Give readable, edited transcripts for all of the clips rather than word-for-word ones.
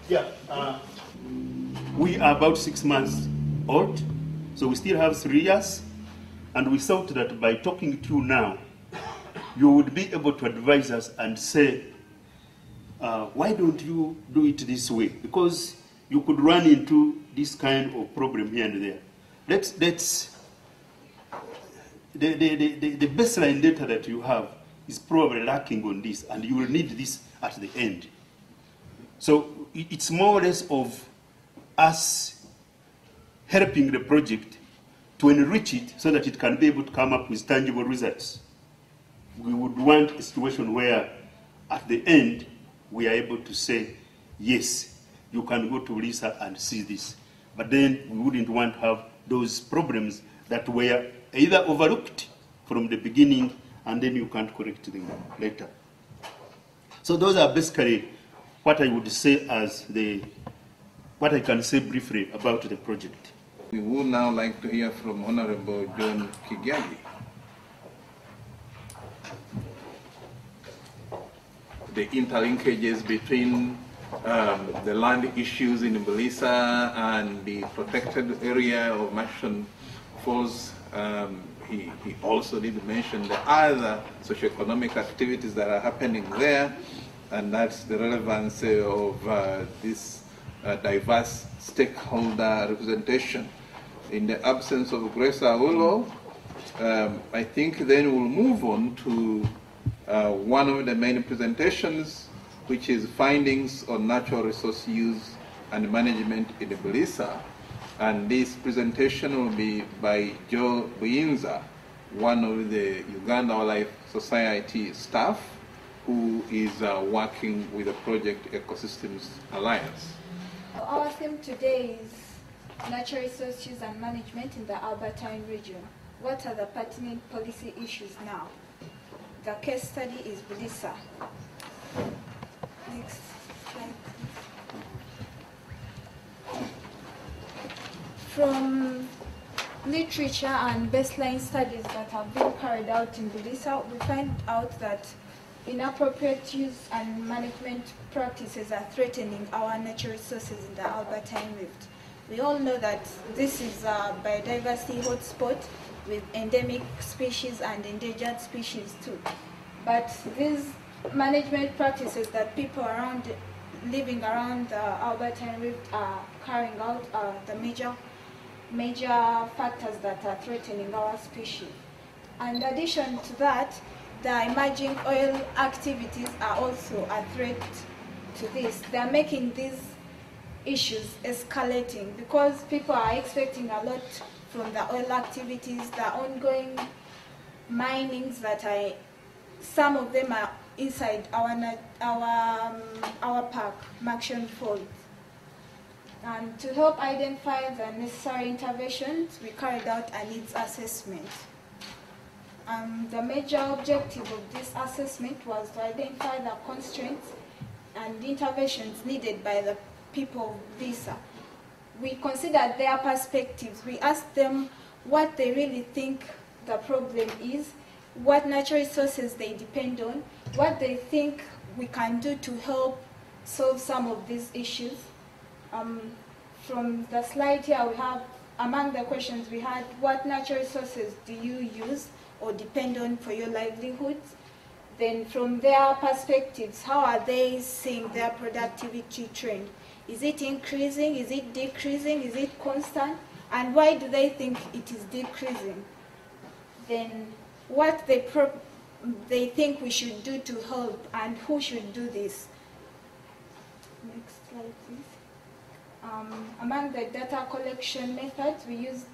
Yeah, we are about 6 months old, so we still have 3 years, and we thought that by talking to you now, you would be able to advise us and say, why don't you do it this way? Because you could run into this kind of problem here and there. The baseline data that you have is probably lacking on this, and you will need this at the end. So it's more or less of us helping the project to enrich it so that it can be able to come up with tangible results. We would want a situation where at the end we are able to say, yes, you can go to Lisa and see this. But then we wouldn't want to have those problems that were either overlooked from the beginning and then you can't correct them later. So those are basically what I would say as what I can say briefly about the project. We would now like to hear from Honorable John Kigali. The interlinkages between the land issues in Belisa and the protected area of Mashon Falls. He also did mention the other socioeconomic activities that are happening there, and that's the relevance of this diverse stakeholder representation. In the absence of Grace Awolo, I think then we'll move on to one of the main presentations, which is findings on natural resource use and management in Belisa. And this presentation will be by Joe Buyinza, one of the Uganda Wildlife Society staff who is working with the Project Ecosystems Alliance. Our theme today is natural resource use and management in the Albertine region. What are the pertinent policy issues now? The case study is Belisa. Next slide, please. From literature and baseline studies that have been carried out in Belisa, we find out that inappropriate use and management practices are threatening our natural resources in the Albertine Rift. We all know that this is a biodiversity hotspot with endemic species and endangered species too. But these management practices that people living around the Albertine Rift are carrying out are the major factors that are threatening our species. And in addition to that, the emerging oil activities are also a threat to this. They are making these issues escalating because people are expecting a lot from the oil activities, the ongoing minings that are, some of them are inside our park, Mashon Falls. And to help identify the necessary interventions, we carried out a needs assessment. The major objective of this assessment was to identify the constraints and interventions needed by the people of Belisa. We considered their perspectives. We asked them what they really think the problem is, what natural resources they depend on, what they think we can do to help solve some of these issues. From the slide here, we have, among the questions we had, what natural resources do you use or depend on for your livelihoods? Then from their perspectives, how are they seeing their productivity trend? Is it increasing? Is it decreasing? Is it constant? And why do they think it is decreasing? Then what they think we should do to help and who should do this? Next slide, please. Among the data collection methods, we used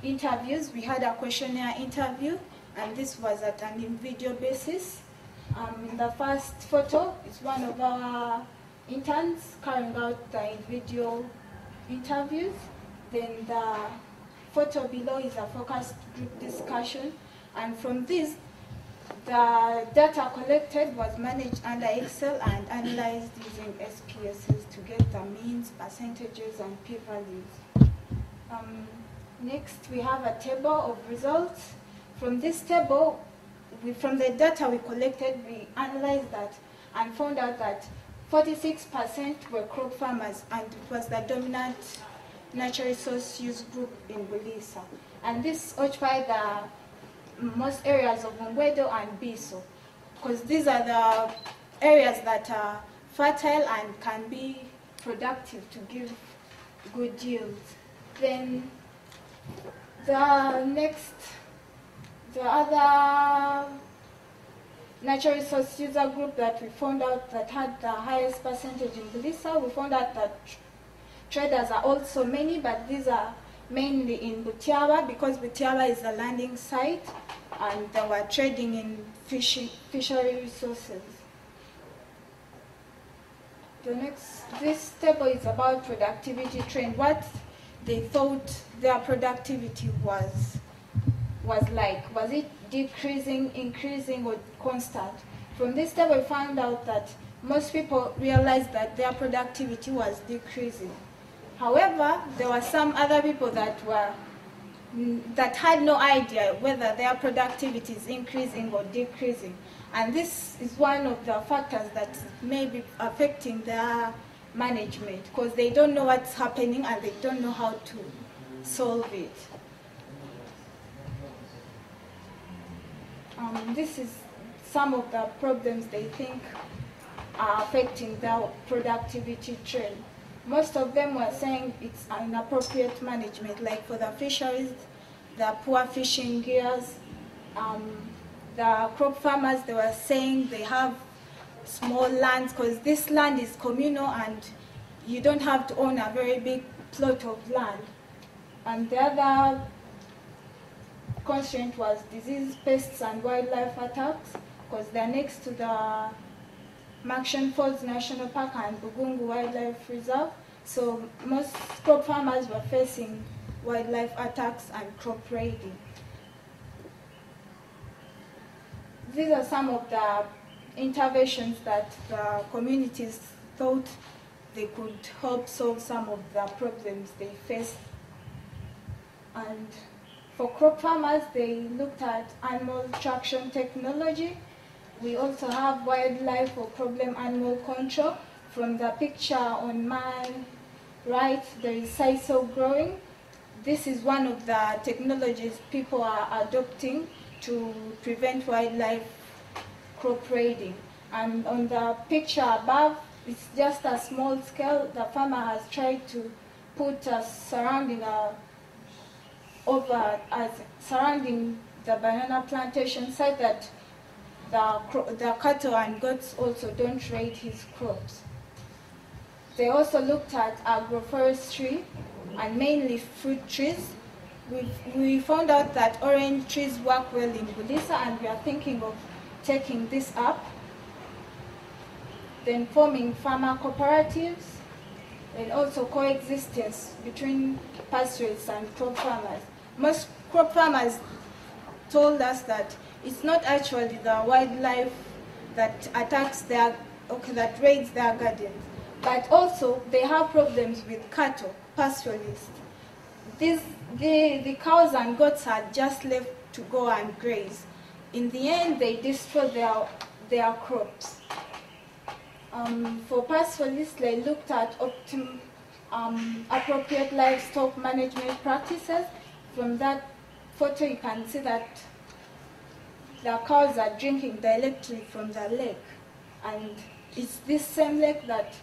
interviews. We had a questionnaire interview, and this was at an individual basis. In the first photo is one of our interns carrying out the individual interviews. Then the photo below is a focus group discussion, and from this, the data collected was managed under Excel and analyzed using SPSS to get the means, percentages, and p-values. Next, we have a table of results. From this table, from the data we collected, we analyzed that and found out that 46% were crop farmers, and it was the dominant natural resource use group in Bulisa. And this occupied the most areas of Mungwedo and Biso, because these are the areas that are fertile and can be productive to give good yields. Then the other natural resource user group that we found out that had the highest percentage in Bulisa, we found out that traders are also many, but these are mainly in Butiaba, because Butiaba is a landing site and they were trading in fishery resources. This table is about productivity trend, what they thought their productivity was like. Was it decreasing, increasing, or constant? From this table, we found out that most people realized that their productivity was decreasing. However, there were some other people that had no idea whether their productivity is increasing or decreasing. And this is one of the factors that may be affecting their management, because they don't know what's happening and they don't know how to solve it. This is some of the problems they think are affecting their productivity trend. Most of them were saying it's inappropriate management, like for the fisheries, the poor fishing gears. The crop farmers, they were saying they have small lands, because this land is communal and you don't have to own a very big plot of land. And the other constraint was disease, pests, and wildlife attacks, because they're next to the Makshan Falls National Park and Bugungu Wildlife Reserve. So most crop farmers were facing wildlife attacks and crop raiding. These are some of the interventions that the communities thought they could help solve some of the problems they face. And for crop farmers, they looked at animal traction technology. We also have wildlife or problem animal control. From the picture on my right, there is sisal growing. This is one of the technologies people are adopting to prevent wildlife crop raiding. And on the picture above, it's just a small scale. The farmer has tried to put a surrounding surrounding the banana plantation so that the cattle and goats also don't raid his crops. They also looked at agroforestry and mainly fruit trees. We found out that orange trees work well in Bulisa, and we are thinking of taking this up. Then forming farmer cooperatives, and also coexistence between pastoralists and crop farmers. Most crop farmers told us that it's not actually the wildlife that attacks that raids their gardens, but also they have problems with cattle, pastoralists. The cows and goats are just left to go and graze. In the end, they destroy their crops. For pastoralists, they looked at appropriate livestock management practices. From that photo, you can see that the cows are drinking directly from the lake. And it's this same lake that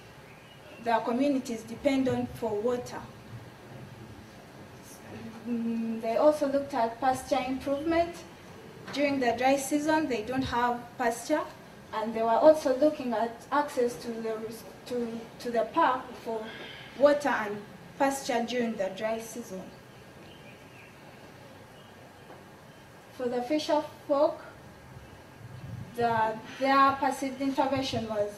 the communities depend on for water. They also looked at pasture improvement. During the dry season, they don't have pasture. And they were also looking at access to the park for water and pasture during the dry season. For the fisher folk, their passive intervention was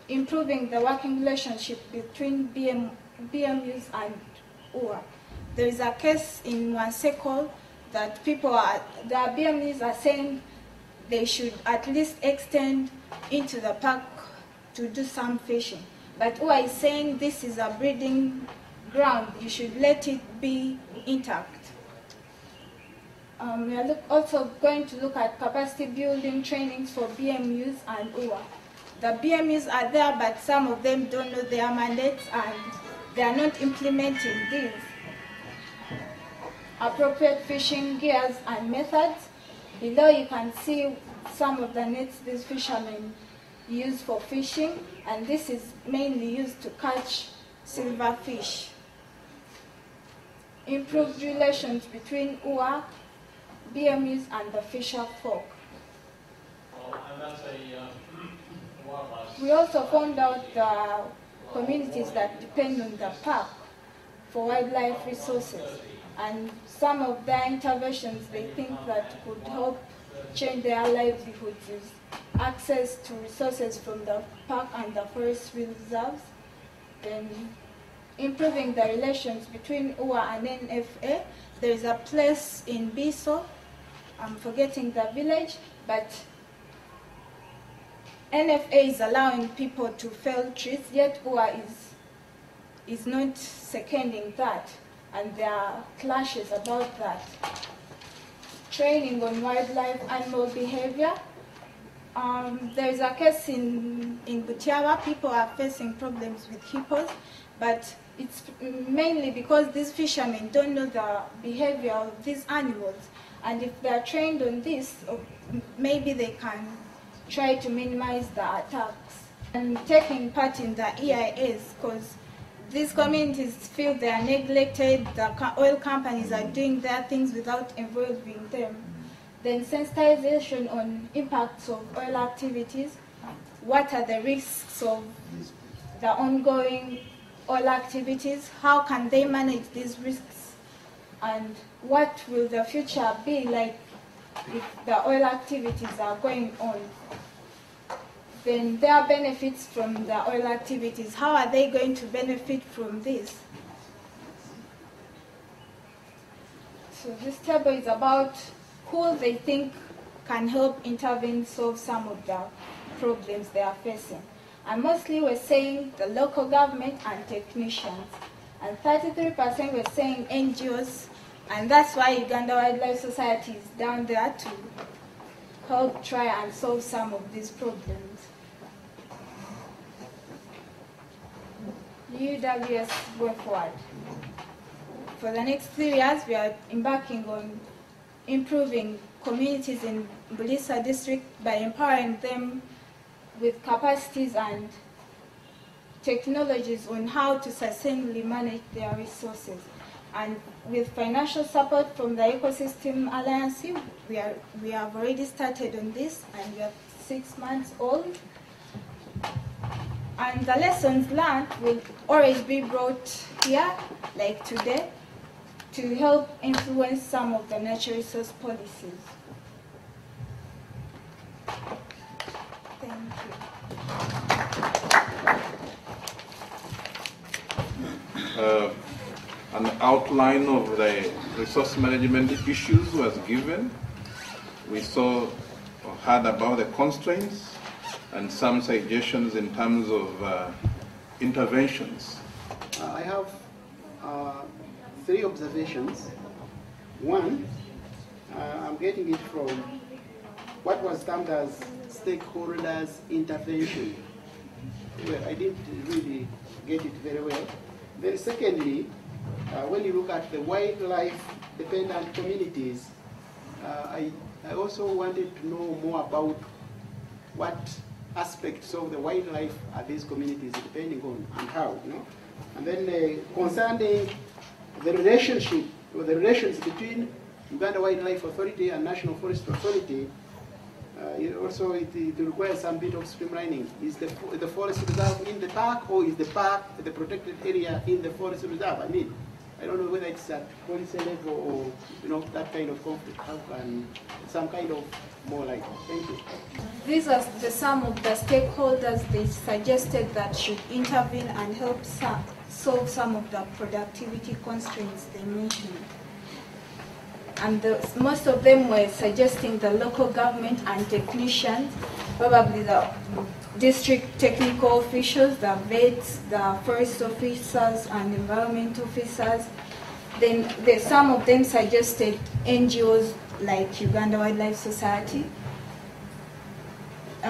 improving the working relationship between BMUs and UA. There is a case in Wanseko that the BMUs are saying they should at least extend into the park to do some fishing. But UA is saying this is a breeding ground, you should let it be intact. We are also going to look at capacity building trainings for BMUs and UA. the BMUs are there, but some of them don't know their mandates and they are not implementing these appropriate fishing gears and methods. Below you can see some of the nets these fishermen use for fishing, and this is mainly used to catch silverfish. Improved relations between UA, BMUs and the fisher folk. We also found out the communities that depend on the park for wildlife resources, and some of their interventions they think that could help change their livelihoods is access to resources from the park and the forest reserves, then improving the relations between UA and NFA. There is a place in Biso, I'm forgetting the village, but NFA is allowing people to fell trees, yet UA is not seconding that, and there are clashes about that. Training on wildlife animal behavior. There is a case in Butiawa, people are facing problems with hippos, but it's mainly because these fishermen don't know the behavior of these animals, and if they are trained on this, maybe they can try to minimize the attacks. And taking part in the EIAs, because these communities feel they are neglected, the oil companies are doing their things without involving them. Then sensitization on impacts of oil activities. What are the risks of the ongoing oil activities? How can they manage these risks? And what will the future be like if the oil activities are going on? Then there are benefits from the oil activities. How are they going to benefit from this? So this table is about who they think can help intervene, solve some of the problems they are facing. And mostly we're saying the local government and technicians. And 33% were saying NGOs, and that's why Uganda Wildlife Society is down there to help try and solve some of these problems. UWS going forward. For the next 3 years, we are embarking on improving communities in Bulisa district by empowering them with capacities and technologies on how to sustainably manage their resources. And with financial support from the Ecosystem Alliance, we have already started on this, and we are 6 months old. And the lessons learned will always be brought here, like today, to help influence some of the natural resource policies. Thank you. An outline of the resource management issues was given. We saw or heard about the constraints and some suggestions in terms of interventions. I have 3 observations. One, I'm getting it from what was termed as stakeholders intervention. Well, I didn't really get it very well. Then secondly, when you look at the wildlife dependent communities, I also wanted to know more about what aspects of the wildlife are these communities depending on and how, you know? And then concerning the relationship or the relations between Uganda Wildlife Authority and National Forest Authority, it requires some bit of streamlining. Is the forest reserve in the park, or is the park the protected area in the forest reserve? I mean, I don't know whether it's at policy level or, you know, that kind of conflict. How can some kind of more like? Thank you. These are some of the stakeholders they suggested that should intervene and help solve some of the productivity constraints they mentioned. And most of them were suggesting the local government and technicians, probably the district technical officials, the vets, the forest officers and environment officers. Then some of them suggested NGOs like Uganda Wildlife Society.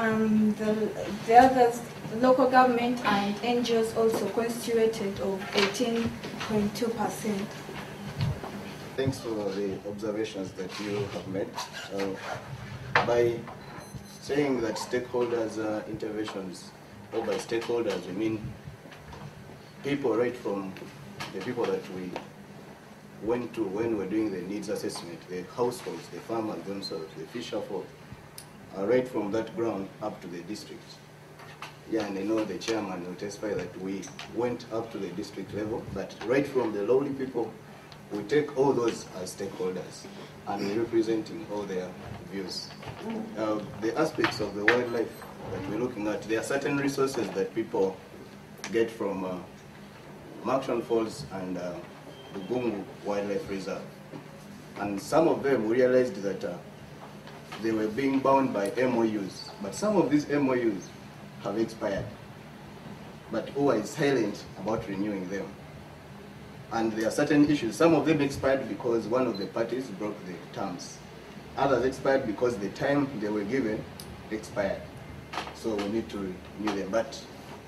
the others, local government and NGOs also constituted of 18.2%. Thanks for the observations that you have made. By saying that stakeholders interventions, or by stakeholders we mean people right from the people that we went to when we're doing the needs assessment, the households, the farmers themselves, the fisher folk, right from that ground up to the district. Yeah, and I know the chairman will testify that we went up to the district level, but right from the lowly people, we take all those as stakeholders and we're representing all their views. The aspects of the wildlife that we're looking at, there are certain resources that people get from Marshall Falls and Bugungu Wildlife Reserve. And some of them we realized that they were being bound by MOUs, but some of these MOUs have expired. But OA is silent about renewing them. And there are certain issues. Some of them expired because one of the parties broke the terms. Others expired because the time they were given expired. So we need to renew them. But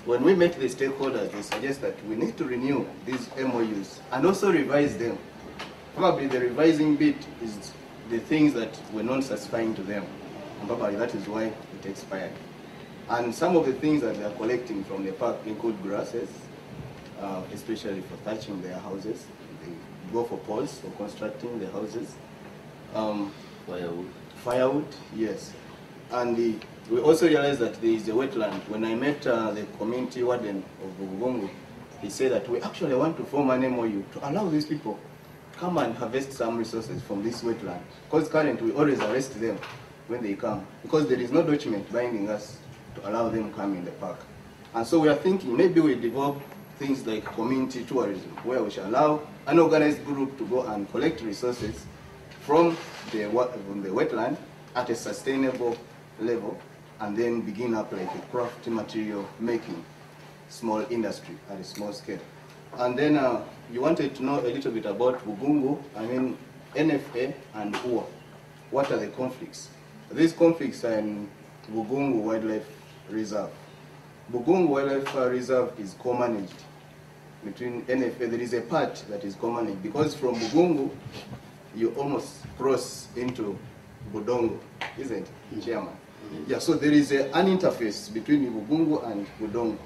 when we met the stakeholders, they suggest that we need to renew these MOUs and also revise them. Probably the revising bit is the things that were not satisfying to them. And probably that is why it expired. And some of the things that they are collecting from the park include grasses, especially for thatching their houses. They go for poles for constructing the houses. Firewood, yes. And we also realized that there is a wetland. When I met the community warden of Bugungu, he said that we actually want to form an MOU to allow these people come and harvest some resources from this wetland. Because currently we always arrest them when they come, because there is no document binding us to allow them come in the park. And so we are thinking maybe we develop things like community tourism, where we shall allow an organized group to go and collect resources from the wetland at a sustainable level, and then begin up like a craft material making, small industry at a small scale. And then you wanted to know a little bit about Bugungu, I mean NFA and UA. What are the conflicts? These conflicts are in Bugungu Wildlife Reserve. Bugungu Wildlife Reserve is co-managed between NFA. There is a part that is co-managed because from Bugungu, you almost cross into Budongo, isn't it, Chairman? Yeah, so there is an interface between Bugungu and Budongo.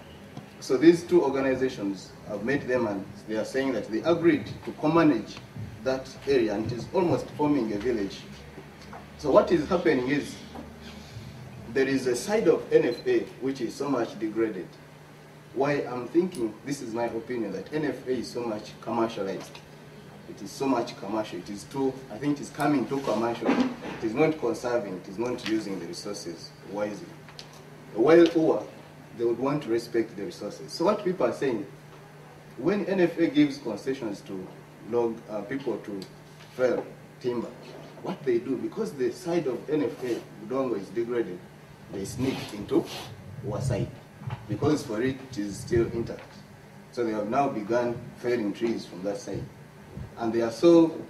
So these two organizations have met them and they are saying that they agreed to co-manage that area, and it is almost forming a village. So what is happening is there is a side of NFA which is so much degraded. Why I'm thinking, this is my opinion, that NFA is so much commercialized. It is so much commercial. It is too, I think it is coming too commercial. It is not conserving, it is not using the resources wisely. While OA, they would want to respect the resources. So what people are saying, when NFA gives concessions to people to fell timber, what they do, because the side of NFA, Budongo, is degraded, they sneak into OA side, because for it is still intact. So they have now begun felling trees from that side. And they are so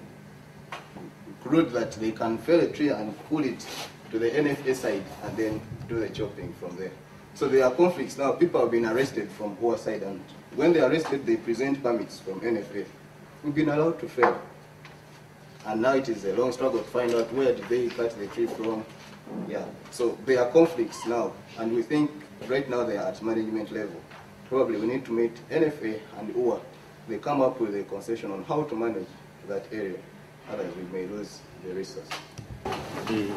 crude that they can fell a tree and pull it to the NFA side and then do the chopping from there. So there are conflicts now. People have been arrested from our side, and when they are arrested, they present permits from NFA. We've been allowed to fell. And now it is a long struggle to find out where did they cut the tree from. Yeah, so there are conflicts now, and we think right now they are at management level. Probably we need to meet NFA and UA. They come up with a concession on how to manage that area. Otherwise we may lose the resource. The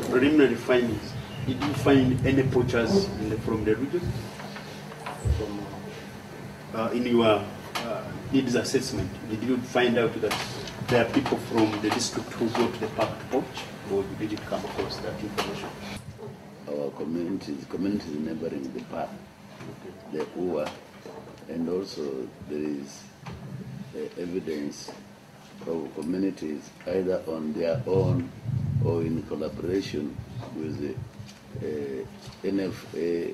preliminary findings, did you find any poachers from the region? In your needs assessment, did you find out that there are people from the district who go to the park to poach, or did you come across that information? Our communities neighboring the park, the UA, and also there is evidence of communities either on their own or in collaboration with the NFA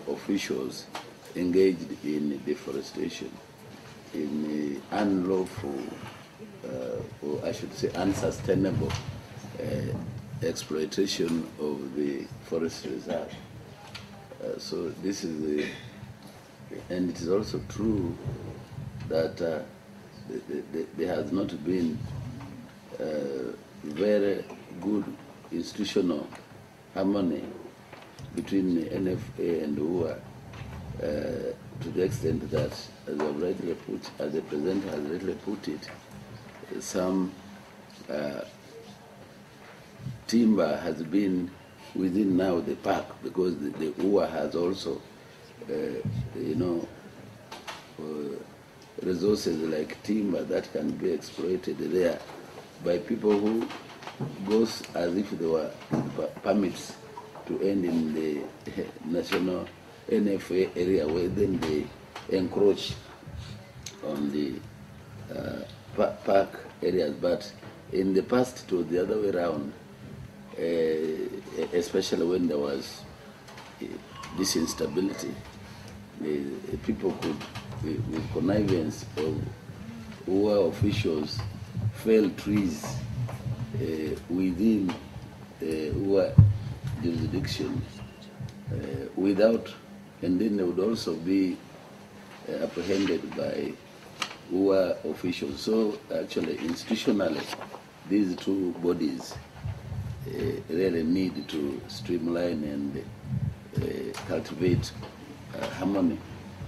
officials engaged in deforestation, in unlawful, or I should say unsustainable exploitation of the forest reserve. So this is the, and it is also true that there has not been very good institutional harmony between the NFA and UA to the extent that, as I've rightly put, as the President has rightly put it, some timber has been within now the park, because the UA has also, resources like timber that can be exploited there by people who goes as if they were permits to end in the national NFA area, where then they encroach on the park areas. But in the past, it was the other way around, especially when there was this instability. People could, with connivance of UA officials, fell trees within UA jurisdiction without, and then they would also be apprehended by UA officials. So actually, institutionally, these two bodies really need to streamline and cultivate harmony,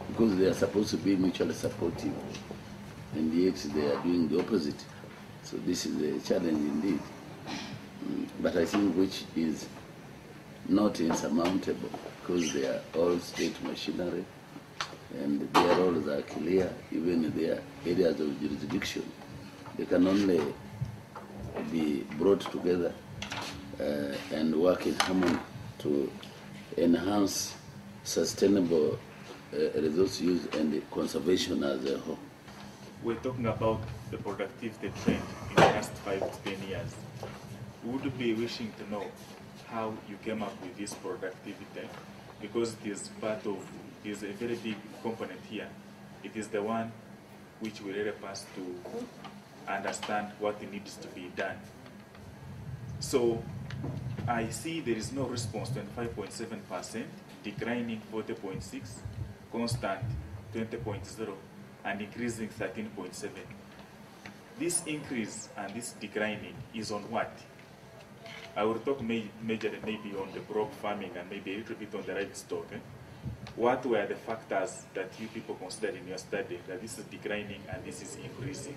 because they are supposed to be mutually supportive, and yet they are doing the opposite. So this is a challenge indeed, but I think which is not insurmountable, because they are all state machinery and their roles are clear, even in their areas of jurisdiction. They can only be brought together and work in harmony to enhance sustainable resource use and conservation as a whole. We're talking about the productivity trend in the last 5 to 10 years. We would be wishing to know how you came up with this productivity, because it is part of, it is a very big component here. It is the one which will help us to understand what needs to be done. So I see there is no response, 25.7%, declining 40.6%, constant 20.0%, and increasing 13.7%. This increase and this declining is on what? I will talk majorly maybe on the crop farming and maybe a little bit on the livestock. What were the factors that you people considered in your study that this is declining and this is increasing?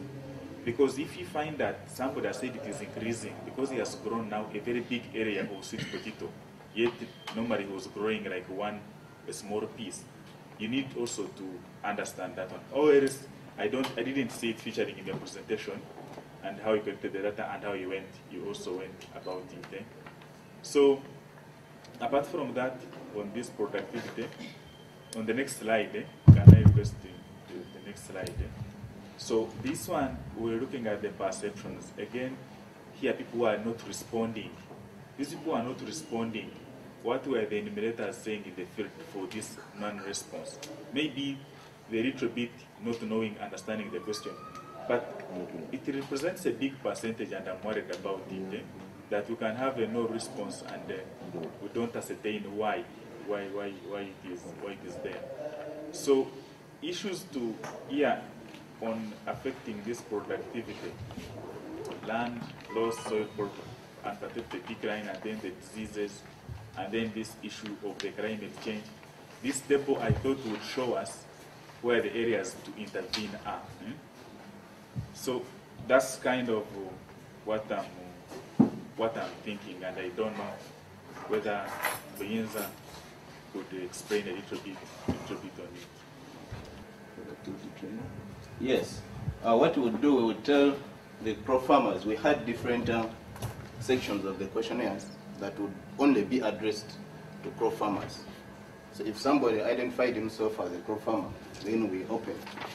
Because if you find that somebody has said it is increasing because he has grown now a very big area of sweet potato, yet normally he was growing like a small piece, you need also to understand that one. Or else, I didn't see it featuring in your presentation, and how you collected the data and how you also went about it. So, apart from that, on this productivity, on the next slide, can I request the next slide? So this one, we're looking at the perceptions. Again, here people are not responding. These people are not responding. What were the enumerators saying in the field for this non-response? Maybe a little bit not knowing, understanding the question. But it represents a big percentage, and I'm worried about it, that we can have a no response and we don't ascertain why it is there. So issues to on affecting this productivity, land loss, soil unprotected decline, and then the diseases, and then this issue of the climate change. This table I thought would show us where the areas to intervene are. So that's kind of what I'm thinking, and I don't know whether Benyenza could explain a little bit on it. Yes. What we would do, we would tell the crop farmers, we had different sections of the questionnaires that would only be addressed to crop farmers. So if somebody identified himself as a crop farmer, then we open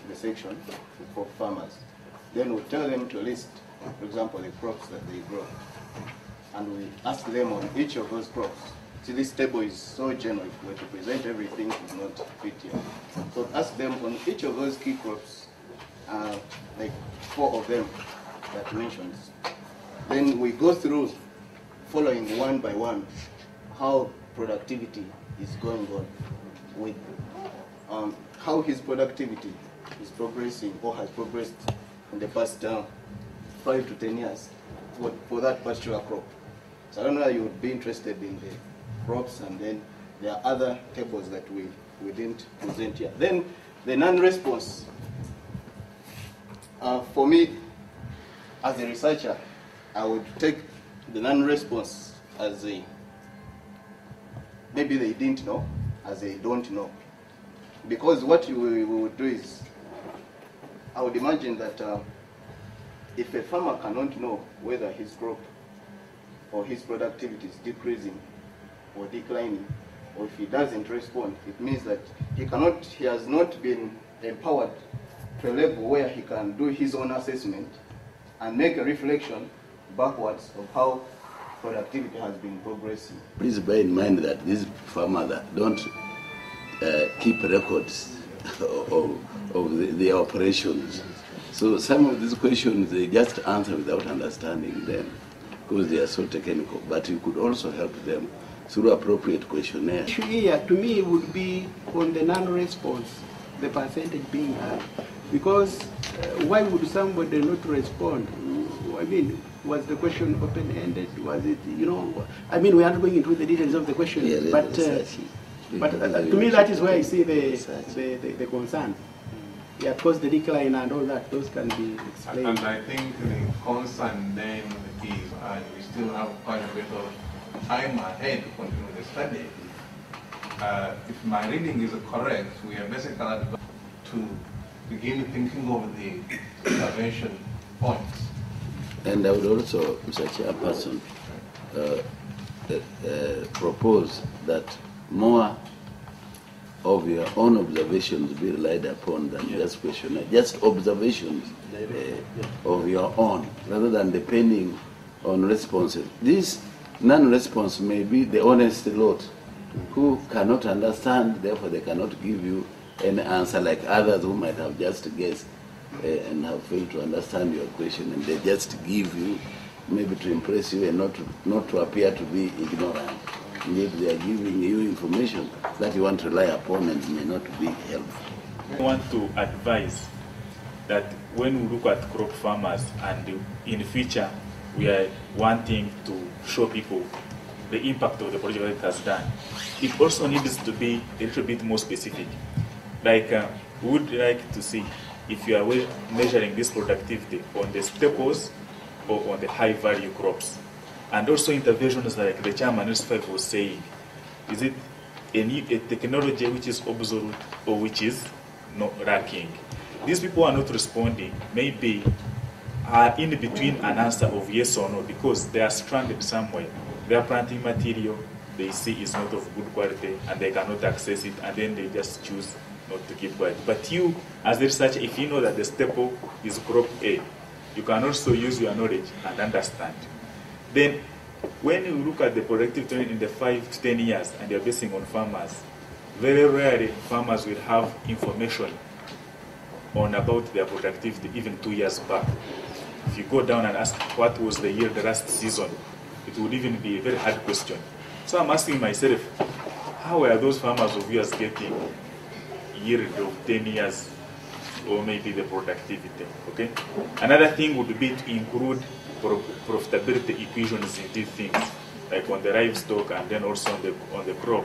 the section to crop farmers. Then we tell them to list, for example, the crops that they grow. And we ask them on each of those crops. See, this table is so general. If we were to present everything, it would not fit here. So ask them on each of those key crops, like 4 of them that mentions. Then we go through following one by one how productivity is going on with how his productivity is progressing or has progressed in the past 5 to 10 years for that particular crop. So I don't know whether you would be interested in the crops, and then there are other tables that we didn't present here. Then the non-response. For me, as a researcher, I would take the non-response as a, maybe they didn't know, as they don't know. Because what we would do is, I would imagine that if a farmer cannot know whether his crop or his productivity is decreasing or declining, or if he doesn't respond, it means that he has not been empowered to a level where he can do his own assessment and make a reflection backwards of how productivity has been progressing. Please bear in mind that these farmers don't keep records of their operations. So some of these questions, they just answer without understanding them because they are so technical. But you could also help them through appropriate questionnaire. Issue here, to me, would be on the non-response, the percentage being high. Because why would somebody not respond? I mean, was the question open-ended? Was it, you know, I mean, we are not going into the details of the question, Yeah, but to me, that is where I see the concern. Yeah, because the decline and all that, those can be explained. And I think the concern then is, and we still have quite a bit of time ahead to continue the study. If my reading is correct, we are basically to begin thinking over the intervention points. And I would also, Mr. Chairperson, propose that more of your own observations be relied upon than just questionnaire, just observations of your own, rather than depending on responses. This non-response may be the honest lot who cannot understand, therefore they cannot give you an answer like others who might have just guessed and have failed to understand your question, and they just give you, maybe to impress you and not to appear to be ignorant. Yet they are giving you information that you want to rely upon and may not be helpful. I want to advise that when we look at crop farmers and in future we are wanting to show people the impact of the project that it has done, it also needs to be a little bit more specific. Like we would like to see if you are measuring this productivity on the staples or on the high value crops. And also interventions like the chairman was saying, is it a technology which is obsolete or which is not lacking? These people are not responding, maybe are in between an answer of yes or no because they are stranded somewhere. Their planting material they see is not of good quality and they cannot access it, and then they just choose not to keep quiet. But you, as a researcher, if you know that the staple is crop A, you can also use your knowledge and understand. Then, when you look at the productivity in the 5 to 10 years and you're basing on farmers, very rarely farmers will have information on about their productivity even 2 years back. If you go down and ask what was the yield the last season, it would even be a very hard question. So I'm asking myself, how are those farmers of yours getting yield of 10 years or maybe the productivity? Okay. Another thing would be to include profitability equations in these things, like on the livestock and then also on the crop.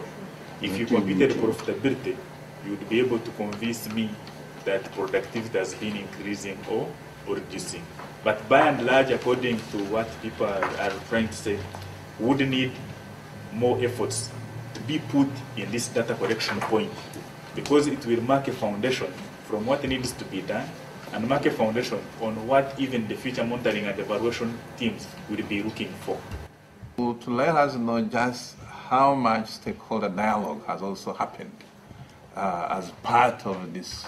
If you computed profitability, you would be able to convince me that productivity has been increasing or reducing. But by and large, according to what people are trying to say, would need more efforts to be put in this data collection point, because it will mark a foundation from what needs to be done and mark a foundation on what even the future monitoring and evaluation teams will be looking for. To let us know just how much stakeholder dialogue has also happened as part of this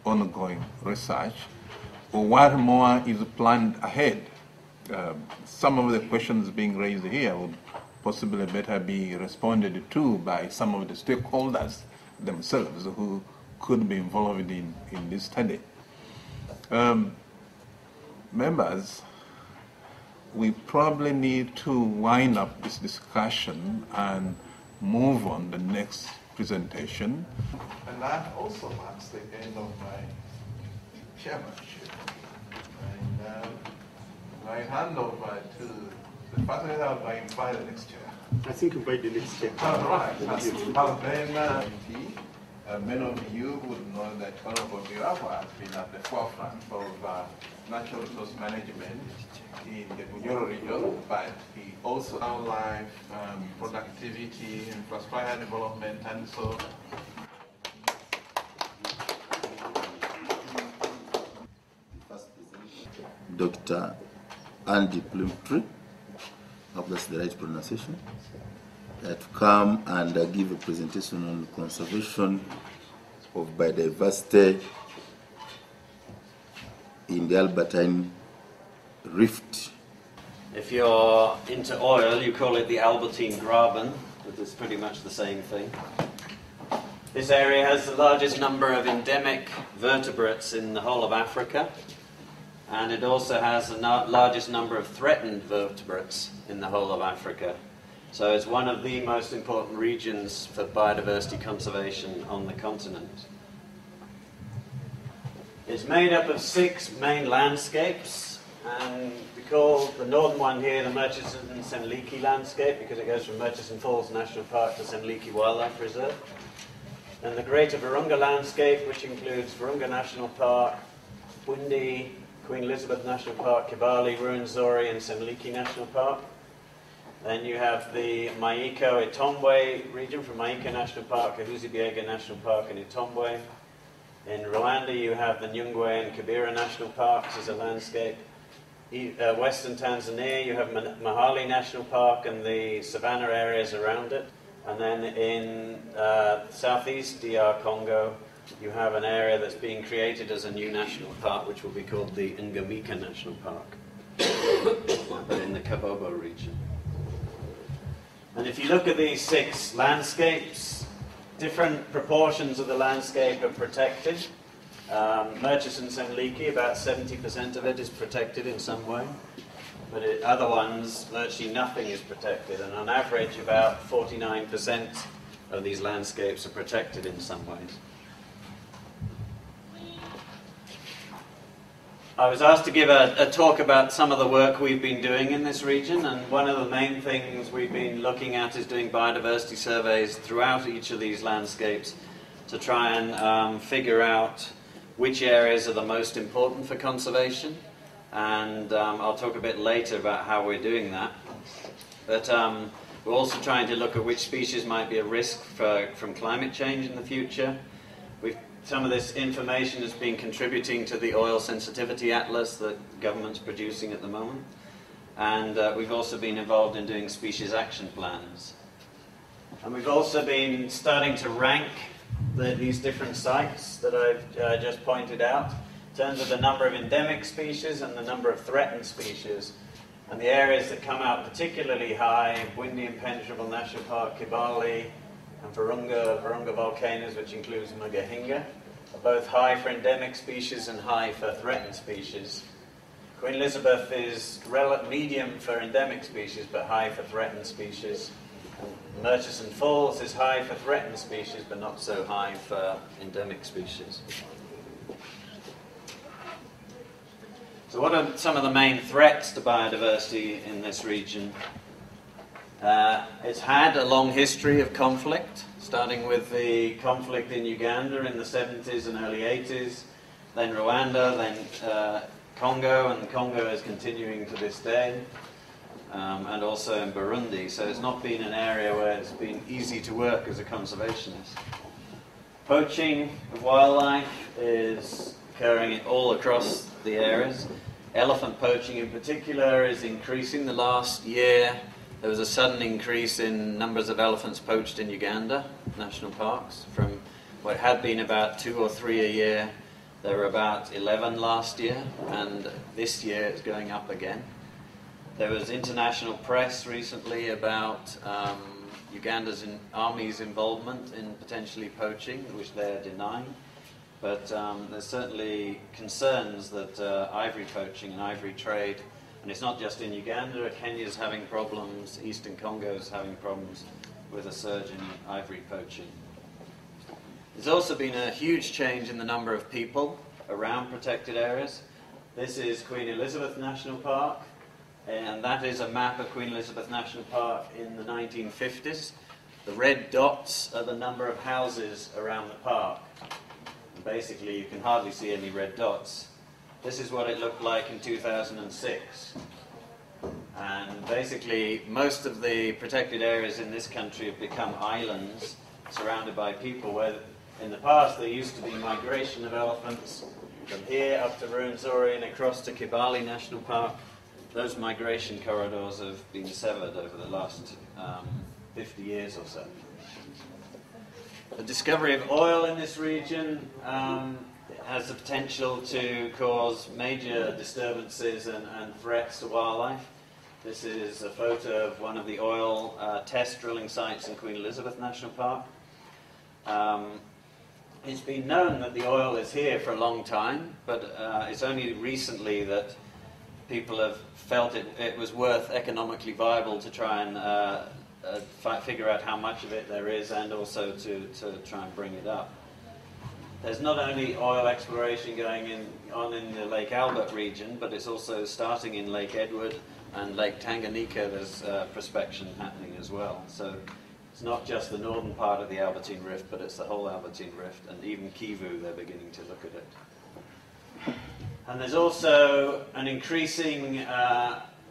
ongoing research, or what more is planned ahead. Some of the questions being raised here would possibly better be responded to by some of the stakeholders themselves who could be involved in this study. Members, we probably need to wind up this discussion and move on the next presentation. And that also marks the end of my chairmanship. And I hand over to the facilitator. I'll invite the next chair. I think invite the next chair. All right. Many of you would know that Honorable Mirawa has been at the forefront of natural resource management in the Bunyoro region, but he also outlined productivity, infrastructure development, and so Dr. Andy Plumtree, I hope that's the right pronunciation, to come and give a presentation on conservation of biodiversity in the Albertine Rift. If you're into oil, you call it the Albertine Graben, but it's pretty much the same thing. This area has the largest number of endemic vertebrates in the whole of Africa, and it also has the largest number of threatened vertebrates in the whole of Africa. So it's one of the most important regions for biodiversity conservation on the continent. It's made up of 6 main landscapes, and we call the northern one here the Murchison-Semliki landscape because it goes from Murchison Falls National Park to Semliki Wildlife Reserve. And the Greater Virunga landscape, which includes Virunga National Park, Bwindi, Queen Elizabeth National Park, Kibale, Ruwenzori, and Semliki National Park. Then you have the Maiko-Itombwe region from Maiko National Park, Kahuzi-Biega National Park, and Itombwe. In Rwanda, you have the Nyungwe and Kibera National Parks as a landscape. Western Tanzania, you have Mahale National Park and the savanna areas around it. And then in southeast DR Congo, you have an area that's being created as a new national park, which will be called the Ngamika National Park, but in the Kabobo region. And if you look at these 6 landscapes, different proportions of the landscape are protected. Murchison-Semliki, about 70% of it is protected in some way. But other ones, virtually nothing is protected. And on average, about 49% of these landscapes are protected in some ways. I was asked to give a talk about some of the work we've been doing in this region, and one of the main things we've been looking at is doing biodiversity surveys throughout each of these landscapes to try and figure out which areas are the most important for conservation, and I'll talk a bit later about how we're doing that. But we're also trying to look at which species might be at risk from climate change in the future. Some of this information has been contributing to the oil sensitivity atlas that the government's producing at the moment. And we've also been involved in doing species action plans. And we've also been starting to rank these different sites that I've just pointed out in terms of the number of endemic species and the number of threatened species. And the areas that come out particularly high, Bwindi Impenetrable National Park, Kibale, and Virunga volcanoes, which includes Mugahinga, are both high for endemic species and high for threatened species. Queen Elizabeth is medium for endemic species, but high for threatened species. And Murchison Falls is high for threatened species, but not so high for endemic species. So what are some of the main threats to biodiversity in this region? It's had a long history of conflict, starting with the conflict in Uganda in the 70s and early 80s, then Rwanda, then Congo, and the Congo is continuing to this day, and also in Burundi. So it's not been an area where it's been easy to work as a conservationist. Poaching of wildlife is occurring all across the areas. Elephant poaching in particular is increasing. The last year there was a sudden increase in numbers of elephants poached in Uganda national parks. From what had been about 2 or 3 a year, there were about 11 last year, and this year it's going up again. There was international press recently about Uganda's army's involvement in potentially poaching, which they're denying. But there's certainly concerns that ivory poaching and ivory trade And it's not just in Uganda. Kenya's having problems. Eastern Congo's having problems with a surge in ivory poaching. There's also been a huge change in the number of people around protected areas. This is Queen Elizabeth National Park, and that is a map of Queen Elizabeth National Park in the 1950s. The red dots are the number of houses around the park. And basically, you can hardly see any red dots. This is what it looked like in 2006. And basically, most of the protected areas in this country have become islands surrounded by people, where in the past there used to be migration of elephants from here up to Rwenzori and across to Kibale National Park. Those migration corridors have been severed over the last 50 years or so. The discovery of oil in this region has the potential to cause major disturbances and threats to wildlife. This is a photo of one of the oil test drilling sites in Queen Elizabeth National Park. It's been known that the oil is here for a long time, but it's only recently that people have felt it was worth economically viable to try and figure out how much of it there is, and also to try and bring it up. There's not only oil exploration going on in the Lake Albert region, but it's also starting in Lake Edward and Lake Tanganyika. There's prospection happening as well. So it's not just the northern part of the Albertine Rift, but it's the whole Albertine Rift, and even Kivu, they're beginning to look at it. And there's also an increasing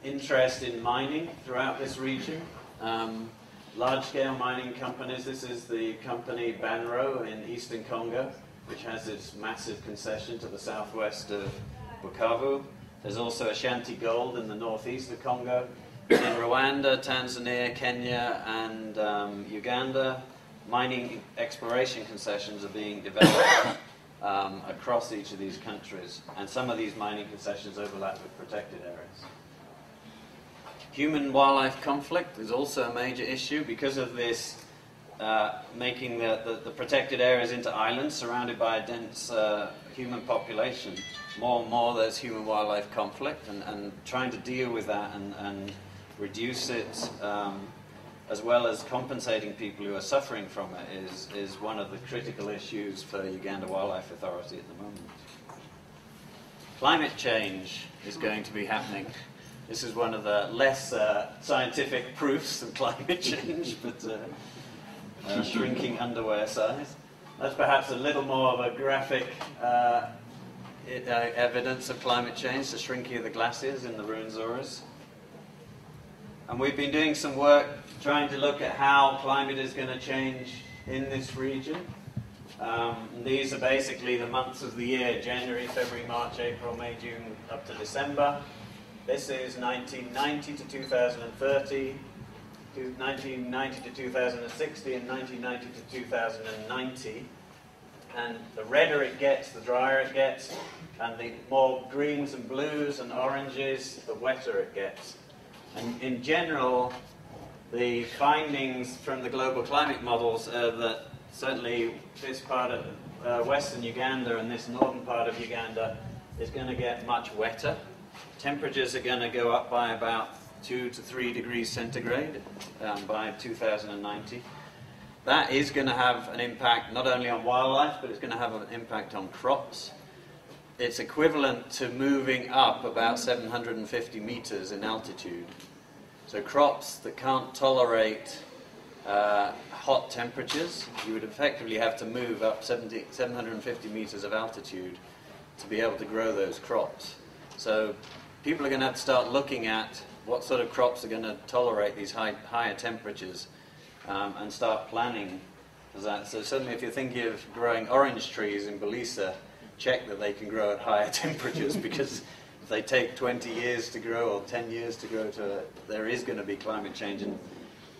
interest in mining throughout this region. Large-scale mining companies. This is the company Banro in Eastern Congo, which has its massive concession to the southwest of Bukavu. There's also Ashanti Gold in the northeast of Congo. In Rwanda, Tanzania, Kenya, and Uganda, mining exploration concessions are being developed across each of these countries, and some of these mining concessions overlap with protected areas. Human-wildlife conflict is also a major issue because of this making the protected areas into islands surrounded by a dense human population. More and more there's human-wildlife conflict, and trying to deal with that and reduce it, as well as compensating people who are suffering from it, is one of the critical issues for Uganda Wildlife Authority at the moment. Climate change is going to be happening. This is one of the less scientific proofs of climate change, but shrinking underwear size. That's perhaps a little more of a graphic evidence of climate change, the shrinking of the glaciers in the Rwenzori. And we've been doing some work trying to look at how climate is going to change in this region. These are basically the months of the year: January, February, March, April, May, June, up to December. This is 1990 to 2030, 1990 to 2060, and 1990 to 2090. And the redder it gets, the drier it gets, and the more greens and blues and oranges, the wetter it gets. And in general, the findings from the global climate models are that certainly this part of western Uganda and this northern part of Uganda is going to get much wetter. Temperatures are going to go up by about 2 to 3 degrees centigrade by 2090. That is going to have an impact not only on wildlife, but it's going to have an impact on crops. It's equivalent to moving up about 750 meters in altitude. So crops that can't tolerate hot temperatures, you would effectively have to move up 750 meters of altitude to be able to grow those crops. So people are going to have to start looking at what sort of crops are going to tolerate these higher temperatures and start planning for that. So certainly if you're thinking of growing orange trees in Belisa, check that they can grow at higher temperatures, because if they take 20 years to grow or 10 years to grow, there is going to be climate change. And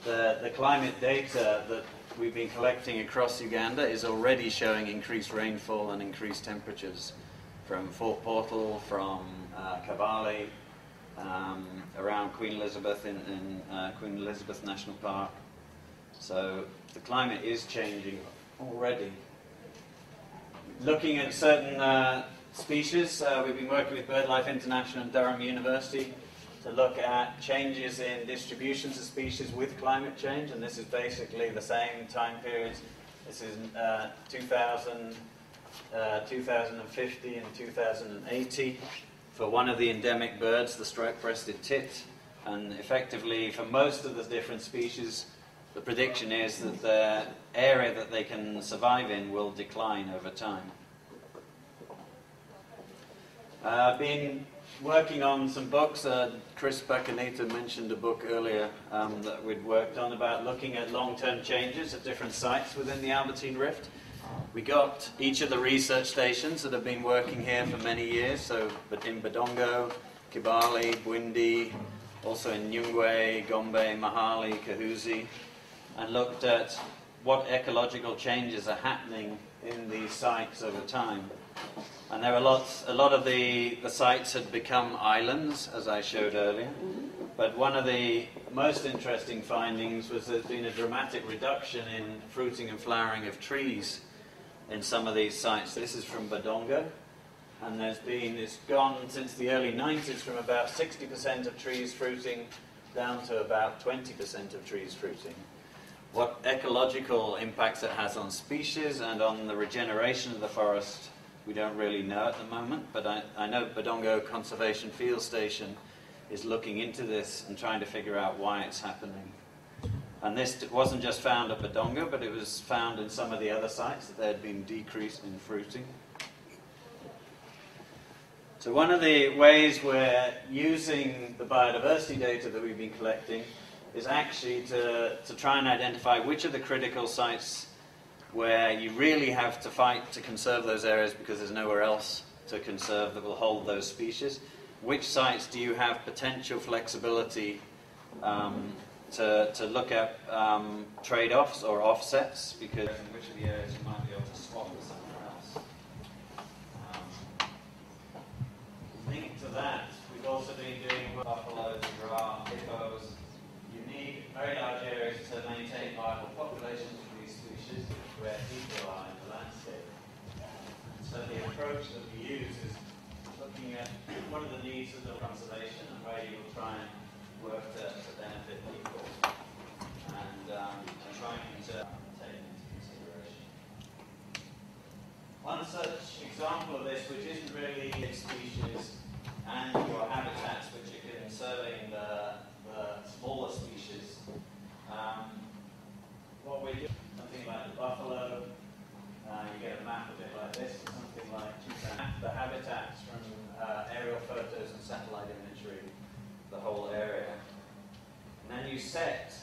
the climate data that we've been collecting across Uganda is already showing increased rainfall and increased temperatures from Fort Portal, from Kibale, around Queen Elizabeth in Queen Elizabeth National Park. So the climate is changing already. Looking at certain species, we've been working with BirdLife International and Durham University to look at changes in distributions of species with climate change, and this is basically the same time periods. This is 2000, 2050 and 2080 for one of the endemic birds, the striped-breasted tit, and effectively for most of the different species, the prediction is that the area that they can survive in will decline over time. I've been working on some books. Chris Bacaneta mentioned a book earlier that we'd worked on about looking at long-term changes at different sites within the Albertine Rift. We got each of the research stations that have been working here for many years, so in Badongo, Kibale, Bwindi, also in Nyungwe, Gombe, Mahali, Kahuzi, and looked at what ecological changes are happening in these sites over time. And there are a lot of the sites had become islands, as I showed earlier. But one of the most interesting findings was there's been a dramatic reduction in fruiting and flowering of trees in some of these sites. This is from Badongo. And it's gone since the early 90s from about 60% of trees fruiting down to about 20% of trees fruiting. What ecological impacts it has on species and on the regeneration of the forest, we don't really know at the moment, but I know Badongo Conservation Field Station is looking into this and trying to figure out why it's happening. And this wasn't just found at Badongo, but it was found in some of the other sites that there had been decrease in fruiting. So one of the ways we're using the biodiversity data that we've been collecting is actually to try and identify which are the critical sites where you really have to fight to conserve those areas because there's nowhere else to conserve that will hold those species. Which sites do you have potential flexibility to look at trade-offs or offsets, because in which of the areas you might be able to swap with somewhere else. Linked to that, we've also been doing buffaloes, giraffe, hippos. You need very large areas to maintain viable populations of these species where people are in the landscape. So the approach that we use is looking at what are the needs of the conservation and where you will try and work to benefit people and trying to take into consideration. One such example of this, which isn't really a species and your habitats, which you can conserving the smaller species. What we do, something like the buffalo, you get a map a bit like this, something like the habitats from aerial photos and satellite imagery, the whole area. And then you set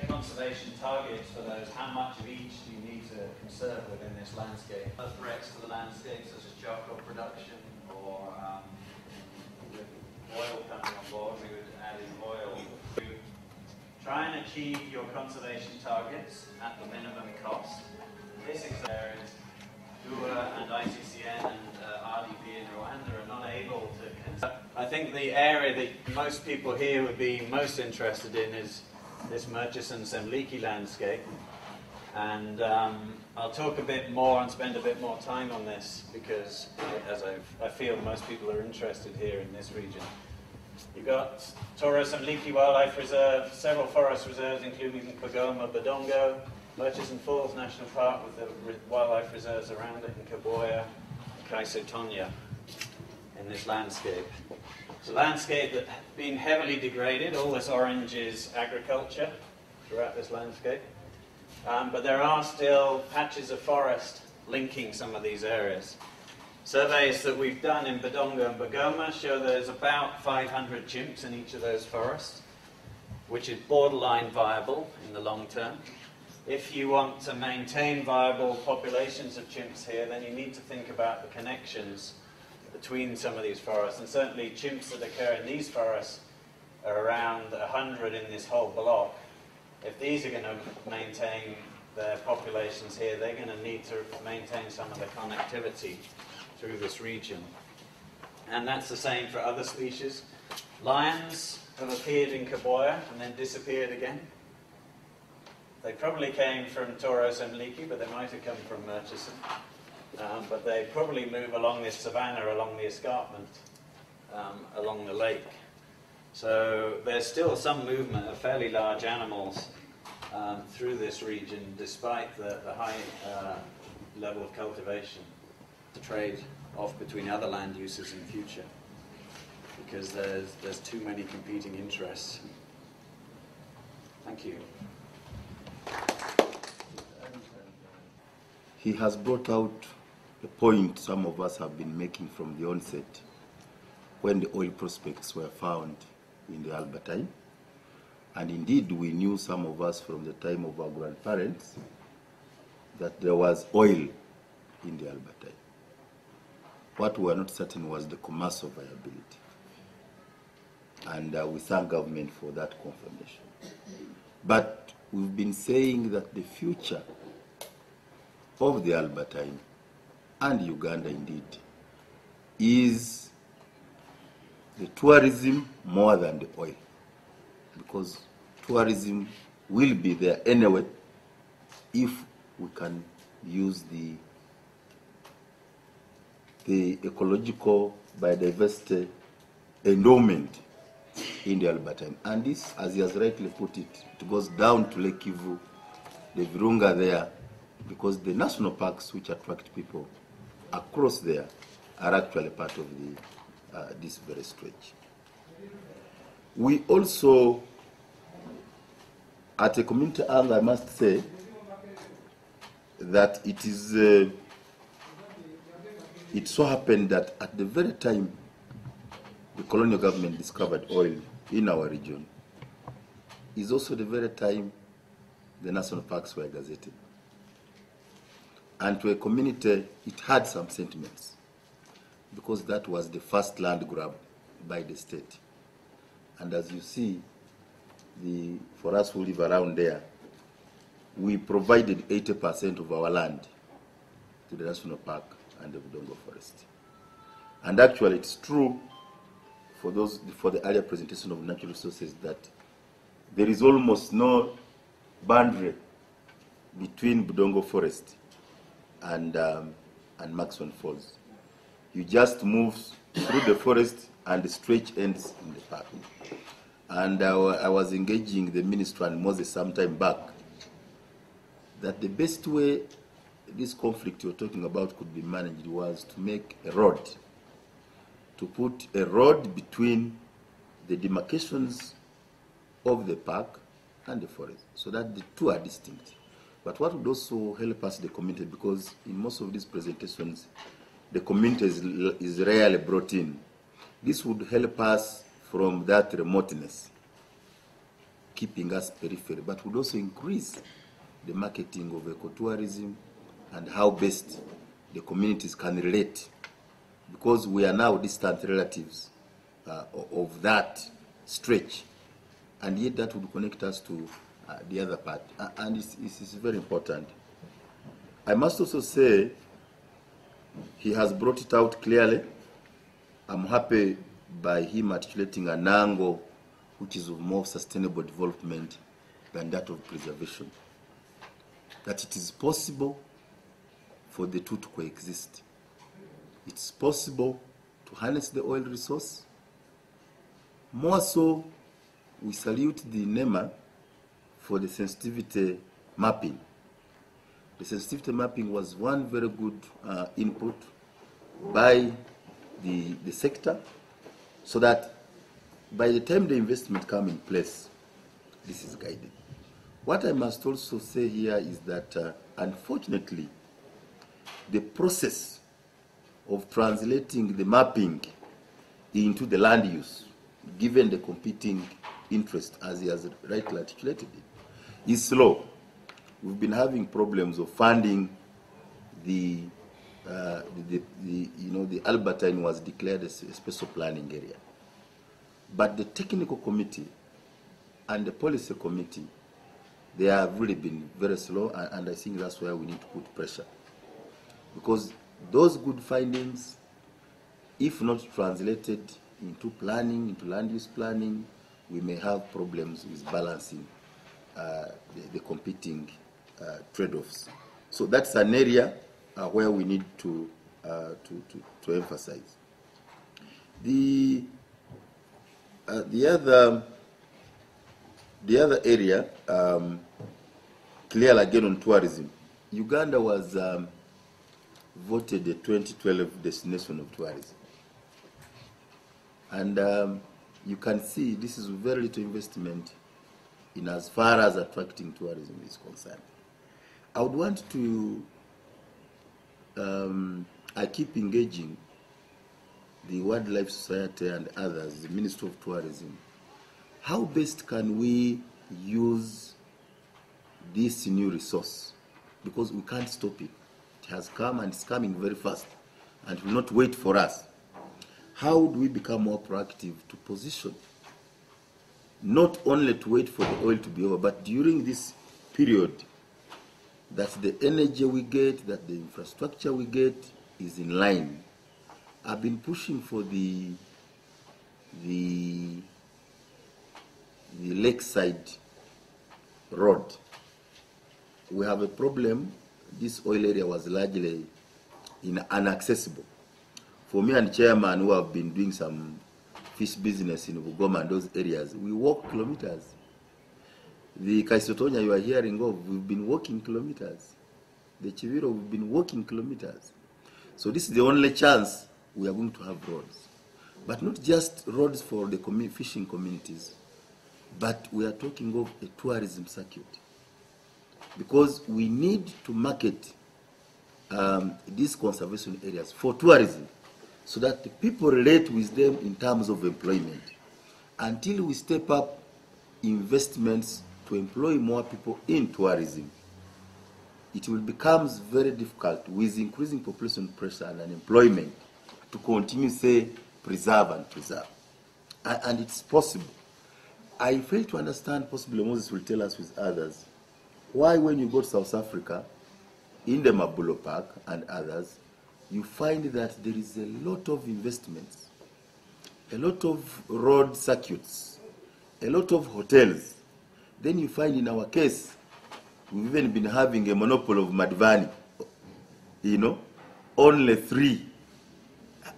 conservation targets for those. How much of each do you need to conserve within this landscape? Other threats to the landscape, such as charcoal production or with oil coming on board, we would add in oil. To try and achieve your conservation targets at the minimum cost. This area is DUA and ICCN and RDP in Rwanda are not able to conserve. I think the area that most people here would be most interested in is this Murchison-Semliki landscape. And I'll talk a bit more and spend a bit more time on this because I feel most people are interested here in this region. You've got Toro-Semliki Wildlife Reserve, several forest reserves including Kagoma, Badongo, Murchison Falls National Park with the wildlife reserves around it, and Kaboya, and Kaisotonya in this landscape. It's a landscape that's been heavily degraded. All this orange is agriculture throughout this landscape. But there are still patches of forest linking some of these areas. Surveys that we've done in Badongo and Bagoma show there's about 500 chimps in each of those forests, which is borderline viable in the long term. If you want to maintain viable populations of chimps here, then you need to think about the connections between some of these forests. And certainly chimps that occur in these forests are around 100 in this whole block. If these are going to maintain their populations here, they're going to need to maintain some of the connectivity through this region. And that's the same for other species. Lions have appeared in Kaboya and then disappeared again. They probably came from Toro-Semliki, but they might have come from Murchison. But they probably move along this savanna, along the escarpment, along the lake. So there's still some movement of fairly large animals through this region, despite the high level of cultivation. To trade off between other land uses in future, because there's too many competing interests. Thank you. He has brought out a point some of us have been making from the onset when the oil prospects were found in the Albertine. And indeed, we knew, some of us from the time of our grandparents, that there was oil in the Albertine. What we were not certain was the commercial viability. And we thank government for that confirmation. But we've been saying that the future of the Albertine, and Uganda indeed, is the tourism more than the oil. Because tourism will be there anyway if we can use the ecological biodiversity endowment in the Albertine. And this, as he has rightly put it, it goes down to Lake Kivu, the Virunga there, because the national parks which attract people across there are actually part of this very stretch. We also, at a community angle, I must say that it so happened that at the very time the colonial government discovered oil in our region is also the very time the national parks were gazetted. And to a community, it had some sentiments, because that was the first land grab by the state. And as you see, for us who live around there, we provided 80% of our land to the national park and the Budongo forest. And actually, it's true for the earlier presentation of natural resources that there is almost no boundary between Budongo forest and Maxwell Falls. You just move through the forest and the stretch ends in the park. And I was engaging the minister and Moses some time back that the best way this conflict you're talking about could be managed was to make a road, to put a road between the demarcations of the park and the forest, so that the two are distinct. But what would also help us, the community, because in most of these presentations, the community is rarely brought in. This would help us from that remoteness, keeping us peripheral, but would also increase the marketing of ecotourism and how best the communities can relate, because we are now distant relatives of that stretch, and yet that would connect us to the other part, and it's very important. I must also say he has brought it out clearly. I'm happy by him articulating an angle which is of more sustainable development than that of preservation, that it is possible for the two to coexist. It's possible to harness the oil resource. More so, we salute the NEMA for the sensitivity mapping. The sensitivity mapping was one very good input by the sector, so that by the time the investment comes in place, this is guided. What I must also say here is that, unfortunately, the process of translating the mapping into the land use, given the competing interest, as he has rightly articulated it, is slow. We've been having problems of funding. The Albertine was declared a special planning area, but the technical committee and the policy committee, they have really been very slow, and I think that's where we need to put pressure, because those good findings, if not translated into planning, into land use planning, we may have problems with balancing the competing trade-offs. So that's an area where we need to emphasize. The other area, clear again on tourism. Uganda was voted the 2012 destination of tourism. And you can see this is very little investment in as far as attracting tourism is concerned. I would want to, I keep engaging the Wildlife Society and others, the Ministry of Tourism. How best can we use this new resource? Because we can't stop it. It has come and it's coming very fast and will not wait for us. How do we become more proactive to position? Not only to wait for the oil to be over, but during this period, that the energy we get, that the infrastructure we get is in line. I've been pushing for the lakeside road. We have a problem. This oil area was largely inaccessible. For me and chairman who have been doing some fish business in Bugoma and those areas, we walk kilometers. The Kaisotonya you are hearing of, we've been walking kilometers. The Chiviro, we've been walking kilometers. So this is the only chance we are going to have roads. But not just roads for the fishing communities, but we are talking of a tourism circuit. Because we need to market these conservation areas for tourism so that the people relate with them in terms of employment. Until we step up investments to employ more people in tourism, it will become very difficult with increasing population pressure and unemployment to continue, say, preserve and preserve. And it's possible. I fail to understand, possibly Moses will tell us with others, why when you go to South Africa, in the Mabulo Park and others, you find that there is a lot of investments, a lot of road circuits, a lot of hotels. Then you find in our case, we've even been having a monopoly of Madvani, only 3.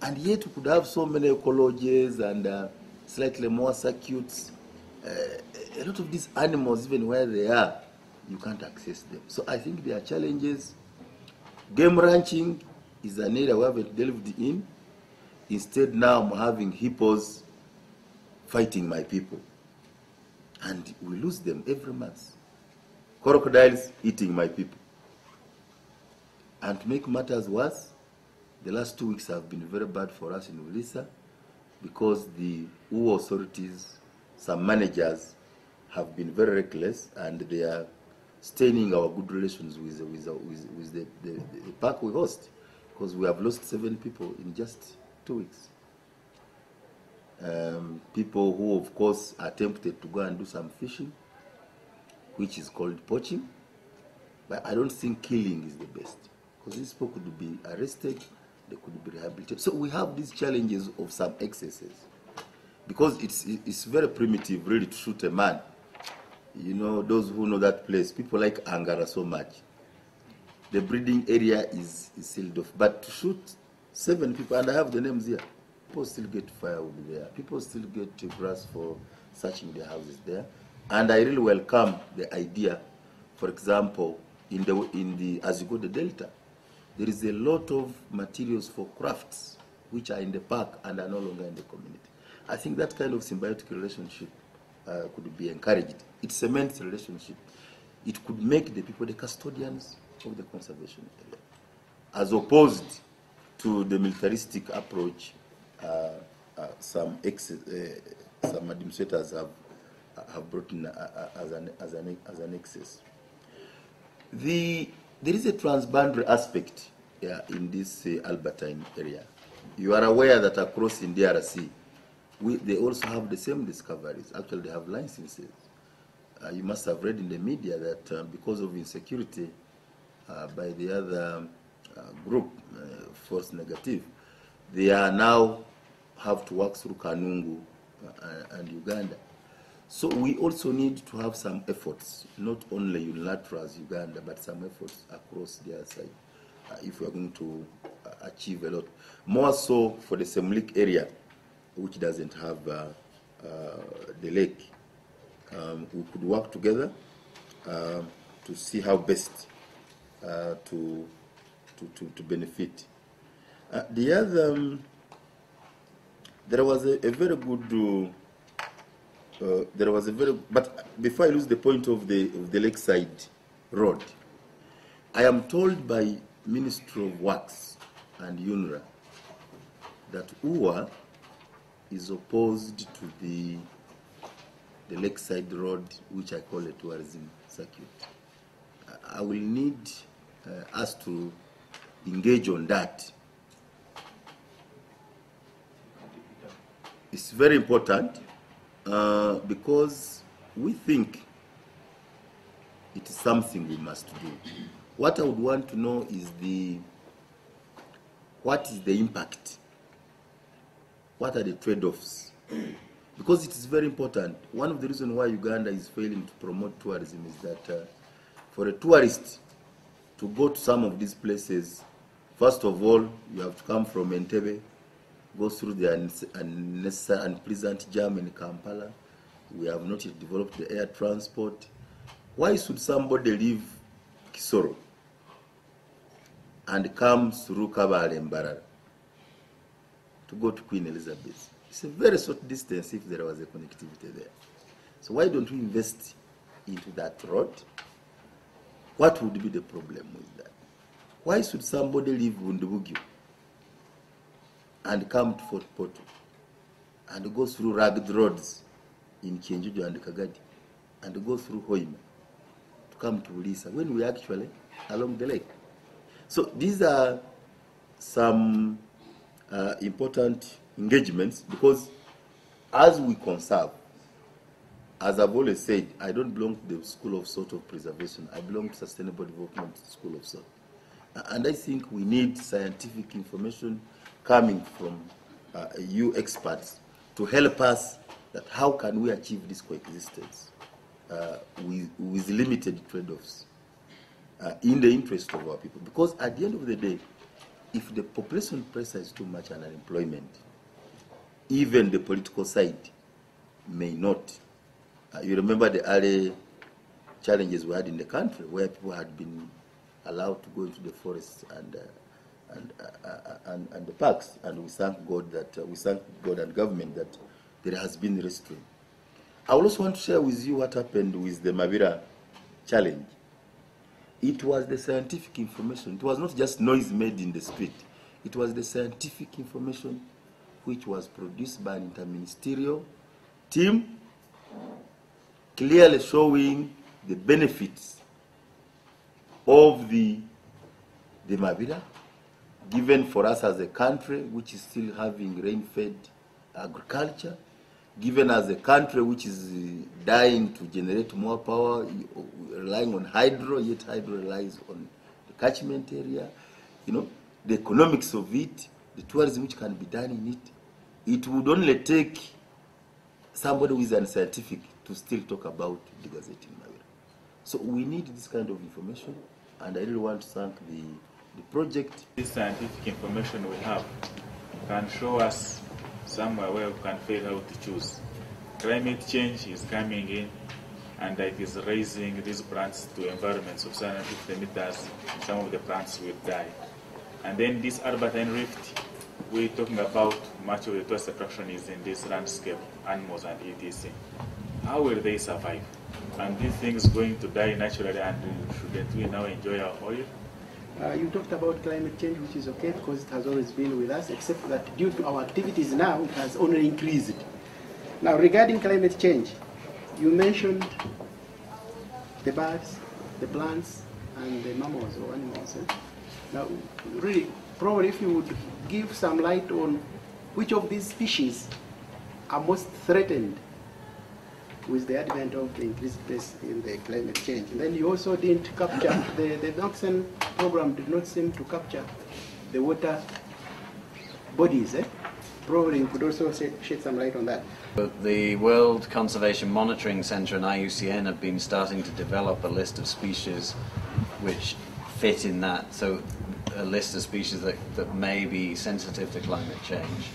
And yet we could have so many ecologies and slightly more circuits. A lot of these animals, even where they are, you can't access them. So I think there are challenges. Game ranching is an area we haven't delved in. Instead, now I'm having hippos fighting my people. And we lose them every month. Crocodiles eating my people. And to make matters worse, the last 2 weeks have been very bad for us in Ulisa because the UO authorities, some managers, have been very reckless and they are staining our good relations with the park we host, because we have lost 7 people in just 2 weeks. People who, of course, attempted to go and do some fishing, which is called poaching. But I don't think killing is the best, because these people could be arrested, they could be rehabilitated. So we have these challenges of some excesses, because it's very primitive, really, to shoot a man. Those who know that place, people like Angara so much. The breeding area is sealed off. But to shoot 7 people, and I have the names here, people still get firewood there. People still get grass for searching their houses there. And I really welcome the idea, for example, as you go to the Delta, there is a lot of materials for crafts which are in the park and are no longer in the community. I think that kind of symbiotic relationship could be encouraged. It cements a relationship. It could make the people the custodians of the conservation area, as opposed to the militaristic approach some administrators have brought in as an excess. There is a transboundary aspect in this Albertine area. You are aware that across in DRC, they also have the same discoveries. Actually, they have licenses. You must have read in the media that because of insecurity by the other group, Force Negative, they are now have to work through Kanungu and Uganda. So we also need to have some efforts, not only unilateral as Uganda, but some efforts across the other side if we are going to achieve a lot. More so for the Semlik area, which doesn't have the lake. We could work together to see how best to benefit. The other, there was a very good. But before I lose the point of the lakeside road, I am told by Ministry of Works and UNRA that UWA is opposed to the lakeside road, which I call a tourism circuit. I will need us to engage on that. It's very important because we think it is something we must do. What I would want to know is what is the impact? What are the trade-offs? Because it is very important. One of the reasons why Uganda is failing to promote tourism is that for a tourist to go to some of these places, first of all, you have to come from Entebbe, go through the unnecessary, unpleasant jam in Kampala. We have not yet developed the air transport. Why should somebody leave Kisoro and come through Kabale and Mbarara to go to Queen Elizabeth? It's a very short distance if there was a connectivity there. So why don't we invest into that road? What would be the problem with that? Why should somebody leave Bundibugyo and come to Fort Portal and go through rugged roads in Kyenjuju and Kagadi and go through Hoima to come to Ulisa when we are actually along the lake? So these are some important engagements, because as we conserve, as I've always said, I don't belong to the school of sort of preservation. I belong to sustainable development school of sort. And I think we need scientific information coming from you experts to help us that how can we achieve this coexistence with limited trade-offs in the interest of our people. Because at the end of the day, if the population pressure is too much on unemployment, even the political side may not. You remember the early challenges we had in the country, where people had been allowed to go into the forests and the parks, and we thank God and government that there has been restraint. I also want to share with you what happened with the Mabira challenge. It was the scientific information. It was not just noise made in the street. It was the scientific information which was produced by an interministerial team, clearly showing the benefits of the Mabira, given for us as a country which is still having rain-fed agriculture, given as a country which is dying to generate more power, relying on hydro, yet hydro relies on the catchment area, the economics of it, the tourism which can be done in it. It would only take somebody who is unscientific to still talk about the Gazette in Mabira. So we need this kind of information, and I really want to thank the project. This scientific information we have can show us somewhere where we can figure out to choose. Climate change is coming in, and it is raising these plants to environments of 750 meters. Some of the plants will die. And then this Albertine Rift, we're talking about much of the tourist attraction is in this landscape, animals and etc. How will they survive? And these things going to die naturally, and shouldn't we now enjoy our oil? You talked about climate change, which is okay because it has always been with us, except that due to our activities now, it has only increased. Now, regarding climate change, you mentioned the birds, the plants, and the mammals or animals. Now, really, probably if you would give some light on which of these species are most threatened with the advent of the increased pace in the climate change. And then you also didn't capture, the Noxen program did not seem to capture the water bodies. Probably you could also shed some light on that. The World Conservation Monitoring Centre and IUCN have been starting to develop a list of species which fit in that, so a list of species that may be sensitive to climate change.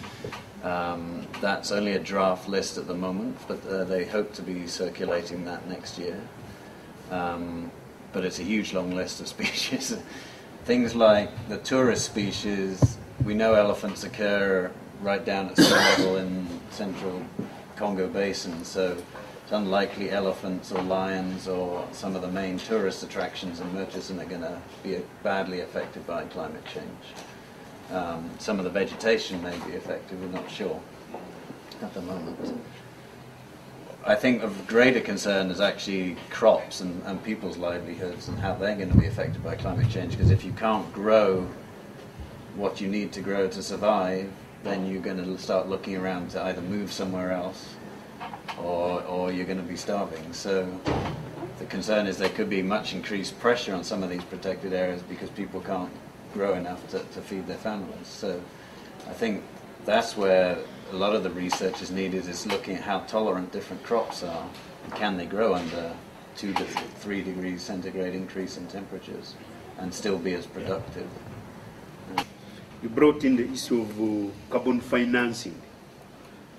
That's only a draft list at the moment, but they hope to be circulating that next year. But it's a huge long list of species. Things like the tourist species, we know elephants occur right down at sea level in central Congo Basin, so it's unlikely elephants or lions or some of the main tourist attractions in Murchison are going to be badly affected by climate change. Some of the vegetation may be affected, we're not sure at the moment. I think of greater concern is actually crops and people's livelihoods and how they're going to be affected by climate change, because if you can't grow what you need to grow to survive, then you're going to start looking around to either move somewhere else or you're going to be starving. So the concern is there could be much increased pressure on some of these protected areas because people can't grow enough to feed their families. So I think that's where a lot of the research is needed, is looking at how tolerant different crops are and can they grow under 2 to 3 degrees centigrade increase in temperatures and still be as productive. You brought in the issue of carbon financing.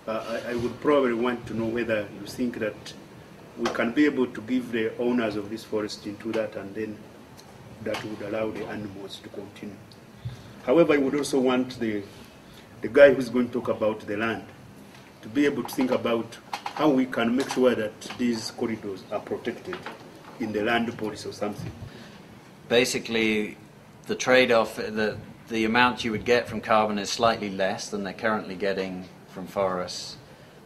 I would probably want to know whether you think that we can be able to give the owners of this forest into that, and then that would allow the animals to continue. However, I would also want the guy who's going to talk about the land to be able to think about how we can make sure that these corridors are protected in the land policy or something. Basically, the trade-off, the amount you would get from carbon is slightly less than they're currently getting from forests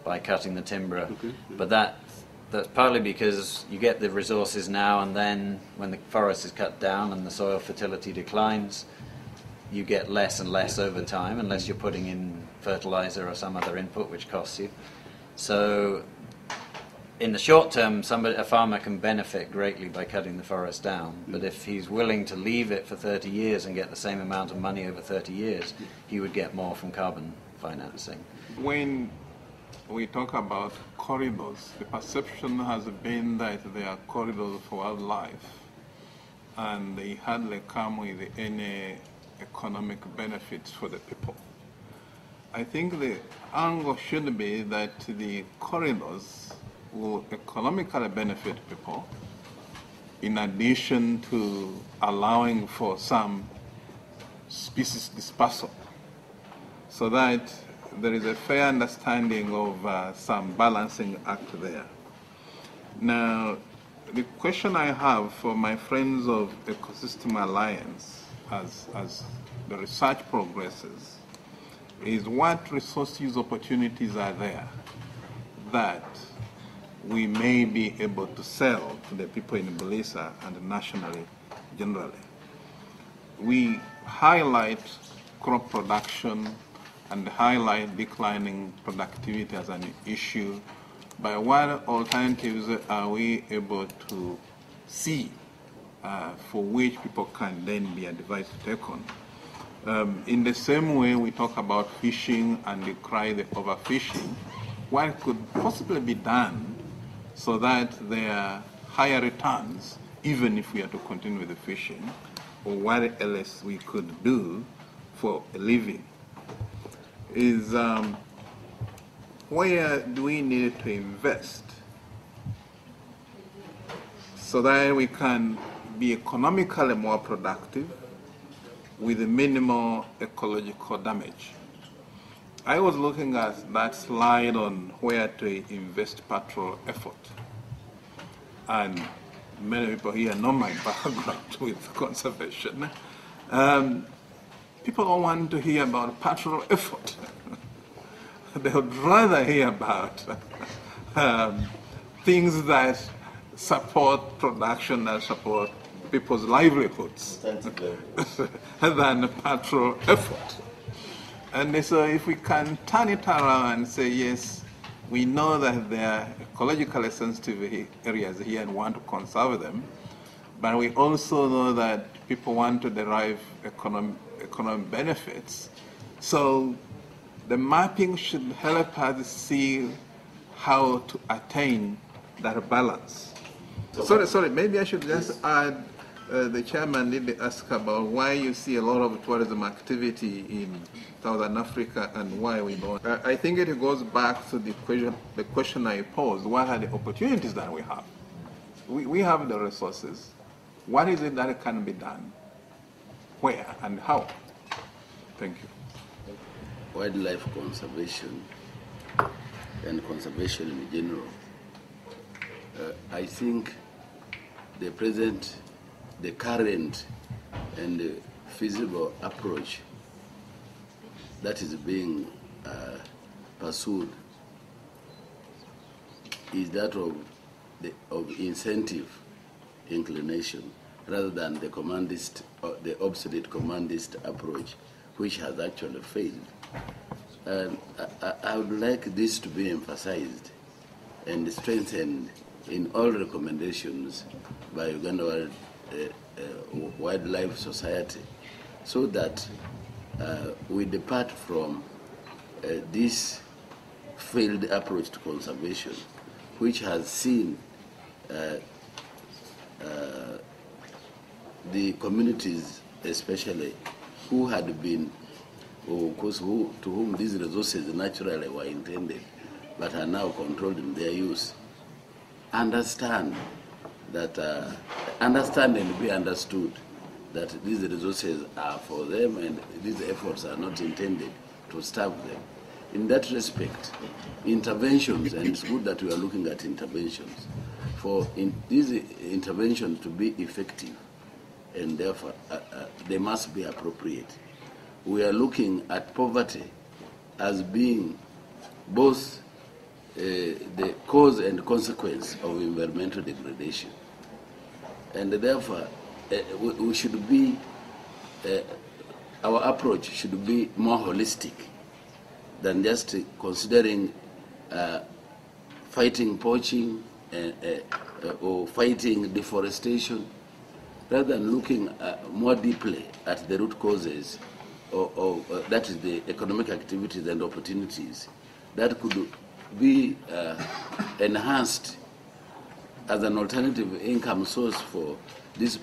by cutting the timber. Okay. But that's partly because you get the resources now, and then when the forest is cut down and the soil fertility declines, you get less and less over time unless you're putting in fertilizer or some other input which costs you. So in the short term, a farmer can benefit greatly by cutting the forest down, but if he's willing to leave it for 30 years and get the same amount of money over 30 years, he would get more from carbon financing. When we talk about corridors, the perception has been that they are corridors for wildlife and they hardly come with any economic benefits for the people. I think the angle should be that the corridors will economically benefit people in addition to allowing for some species dispersal, so that there is a fair understanding of some balancing act there. Now, the question I have for my friends of Ecosystem Alliance as the research progresses is what resource use opportunities are there that we may be able to sell to the people in Bulisa and nationally generally. We highlight crop production and highlight declining productivity as an issue, but what alternatives are we able to see for which people can then be advised to take on? In the same way we talk about fishing and decry the overfishing, what could possibly be done so that there are higher returns even if we are to continue with the fishing, or what else we could do for a living? Is where do we need to invest so that we can be economically more productive with minimal ecological damage? I was looking at that slide on where to invest patrol effort, and many people here know my background with conservation. People don't want to hear about patrol effort. They would rather hear about things that support production, that support people's livelihoods than patrol effort. And so if we can turn it around and say, yes, we know that there are ecologically sensitive areas here and want to conserve them, but we also know that people want to derive economic benefits. So the mapping should help us see how to attain that balance. Sorry, maybe I should just add the chairman did ask about why you see a lot of tourism activity in Southern Africa and why we don't. I think it goes back to the question I posed. What are the opportunities that we have? We have the resources. What is it that can be done? Where and how? Thank you. Wildlife conservation and conservation in general. I think the current and the feasible approach that is being pursued is that of incentive inclination rather than the commandist, the obsolete commandist approach, which has actually failed. And I would like this to be emphasized and strengthened in all recommendations by Uganda Wildlife Society, so that we depart from this failed approach to conservation, which has seen the communities, especially who had been, or of course, to whom these resources naturally were intended, but are now controlled in their use, understand and be understood that these resources are for them and these efforts are not intended to starve them. In that respect, interventions, and it's good that we are looking at interventions, for these interventions to be effective, and therefore they must be appropriate. We are looking at poverty as being both the cause and consequence of environmental degradation. And therefore, we should be, our approach should be more holistic than just considering fighting poaching or fighting deforestation, rather than looking more deeply at the root causes of that is the economic activities and opportunities that could be enhanced as an alternative income source for these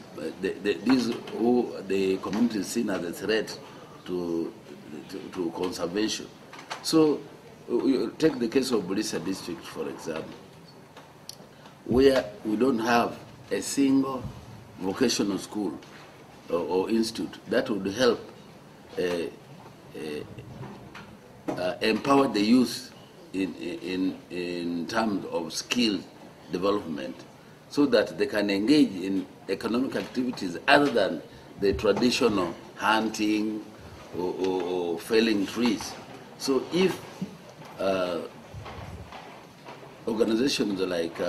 who the community is seen as a threat to conservation. So you take the case of Bulisa district, for example, where we don't have a single vocational school or institute that would help empower the youth in terms of skill development, so that they can engage in economic activities other than the traditional hunting or felling trees. So if organizations like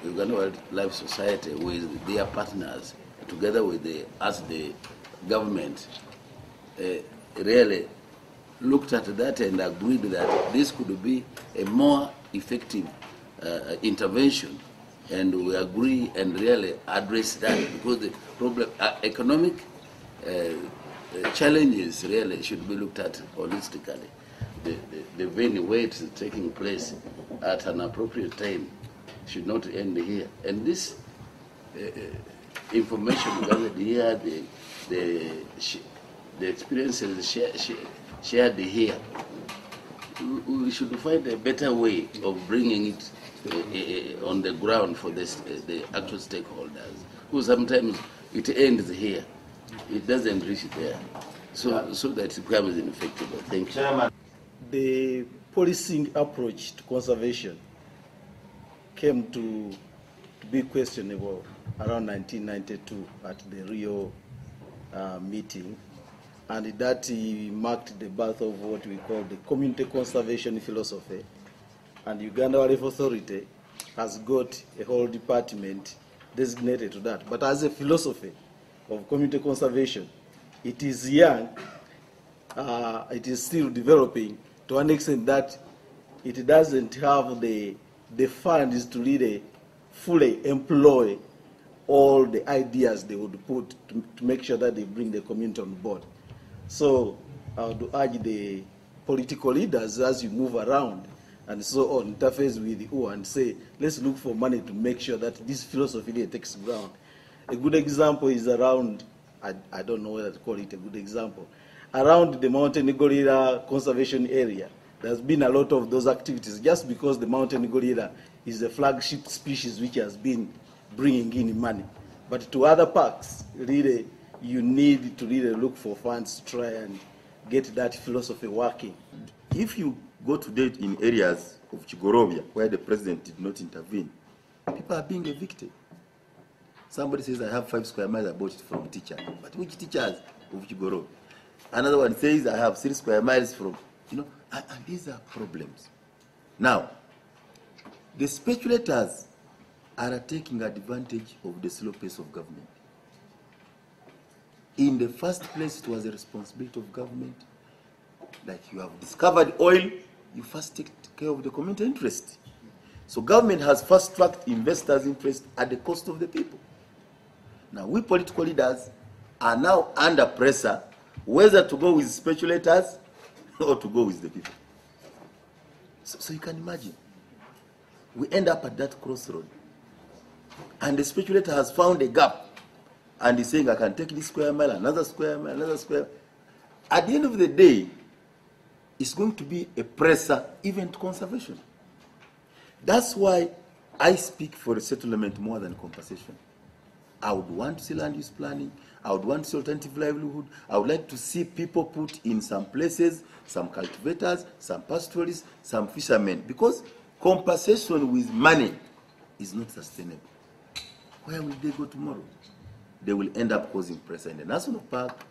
Uganda Wildlife Society with their partners, together with us, the government, really looked at that and agreed that this could be a more effective intervention, and we agree and really address that, because the problem, economic challenges really should be looked at holistically. The venue where it is taking place at an appropriate time should not end here. And this information gathered here, the experiences shared here, we should find a better way of bringing it on the ground for the actual stakeholders, who sometimes it ends here, it doesn't reach there, so that it becomes ineffective. Thank you. Chairman. The policing approach to conservation came to be questionable around 1992 at the Rio meeting, and that marked the birth of what we call the community conservation philosophy. And Uganda Wildlife Authority has got a whole department designated to that. But as a philosophy of community conservation, it is young, it is still developing to an extent that it doesn't have the funds to really fully employ all the ideas they would put to make sure that they bring the community on board. So I would urge the political leaders, as you move around and so on, interface with you and say, let's look for money to make sure that this philosophy really takes ground. A good example is around, I don't know whether to call it a good example, around the mountain gorilla conservation area. There's been a lot of those activities just because the mountain gorilla is the flagship species which has been bringing in money. But to other parks, really, you need to really look for funds to try and get that philosophy working. If you go today in areas of Chigorovia where the president did not intervene, people are being evicted. Somebody says, I have 5 square miles, I bought it from a teacher. But which teachers of Chigorovia? Another one says, I have 3 square miles from, and these are problems. Now, the speculators are taking advantage of the slow pace of government. In the first place, it was a responsibility of government. Like you have discovered oil, you first take care of the community interest. So government has fast-tracked investors' interest at the cost of the people. Now we political leaders are now under pressure whether to go with speculators or to go with the people. So you can imagine, we end up at that crossroad. And the speculator has found a gap. And he's saying, I can take this square mile, another square mile, another square mile. At the end of the day, it's going to be a pressure even to conservation. That's why I speak for resettlement more than compensation. I would want to see land use planning. I would want to see alternative livelihood. I would like to see people put in some places, some cultivators, some pastoralists, some fishermen. Because compensation with money is not sustainable. Where will they go tomorrow? They will end up causing pressure in the national park,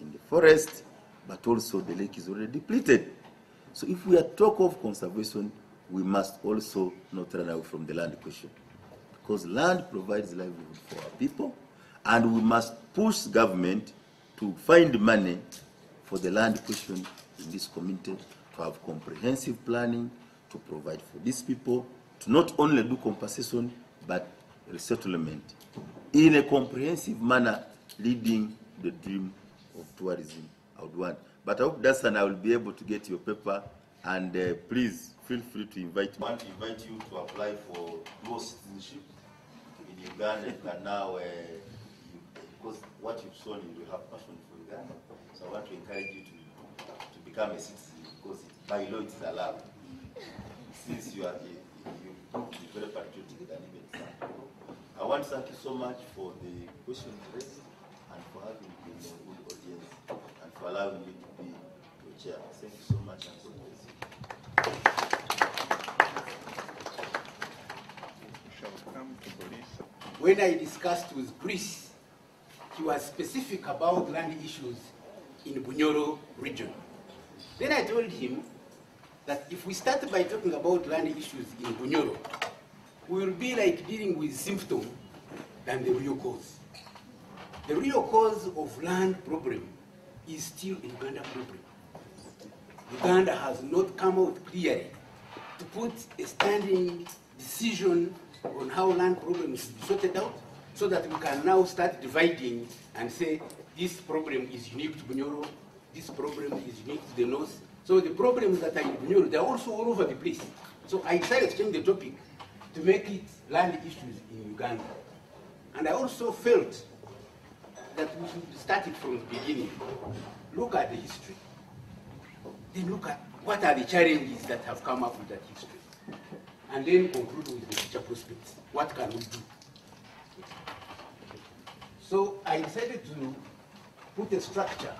in the forest, but also the lake is already depleted. So if we are talk of conservation, we must also not run away from the land question. Because land provides livelihood for our people, and we must push government to find money for the land question in this community, to have comprehensive planning, to provide for these people, to not only do compensation, but resettlement in a comprehensive manner, leading the dream of tourism I would want. But I hope Dasan, I will be able to get your paper, and please feel free to invite me. I want to invite you to apply for dual citizenship in Uganda. You can now, because what you've shown, you have passion for Uganda. So I want to encourage you to become a citizen, because by law it's allowed. Since you prove to be very patriotic and even son. I want to thank you so much for the questions raised and for having been a good audience and for allowing me to be your chair. Thank you so much and God bless you. Shall come to police. When I discussed with Chris, he was specific about land issues in Bunyoro region. Then I told him that if we start by talking about land issues in Bunyoro, we will be like dealing with symptoms than the real cause. The real cause of land problem is still a Uganda problem. Uganda has not come out clearly to put a standing decision on how land problems should be sorted out, so that we can now start dividing and say this problem is unique to Bunyoro, this problem is unique to the north. So the problems that are in Bunyoro, they're also all over the place. So I decided to change the topic to make it land issues in Uganda. And I also felt that we should start it from the beginning. Look at the history. Then look at what are the challenges that have come up with that history. And then conclude with the future prospects. What can we do? So I decided to put a structure.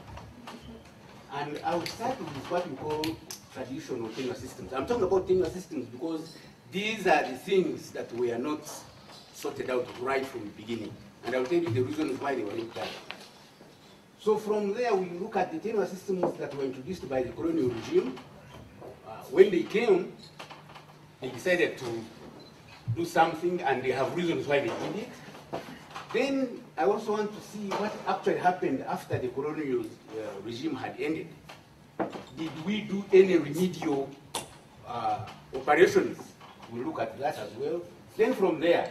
And I will start with what we call traditional tenure systems. I'm talking about tenure systems because these are the things that were not sorted out right from the beginning. And I'll tell you the reasons why they were not done. So from there, we look at the tenure systems that were introduced by the colonial regime. When they came, they decided to do something, and they have reasons why they did it. Then I also want to see what actually happened after the colonial regime had ended. Did we do any remedial operations? We'll look at that as well. Then from there,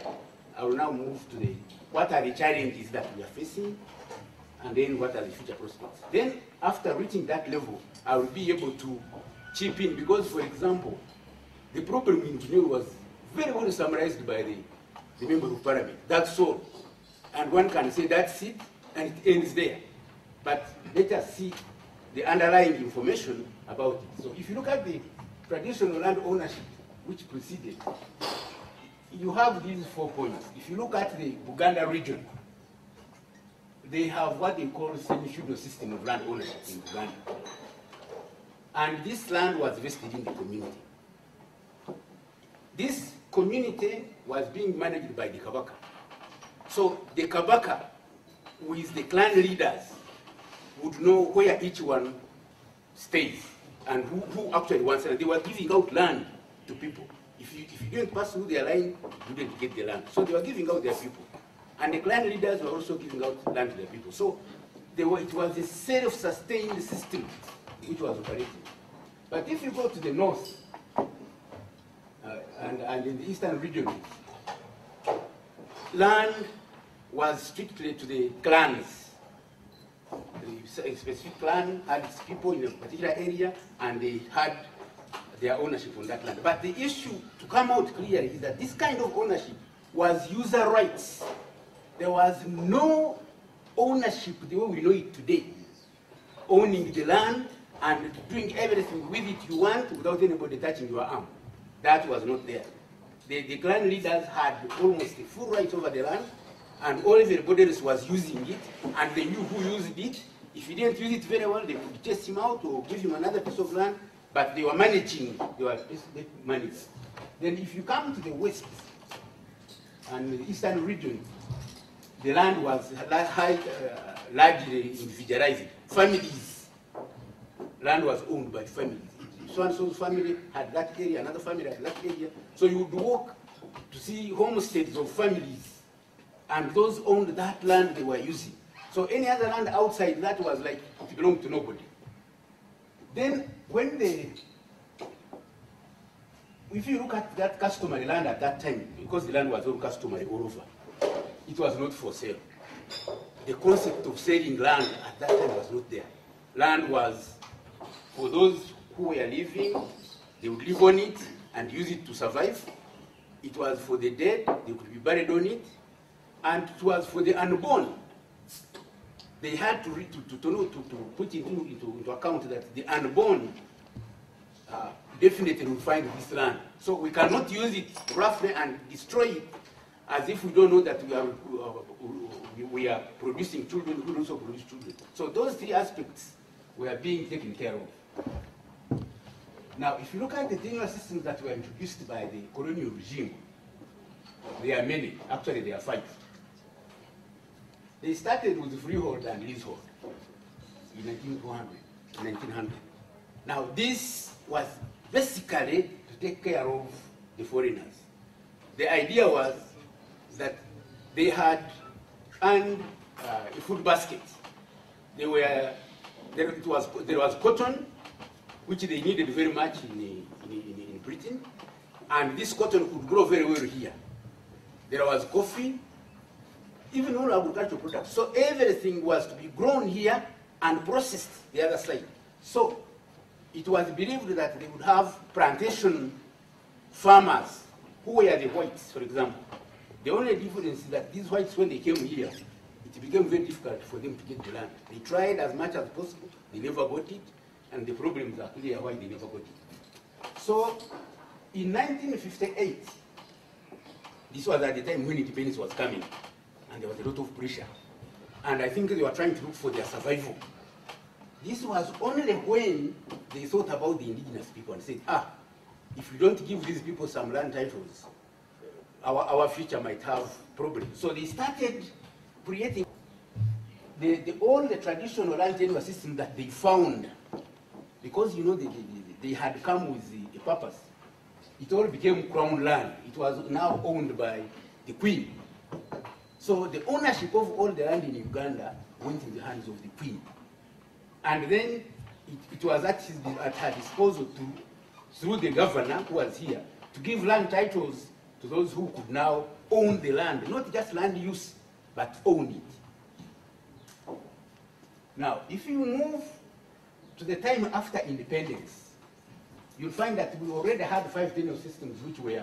I will now move to what are the challenges that we are facing, and then what are the future prospects. Then after reaching that level, I will be able to chip in, because for example, the problem in Bunyoro was very well summarized by the member of parliament. That's all. And one can say that's it, and it ends there. But let us see the underlying information about it. So if you look at the traditional land ownership, which preceded, you have these 4 points. If you look at the Buganda region, they have what they call semi-feudal system of land ownership in Uganda. And this land was vested in the community. This community was being managed by the Kabaka. So the Kabaka, with the clan leaders, would know where each one stays and who actually wants it. They were giving out land to people. If you didn't pass through their line, you didn't get the land. So they were giving out their people. And the clan leaders were also giving out land to their people. So it was a self-sustained system which was operating. But if you go to the north, and in the eastern region, land was strictly to the clans. A specific clan had its people in a particular area, and they had their ownership on that land. But the issue to come out clearly is that this kind of ownership was user rights. There was no ownership the way we know it today, owning the land and doing everything with it you want without anybody touching your arm. That was not there. The clan leaders had almost a full right over the land, and all everybody else was using it, and they knew who used it. If he didn't use it very well, they would chase him out or give him another piece of land, but they were managing, they managed. Then if you come to the west and the eastern region, the land was largely individualized. Families, land was owned by families. So-and-so's family had that area, another family had that area. So you would walk to see homesteads of families, and those owned that land they were using. So any other land outside that was like, it belonged to nobody. Then when if you look at that customary land at that time, because the land was all customary all over, it was not for sale. The concept of selling land at that time was not there. Land was for those who were living, they would live on it and use it to survive. It was for the dead, they could be buried on it. And it was for the unborn. They had to put into account that the unborn definitely will find this land. So we cannot use it roughly and destroy it as if we don't know that we are producing children who also produce children. So those 3 aspects were being taken care of. Now, if you look at the general systems that were introduced by the colonial regime, there are many. Actually, there are 5. They started with freehold and leasehold in 1900. Now, this was basically to take care of the foreigners. The idea was that they had earned a food basket. There was cotton, which they needed very much in Britain, and this cotton could grow very well here. There was coffee, even all agricultural products. So everything was to be grown here and processed the other side. So it was believed that they would have plantation farmers who were the whites, for example. The only difference is that these whites, when they came here, it became very difficult for them to get the land. They tried as much as possible, they never got it, and the problems are clear why they never got it. So in 1958, this was at the time when independence was coming, and there was a lot of pressure. And I think they were trying to look for their survival. This was only when they thought about the indigenous people and said, if we don't give these people some land titles, our future might have problems. So they started creating all the traditional land tenure system that they found, because you know they had come with a purpose. It all became crown land. It was now owned by the Queen. So the ownership of all the land in Uganda went in the hands of the Queen. And then it was at her disposal through the governor who was here, to give land titles to those who could now own the land, not just land use, but own it. Now, if you move to the time after independence, you'll find that we already had 5 tenure systems which were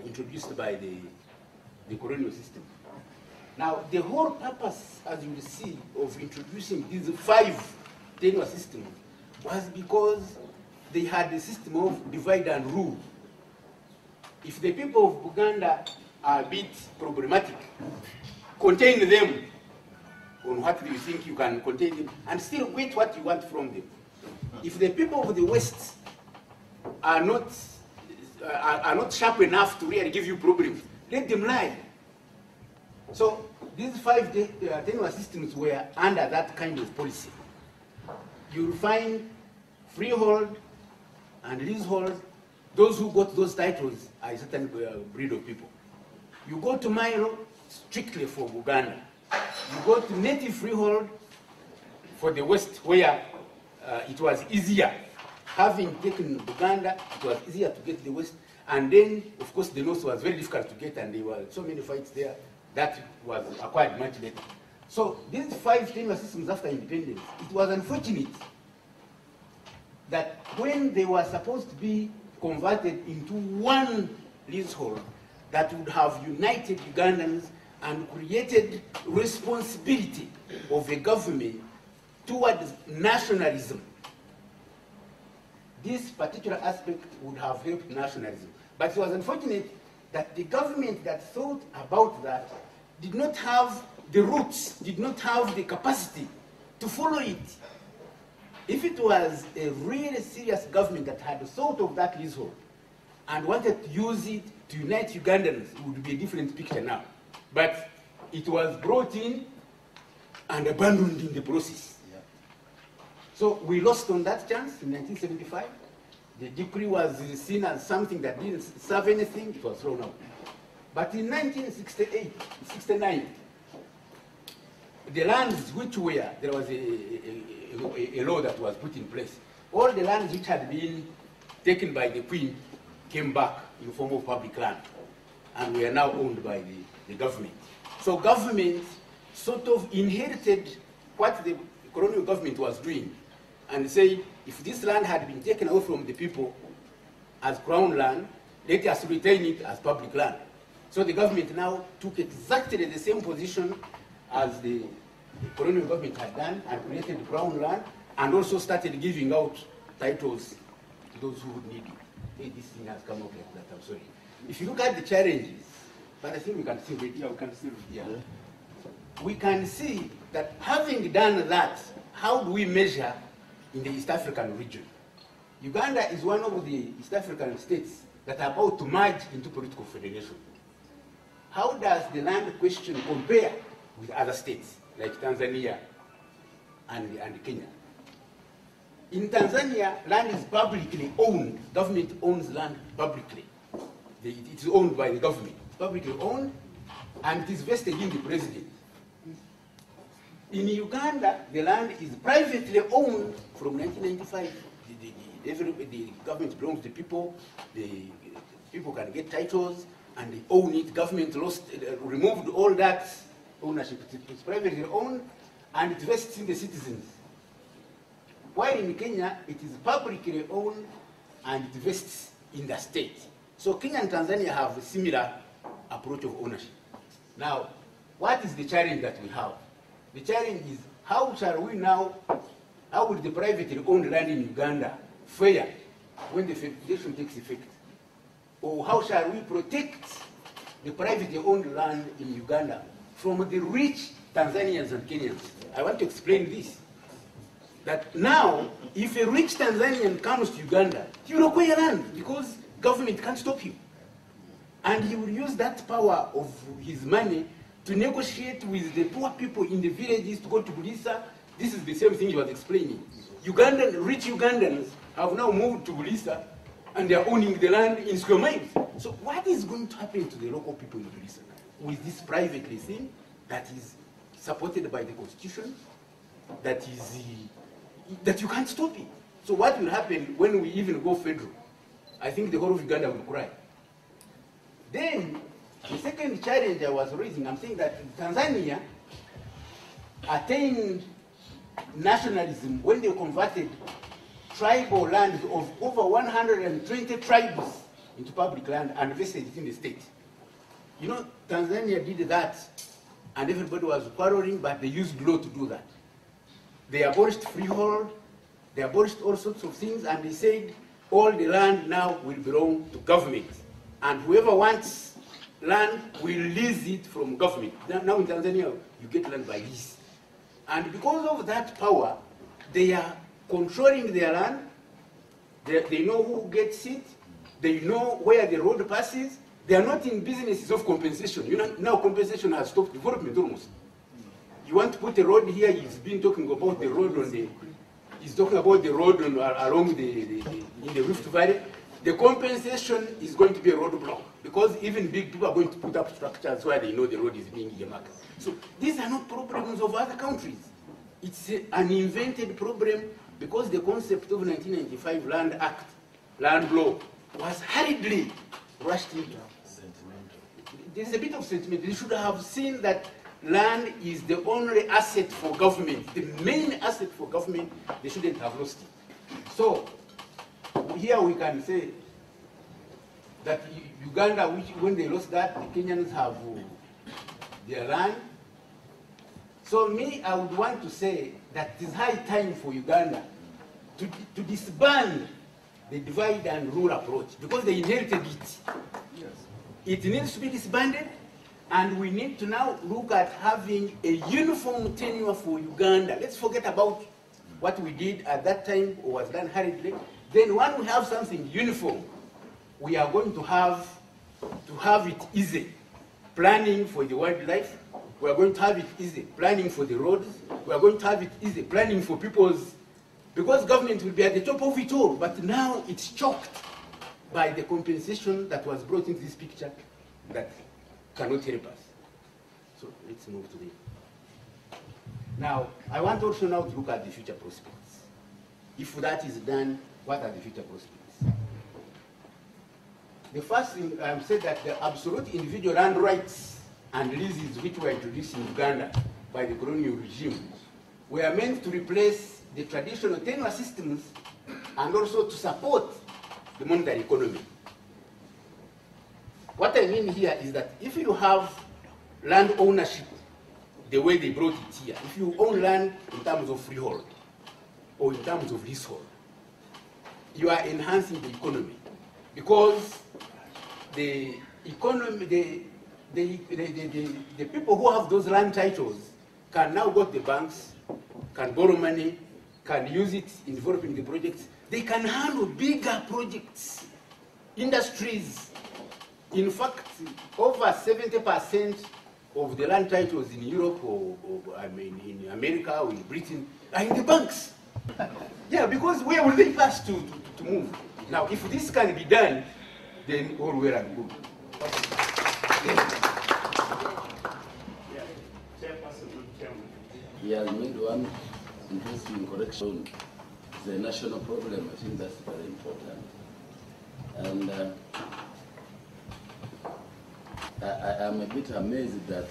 introduced by the colonial system. Now, the whole purpose, as you will see, of introducing these 5 tenure systems was because they had a system of divide and rule. If the people of Uganda are a bit problematic, contain them on what you think you can contain them, and still get what you want from them. If the people of the West are not sharp enough to really give you problems, let them lie. So these 5 tenure systems were under that kind of policy. You'll find freehold and leasehold. Those who got those titles are a certain breed of people. You go to Mairo, strictly for Uganda. You go to native freehold for the West, where it was easier. Having taken Uganda, it was easier to get the West. And then, of course, the North was very difficult to get, and there were so many fights there that was acquired much later. So these 5 tenure systems after independence, it was unfortunate that when they were supposed to be converted into one leasehold that would have united Ugandans and created responsibility of a government towards nationalism, this particular aspect would have helped nationalism. But it was unfortunate that the government that thought about that did not have the roots, did not have the capacity to follow it. If it was a really serious government that had thought of that leasehold and wanted to use it to unite Ugandans, it would be a different picture now. But it was brought in and abandoned in the process. Yeah. So we lost on that chance in 1975. The decree was seen as something that didn't serve anything, it was thrown out. But in 1968, 69, the lands which were, there was a law that was put in place. All the lands which had been taken by the Queen came back in the form of public land and were now owned by the government. So government sort of inherited what the colonial government was doing and said, if this land had been taken away from the people as crown land, let us retain it as public land. So the government now took exactly the same position as the colonial government had done and created the crown land and also started giving out titles to those who would need it. Hey, this thing has come up like that, I'm sorry. If you look at the challenges, but I think we can still read. Yeah, we can still read. Yeah. We can see that having done that, how do we measure in the East African region? Uganda is one of the East African states that are about to merge into political federation. How does the land question compare with other states like Tanzania and Kenya? In Tanzania, land is publicly owned. Government owns land publicly. It is owned by the government. It's publicly owned, and it is vested in the president. In Uganda, the land is privately owned from 1995. The government belongs to the people. The people can get titles, and they own it. Government removed all that ownership. It's privately owned, and it vests in the citizens. While in Kenya, it is publicly owned, and it vests in the state. So Kenya and Tanzania have a similar approach of ownership. Now, what is the challenge that we have? The challenge is, how shall we now, how will the privately owned land in Uganda fare when the federation takes effect? Or how shall we protect the privately owned land in Uganda from the rich Tanzanians and Kenyans? I want to explain this. That now, if a rich Tanzanian comes to Uganda, he will acquire land because government can't stop him. And he will use that power of his money to negotiate with the poor people in the villages to go to Bulisa. This is the same thing he was explaining. Rich Ugandans have now moved to Bulisa and they are owning the land in square miles. So what is going to happen to the local people in Bulisa with this privately thing that is supported by the constitution, that you can't stop it? So what will happen when we even go federal? I think the whole of Uganda will cry. Then, the second challenge I was raising, I'm saying that Tanzania attained nationalism when they converted tribal lands of over 120 tribes into public land and vested it in the state. You know, Tanzania did that and everybody was quarreling, but they used law to do that. They abolished freehold, they abolished all sorts of things, and they said all the land now will belong to government. And whoever wants land will lease it from government. Now in Tanzania, you get land by lease. And because of that power, they are controlling their land. They know who gets it. They know where the road passes. They are not in businesses of compensation. You know, now compensation has stopped development almost. You want to put a road here, he's been talking about the road on the, he's talking about the road on, along in the Rift Valley. The compensation is going to be a roadblock because even big people are going to put up structures where they know the road is being earmarked. So these are not problems of other countries. It's an invented problem because the concept of 1995 Land Act, Land Law, was hurriedly rushed into. There's a bit of sentiment. They should have seen that land is the only asset for government, the main asset for government. They shouldn't have lost it. So here we can say that Uganda, when they lost that, the Kenyans have their land. So me, I would want to say that it is high time for Uganda to disband the divide and rule approach because they inherited it. Yes. It needs to be disbanded, and we need to now look at having a uniform tenure for Uganda. Let's forget about what we did at that time or was done hurriedly. Then when we have something uniform, we are going to have it easy. Planning for the wildlife, we are going to have it easy. Planning for the roads, we are going to have it easy. Planning for people's, because government will be at the top of it all, but now it's choked by the compensation that was brought into this picture that cannot help us. So let's move to the. Now, I want also now to look at the future prospects. If that is done, what are the future prospects? The first thing I said that the absolute individual land rights and leases which were introduced in Uganda by the colonial regime were meant to replace the traditional tenure systems and also to support the monetary economy. What I mean here is that if you have land ownership the way they brought it here, if you own land in terms of freehold or in terms of leasehold, you are enhancing the economy because the economy, the people who have those land titles can now go to the banks, can borrow money, can use it in developing the projects. They can handle bigger projects, industries. In fact, over 70% of the land titles in Europe or I mean in America or in Britain are in the banks. Yeah, because where will they pass to move? Now, if this can be done, then all well and good. He has made one interesting correction. The national problem, I think that's very important. And I am a bit amazed that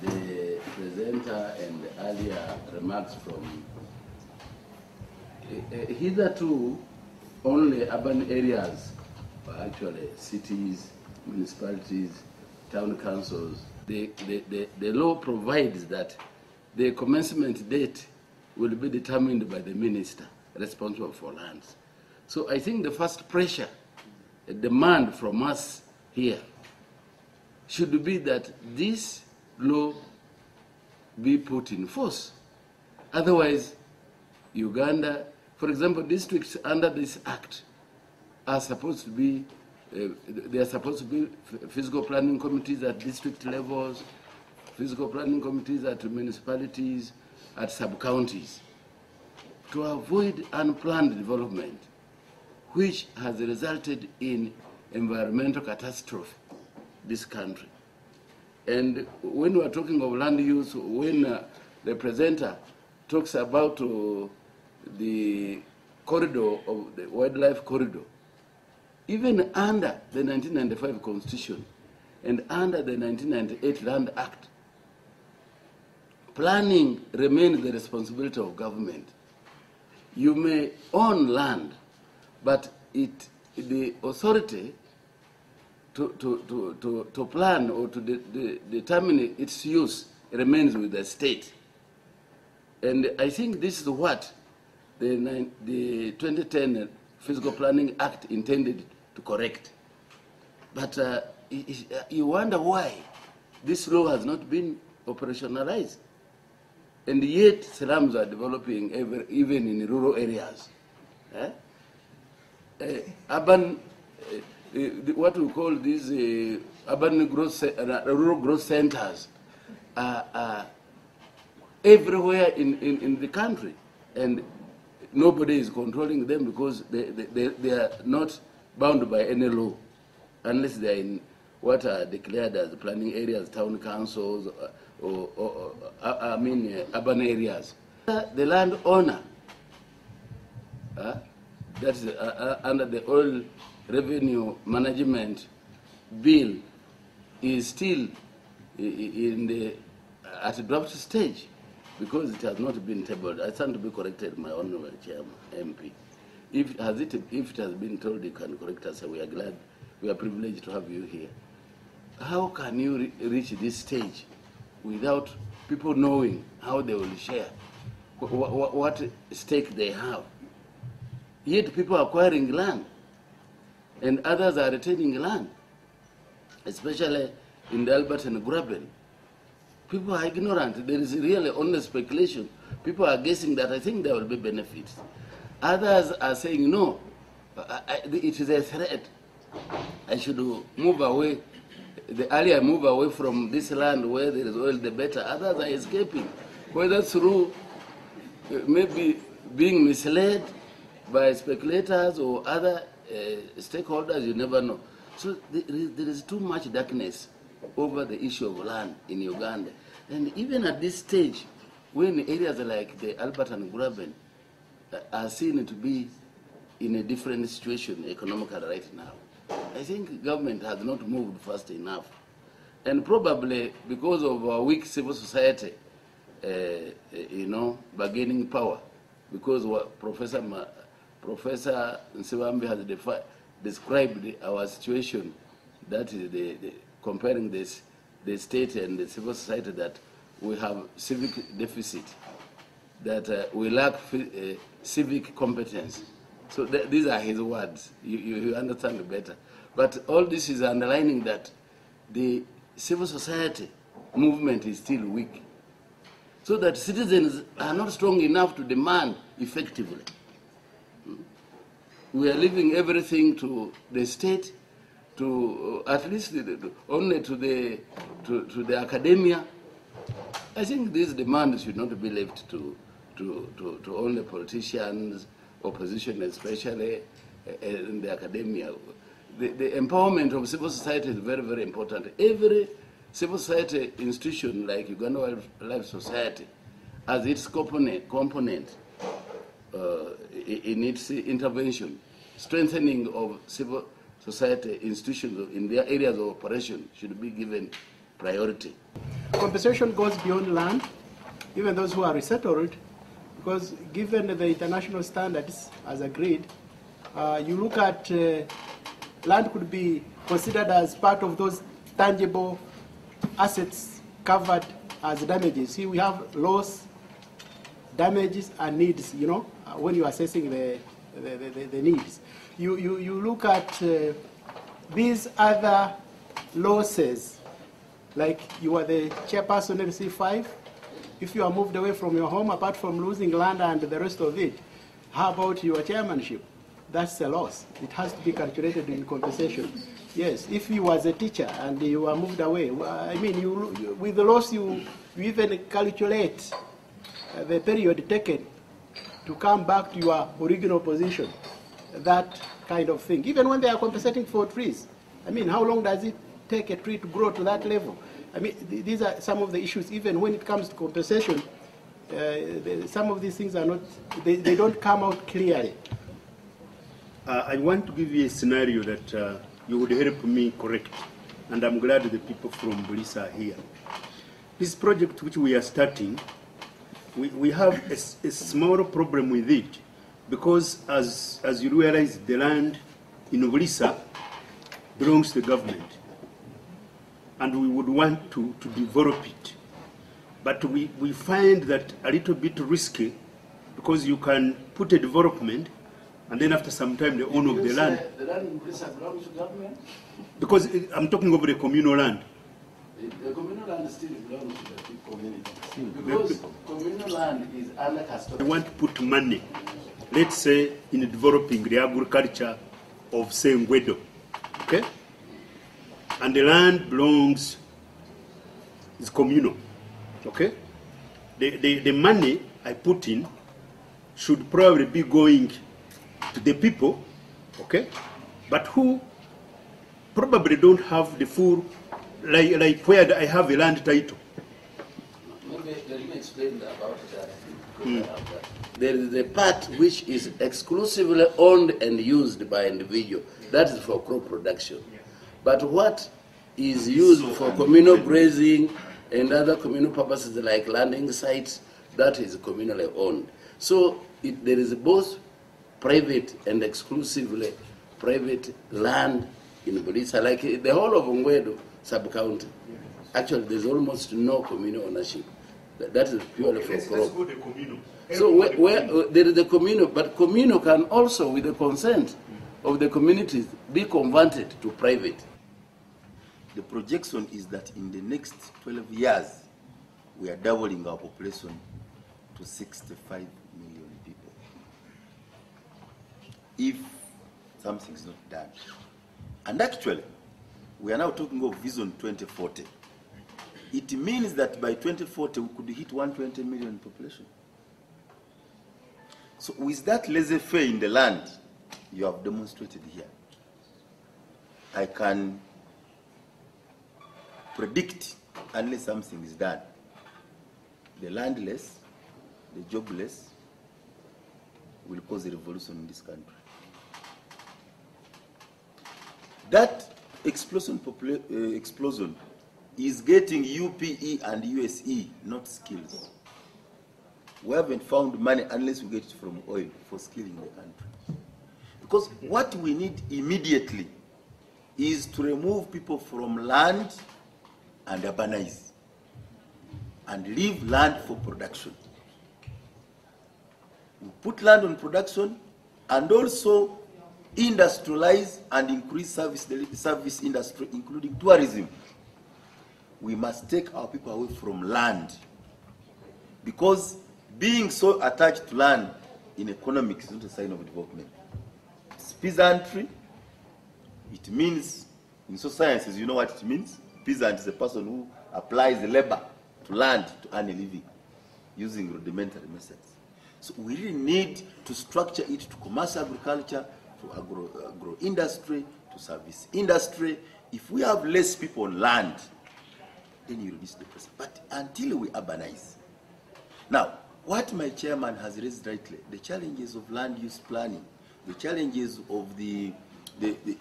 the presenter and the earlier remarks from hitherto only urban areas, actually cities, municipalities, town councils, the law provides that the commencement date will be determined by the minister responsible for lands. So I think the first pressure, a demand from us here, should be that this law be put in force. Otherwise, Uganda, for example, districts under this act are supposed to be, they are supposed to be physical planning committees at district levels, physical planning committees at municipalities, at sub-counties, to avoid unplanned development, which has resulted in environmental catastrophe this country. And when we are talking of land use, when the presenter talks about the corridor of the wildlife corridor, even under the 1995 Constitution and under the 1998 Land Act, planning remains the responsibility of government. You may own land, but the authority to plan or to determine its use remains with the state. And I think this is what the 2010 Physical Planning Act intended to correct. But you wonder why this law has not been operationalized. And yet slums are developing even in rural areas. Urban, what we call these urban growth, rural growth centers are everywhere in the country. And nobody is controlling them because they are not bound by any law, unless they are in what are declared as planning areas, town councils, or urban areas. The landowner, that is under the oil revenue management bill, is still at a draft stage, because it has not been tabled. I stand to be corrected, my honorable chairman, MP. If it has been told, you can correct us. We are glad, we are privileged to have you here. How can you reach this stage without people knowing how they will share, what stake they have? Yet people are acquiring land, and others are retaining land, especially in the Albertine Graben. People are ignorant. There is really only speculation. People are guessing that I think there will be benefits. Others are saying, no, it is a threat. I should move away. The earlier I move away from this land where there is oil, the better. Others are escaping, whether through maybe being misled by speculators or other stakeholders, you never know. So there is too much darkness over the issue of land in Uganda. And even at this stage, when areas like the Albertine Graben are seen to be in a different situation economically right now, I think government has not moved fast enough. And probably because of our weak civil society, bargaining power, because what Professor Nsibambi has described our situation, that is comparing the state and the civil society, that we have civic deficit, that we lack civic competence. So these are his words. You understand better. But all this is underlining that the civil society movement is still weak, so that citizens are not strong enough to demand effectively. We are leaving everything to the state, to at least only to the academia. I think these demands should not be left to only politicians, opposition especially, in the academia. The empowerment of civil society is very, very important. Every civil society institution like Uganda Wildlife Society has its component in its intervention. Strengthening of civil society institutions in their areas of operation should be given priority. Compensation goes beyond land, even those who are resettled, because given the international standards as agreed, you look at land could be considered as part of those tangible assets covered as damages. See, we have loss, damages, and needs, when you're assessing the needs. You look at these other losses, like you are the chairperson of C5. If you are moved away from your home, apart from losing land and the rest of it, how about your chairmanship? That's a loss. It has to be calculated in compensation. Yes, if you was a teacher and you are moved away, with the loss you even calculate the period taken to come back to your original position, that kind of thing. Even when they are compensating for trees, how long does it take a tree to grow to that level? These are some of the issues. Even when it comes to compensation, some of these things are not, they don't come out clearly. I want to give you a scenario that you would help me correct, and I'm glad the people from Bulisa are here. This project which we are starting, we have a small problem with it, because as you realize, the land in Bulisa, belongs to the government, and we would want to develop it. But we find that a little bit risky, because you can put a development, and then after some time the owner of the land... The land in Brisa belongs to government? Because I'm talking over the communal land. The communal land still belongs to the community. Because communal land is under custody. We want to put money, let's say, in developing the agriculture of, say, Ngwedo, okay? And the land belongs, is communal, okay? The money I put in should probably be going to the people, okay? But who probably don't have the full, like where I have a land title. Maybe let me explain about that. There is the part which is exclusively owned and used by individual. That is for crop production. But what is used for communal grazing and other communal purposes like landing sites, that is communally owned. So there is both private and exclusively private land in Bulisa, like the whole of Ngwedo sub-county. Actually, there's almost no communal ownership. That is purely for crop. Let's go to communal. So where there is the communal, but communal can also, with the consent of the communities, be converted to private. The projection is that in the next 12 years, we are doubling our population to 65 million people. If something is not done. And actually, we are now talking of Vision 2040. It means that by 2040, we could hit 120 million population. So with that laissez-faire in the land, you have demonstrated here, I can predict, unless something is done, the landless, the jobless, will cause a revolution in this country. That explosion is getting UPE and USE, not skills. We haven't found money unless we get it from oil for skilling the country. Because what we need immediately is to remove people from land and urbanize, and leave land for production. We put land on production and also industrialize and increase service industry, including tourism. We must take our people away from land, because being so attached to land in economics is not a sign of development. It's peasantry. It means, in social sciences, you know what it means? Peasant is a person who applies the labor to land to earn a living using rudimentary methods. So we really need to structure it to commercial agriculture, to agro industry, to service industry. If we have less people on land, then you reduce the pressure. But until we urbanize. Now, what my chairman has raised rightly, the challenges of land use planning, the challenges of the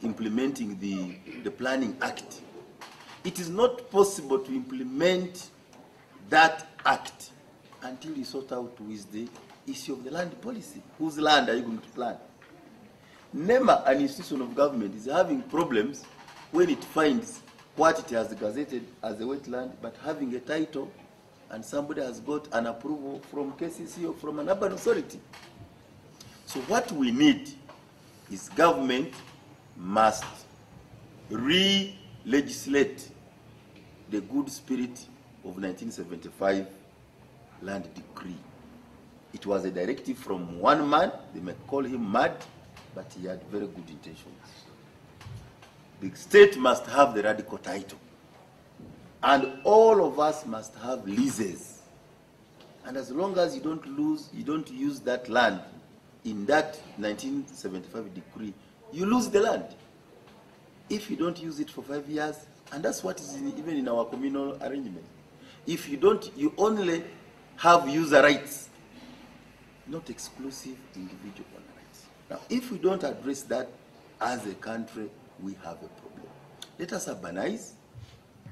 implementing the Planning Act. It is not possible to implement that act until you sort out with the issue of the land policy. Whose land are you going to plan? NEMA, an institution of government, is having problems when it finds what it has gazetted as a wetland, but having a title, and somebody has got an approval from KCC or from an urban authority. So what we need is government must re-legislate the good spirit of 1975 land decree. It was a directive from one man. They may call him mad, but he had very good intentions. The state must have the radical title, and all of us must have leases. And as long as you don't use that land in that 1975 decree, you lose the land. If you don't use it for 5 years, and that's what is even in our communal arrangement. If you don't, you only have user rights, not exclusive individual rights. Now, if we don't address that as a country, we have a problem. Let us urbanize.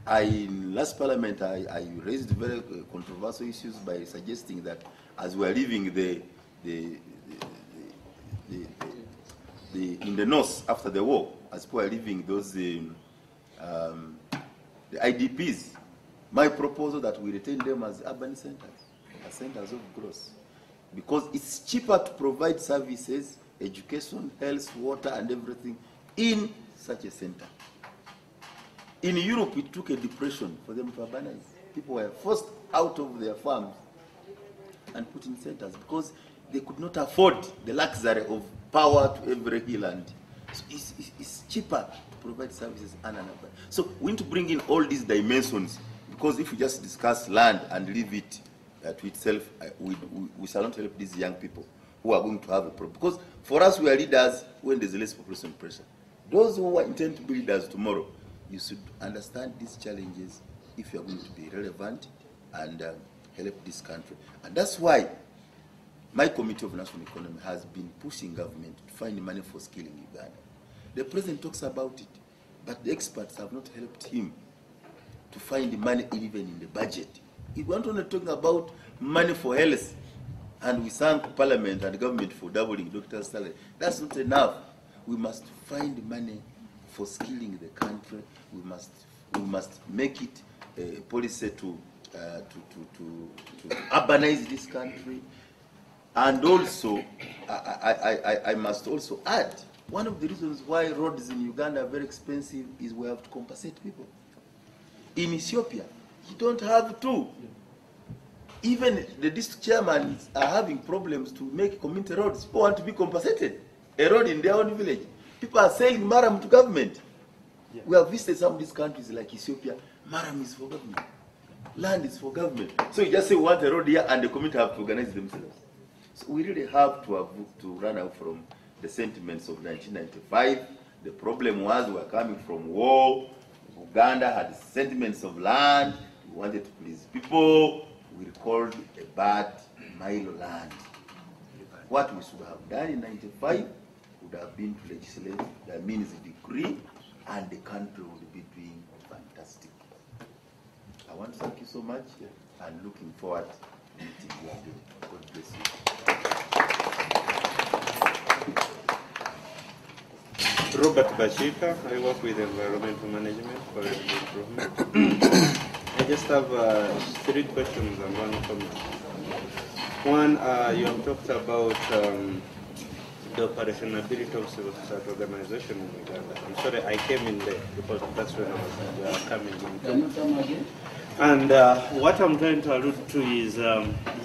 In last parliament, I raised very controversial issues by suggesting that as we are leaving in the north after the war, as people are leaving those the IDPs, my proposal that we retain them as urban centers, as centers of growth, because it's cheaper to provide services, education, health, water, and everything in such a center. In Europe, it took a depression for them to urbanize. People were forced out of their farms and put in centers because they could not afford the luxury of power to every hill, and so it's cheaper to provide services and urban. So we need to bring in all these dimensions, because if we just discuss land and leave it to itself, we shall not help these young people who are going to have a problem. Because for us, we are leaders when there's less population pressure. Those who intend to be leaders tomorrow, you should understand these challenges if you are going to be relevant and help this country. And that's why my Committee of National Economy has been pushing government to find money for skilling Uganda. The president talks about it, but the experts have not helped him to find money even in the budget. If we are not talking about money for health, and we thank Parliament and government for doubling doctors' salary, that's not enough. We must find money for skilling the country. We must make it a policy to urbanize this country. And also, I must also add, one of the reasons why roads in Uganda are very expensive is we have to compensate people. In Ethiopia, you don't have to. Even the district chairmen are having problems to make community roads. People want to be compensated. A road in their own village. People are saying Maram to government. Yeah. We have visited some of these countries like Ethiopia. Maram is for government. Land is for government. So you just say we want a road here and the community have to organize themselves. So we really have to run out from the sentiments of 1995. The problem was we were coming from war. Uganda had sentiments of land. We wanted to please people. We recalled a bad Milo land. What we should have done in 95 would have been to legislate the means decree, and the country would be doing fantastic. I want to thank you so much, and looking forward to meeting you again. God bless you. Robert Bachika, I work with environmental management for improvement. I just have 3 questions and 1 comment. One, you have talked about the operationality of civil society organization in Uganda. I'm sorry, I came in late because that's when I was coming in. Can you come again? And what I'm trying to allude to is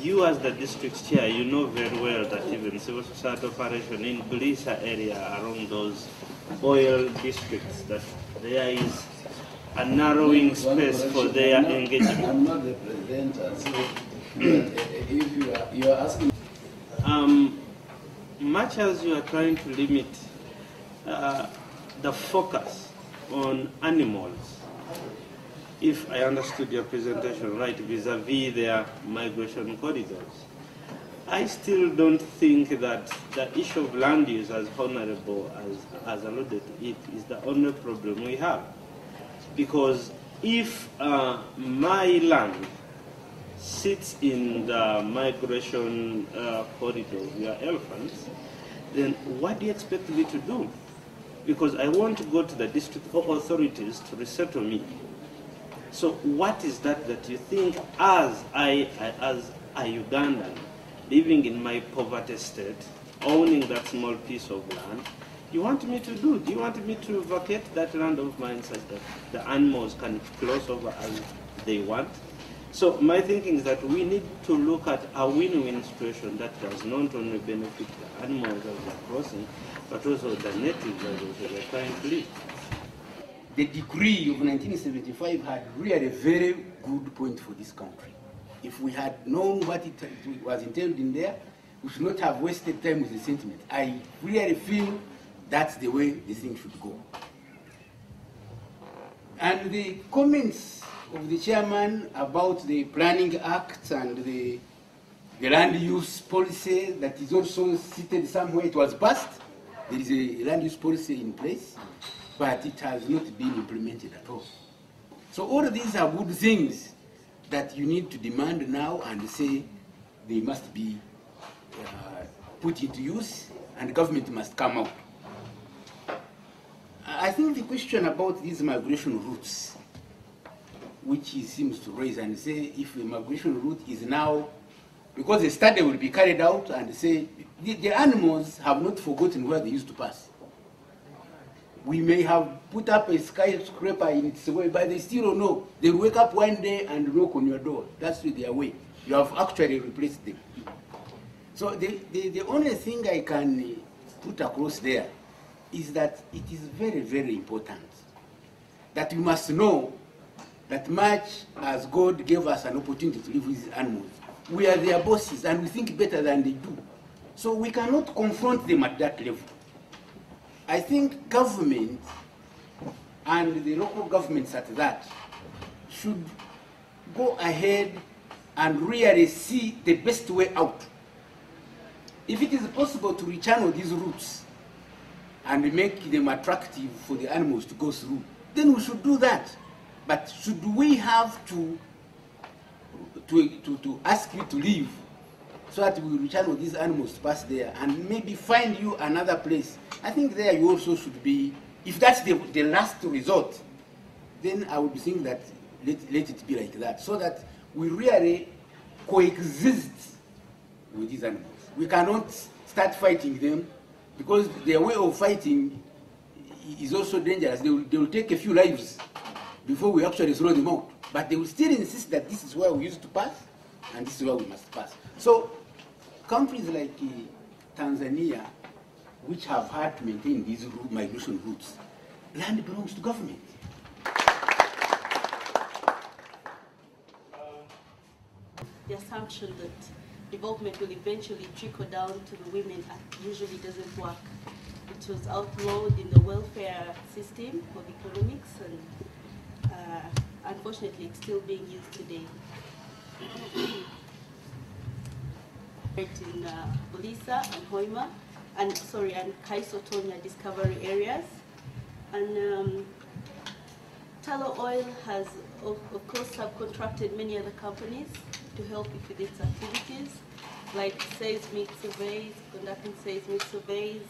you as the district chair, you know very well that even civil society operation in Bulisa area around those oil districts, that there is a narrowing space for their engagement. I'm not the presenter, so if you are asking. Much as you are trying to limit the focus on animals, if I understood your presentation right, vis-a-vis their migration corridors, I still don't think that the issue of land use, as Honorable as alluded to it, is the only problem we have. Because if my land sits in the migration corridor via elephants, then what do you expect me to do? Because I want to go to the district authorities to resettle me. So what is that you think, as a Ugandan, living in my poverty state, owning that small piece of land, you want me to do? Do you want me to vacate that land of mine such that the animals can cross over as they want? So my thinking is that we need to look at a win-win situation that does not only benefit the animals as they're crossing, but also the natives as they're trying to live. The decree of 1975 had really a very good point for this country. If we had known what it was intended in there, we should not have wasted time with the sentiment. I really feel that's the way the thing should go. And the comments of the chairman about the Planning Act and the land use policy that is also seated somewhere, it was passed. There is a land use policy in place, but it has not been implemented at all. So all of these are good things that you need to demand now and say they must be put into use, and the government must come out. I think the question about these migration routes, which he seems to raise and say if the migration route is now, because the study will be carried out and say the animals have not forgotten where they used to pass. We may have put up a skyscraper in its way, but they still don't know. They wake up one day and knock on your door. That's their way. You have actually replaced them. So the only thing I can put across there is that it is very, very important that we must know that much as God gave us an opportunity to live with these animals, we are their bosses and we think better than they do. So we cannot confront them at that level. I think government and the local governments at that should go ahead and really see the best way out. If it is possible to rechannel these routes and make them attractive for the animals to go through, then we should do that. But should we have to ask you to leave so that we rechannel these animals to pass there and maybe find you another place? I think there you also should be, if that's the last resort, then I would think that let it be like that, so that we really coexist with these animals. We cannot start fighting them, because their way of fighting is also dangerous. They will take a few lives before we actually throw them out. But they will still insist that this is where we used to pass, and this is where we must pass. So countries like Tanzania, which have had to maintain these migration routes, land belongs to government. The assumption that development will eventually trickle down to the women usually doesn't work. It was outlawed in the welfare system of economics, and unfortunately it's still being used today. In Bulisa and Hoima, and Kaisotonia discovery areas. And Tallow Oil has, of course, subcontracted many other companies to help it with its activities, like seismic surveys, conducting seismic surveys,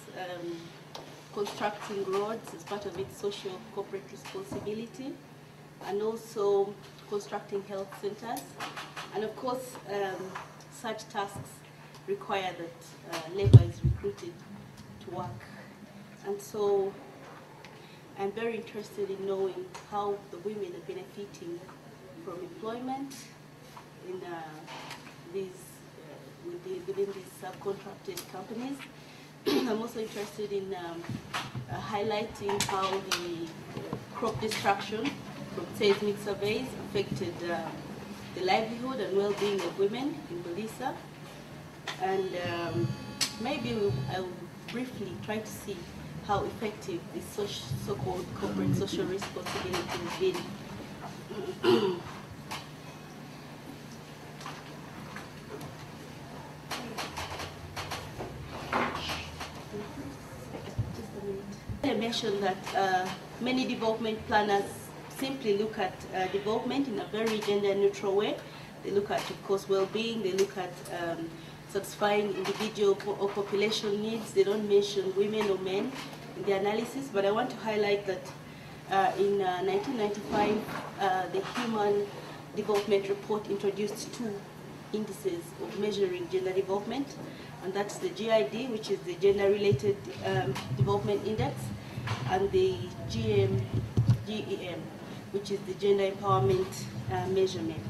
constructing roads as part of its social corporate responsibility, and also constructing health centers. And of course, such tasks require that labor is recruited to work. And so I'm very interested in knowing how the women are benefiting from employment in within these subcontracted companies. I'm also interested in highlighting how the crop destruction from seismic surveys affected the livelihood and well-being of women in Bulisa. And maybe I'll briefly try to see how effective this so-called corporate social responsibility has been. I mentioned that many development planners simply look at development in a very gender-neutral way. They look at, of course, well-being. They look at satisfying individual or population needs. They don't mention women or men in the analysis. But I want to highlight that in 1995, the Human Development Report introduced two indices of measuring gender development, and that's the GID, which is the Gender-Related Development Index, and the GEM, which is the Gender Empowerment Measurement.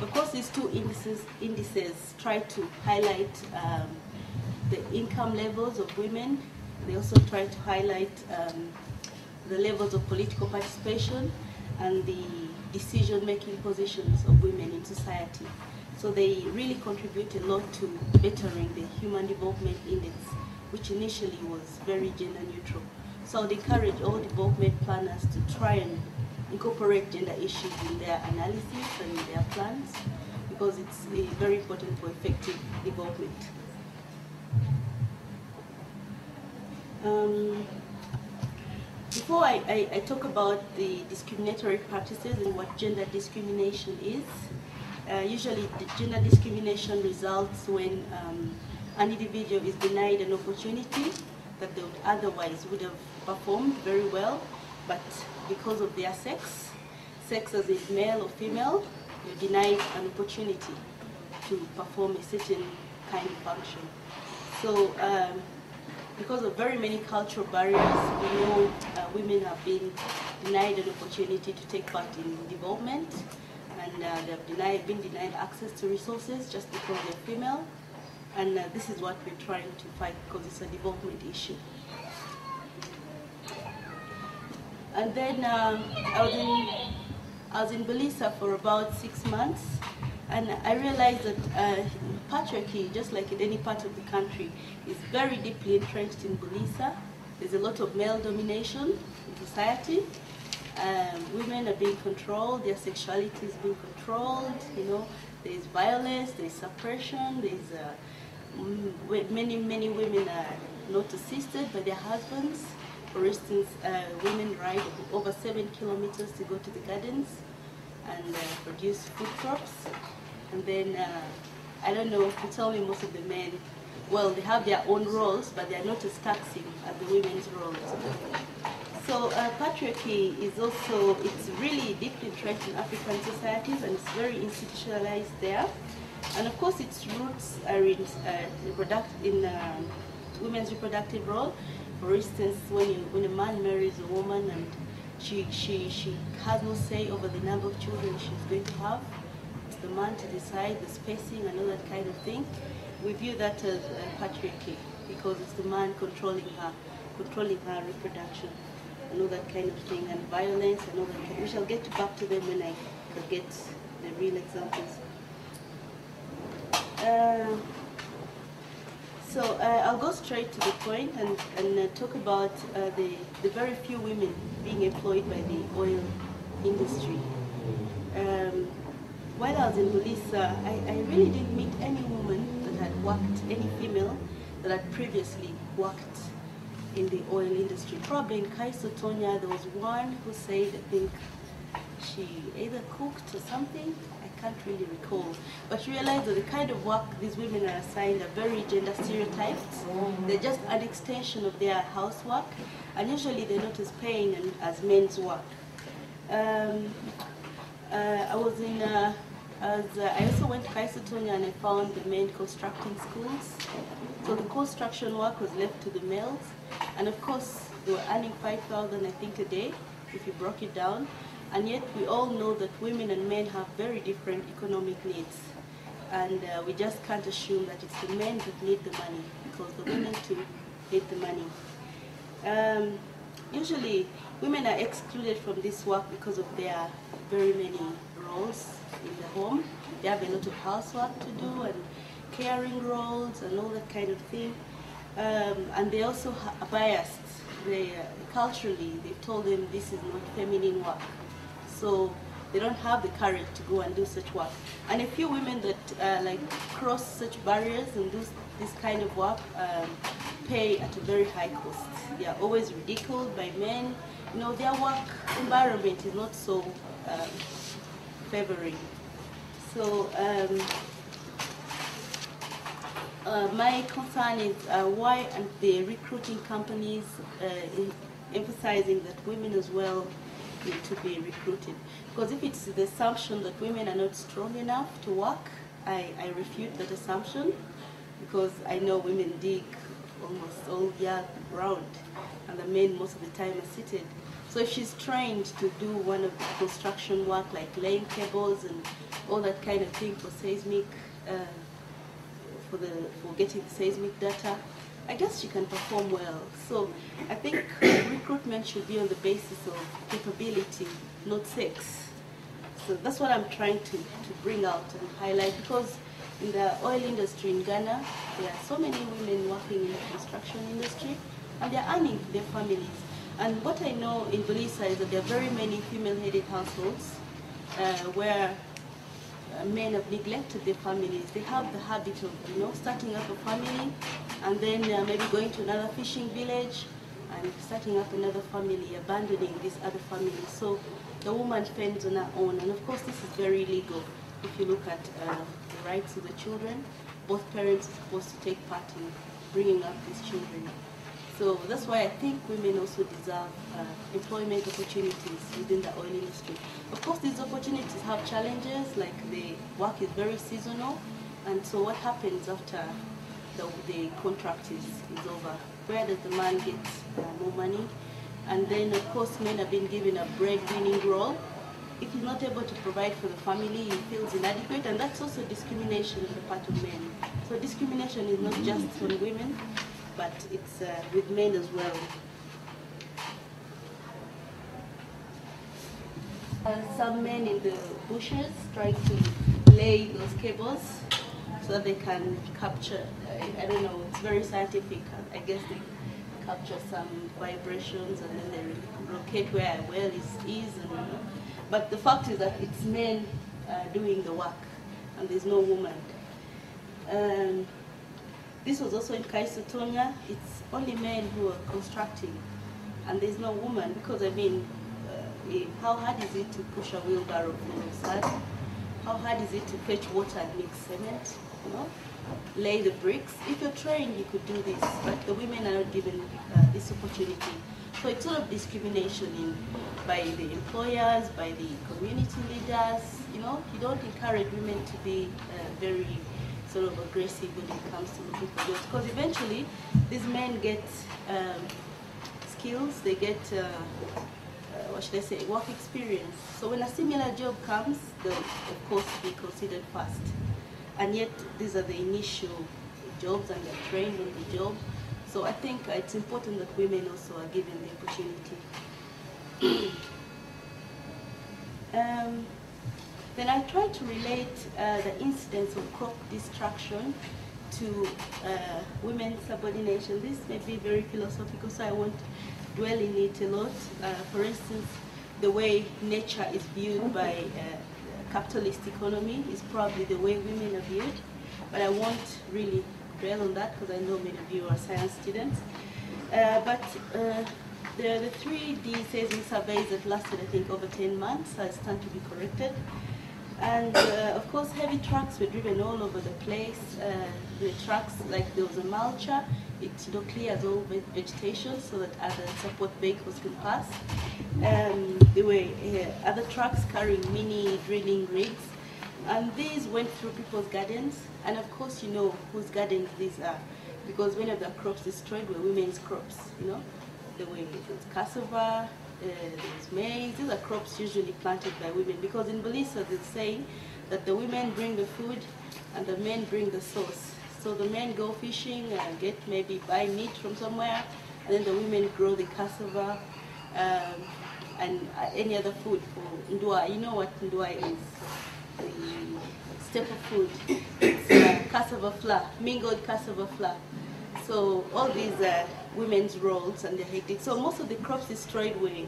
Of course, these two indices try to highlight the income levels of women. They also try to highlight the levels of political participation and the decision-making positions of women in society. So they really contribute a lot to bettering the Human Development Index, which initially was very gender neutral. So I would encourage all development planners to try and incorporate gender issues in their analysis and in their plans, because it's very important for effective development. Before I talk about the discriminatory practices and what gender discrimination is, usually the gender discrimination results when an individual is denied an opportunity that they otherwise would have performed very well, but because of their sex as is male or female, you're denied an opportunity to perform a certain kind of function. So because of very many cultural barriers, we know women have been denied an opportunity to take part in development, and they've been denied access to resources just because they're female. And this is what we're trying to fight, because it's a development issue. And then I was in Belisa for about 6 months, and I realized that patriarchy, just like in any part of the country, is very deeply entrenched in Belisa. There's a lot of male domination in society. Women are being controlled, their sexuality is being controlled, you know, there's violence, there's suppression, there's many women are not assisted by their husbands. For instance, women ride over 7 kilometers to go to the gardens and produce food crops. And then, I don't know, if you tell me, most of the men, well, they have their own roles, but they're not as taxing as the women's roles. So patriarchy is also, it's really deeply entrenched in African societies, and it's very institutionalized there. And of course, its roots are in women's reproductive role. For instance, when a man marries a woman and she has no say over the number of children she's going to have, it's the man to decide the spacing and all that kind of thing. We view that as patriarchy, because it's the man controlling her reproduction and all that kind of thing, and violence and all that kind of thing. We shall get back to them when I get the real examples. So I'll go straight to the point and talk about the very few women being employed by the oil industry. While I was in Belisa, I really didn't meet any woman that had worked, any female that had previously worked in the oil industry. Probably in Kaisotonia, there was one who said, I think she either cooked or something, I can't really recall. But you realize that the kind of work these women are assigned are very gender stereotyped. They're just an extension of their housework, and usually they're not as paying as men's work. I was in, I also went to Kaisotonia, and I found the men constructing schools. So the construction work was left to the males, and of course they were earning 5,000, I think, a day, if you broke it down. And yet we all know that women and men have very different economic needs. And we just can't assume that it's the men that need the money, because the women too need the money. Usually women are excluded from this work because of their very many roles in the home. They have a lot of housework to do and caring roles and all that kind of thing. And they also are biased. Culturally, they've told them this is not feminine work. So they don't have the courage to go and do such work. And a few women that like cross such barriers and do this kind of work pay at a very high cost. They are always ridiculed by men. You know, their work environment is not so favoring. So my concern is why aren't the recruiting companies emphasizing that women as well need to be recruited? Because if it's the assumption that women are not strong enough to work, I refute that assumption, because I know women dig almost all year round, and the men most of the time are seated. So if she's trained to do one of the construction work, like laying cables and all that kind of thing for seismic, for getting seismic data, I guess she can perform well. So I think recruitment should be on the basis of capability, not sex. So that's what I'm trying to bring out and highlight, because in the oil industry in Ghana, there are so many women working in the construction industry, and they're earning for their families. And what I know in Belisa is that there are very many female-headed households where men have neglected their families. They have the habit of, you know, starting up a family and then maybe going to another fishing village and starting up another family, abandoning this other family. So the woman fends on her own. And of course, this is very illegal. If you look at the rights of the children, both parents are supposed to take part in bringing up these children. So that's why I think women also deserve employment opportunities within the oil industry. Of course, these opportunities have challenges, like the work is very seasonal, and so what happens after the contract is over? Where does the man get more money? And then, of course, men have been given a breadwinning role. If he's not able to provide for the family, he feels inadequate, and that's also discrimination on the part of men. So discrimination is not just on women, but it's with men as well. Some men in the bushes trying to lay those cables so that they can capture, I don't know, it's very scientific. I guess they capture some vibrations and then they locate where a well is but the fact is that it's men doing the work and there's no woman. This was also in Kaisutonia. It's only men who are constructing and there's no woman because, I mean, how hard is it to push a wheelbarrow full of sand? How hard is it to fetch water and mix cement? You know, lay the bricks. If you're trained, you could do this, but the women are not given this opportunity. So it's sort of discrimination by the employers, by the community leaders. You know, you don't encourage women to be very sort of aggressive when it comes to looking for jobs, because eventually these men get skills, they get what should I say, work experience. So when a similar job comes, they'll of course be considered first. And yet these are the initial jobs and they're trained on the job. So I think it's important that women also are given the opportunity. Then I try to relate the incidence of crop destruction to women's subordination. This may be very philosophical, so I won't dwell in it a lot. For instance, the way nature is viewed by capitalist economy is probably the way women are viewed, but I won't really dwell on that because I know many of you are science students. But the 3D seismic surveys that lasted, I think, over 10 months stand to be corrected. And of course, heavy trucks were driven all over the place. The trucks, like there was a mulcher, it clears all vegetation so that other support vehicles can pass. There were other trucks carrying mini drilling rigs, and these went through people's gardens. And of course, you know whose gardens these are, because many of the crops destroyed were women's crops. You know, there was cassava, there's maize. These are crops usually planted by women, because in Belisa they're saying that the women bring the food and the men bring the sauce. So the men go fishing and buy meat from somewhere, and then the women grow the cassava and any other food for ndua. You know what ndua is? The staple food. It's cassava flour, mingled cassava flour. So all these women's roles and their hectic. So most of the crops destroyed were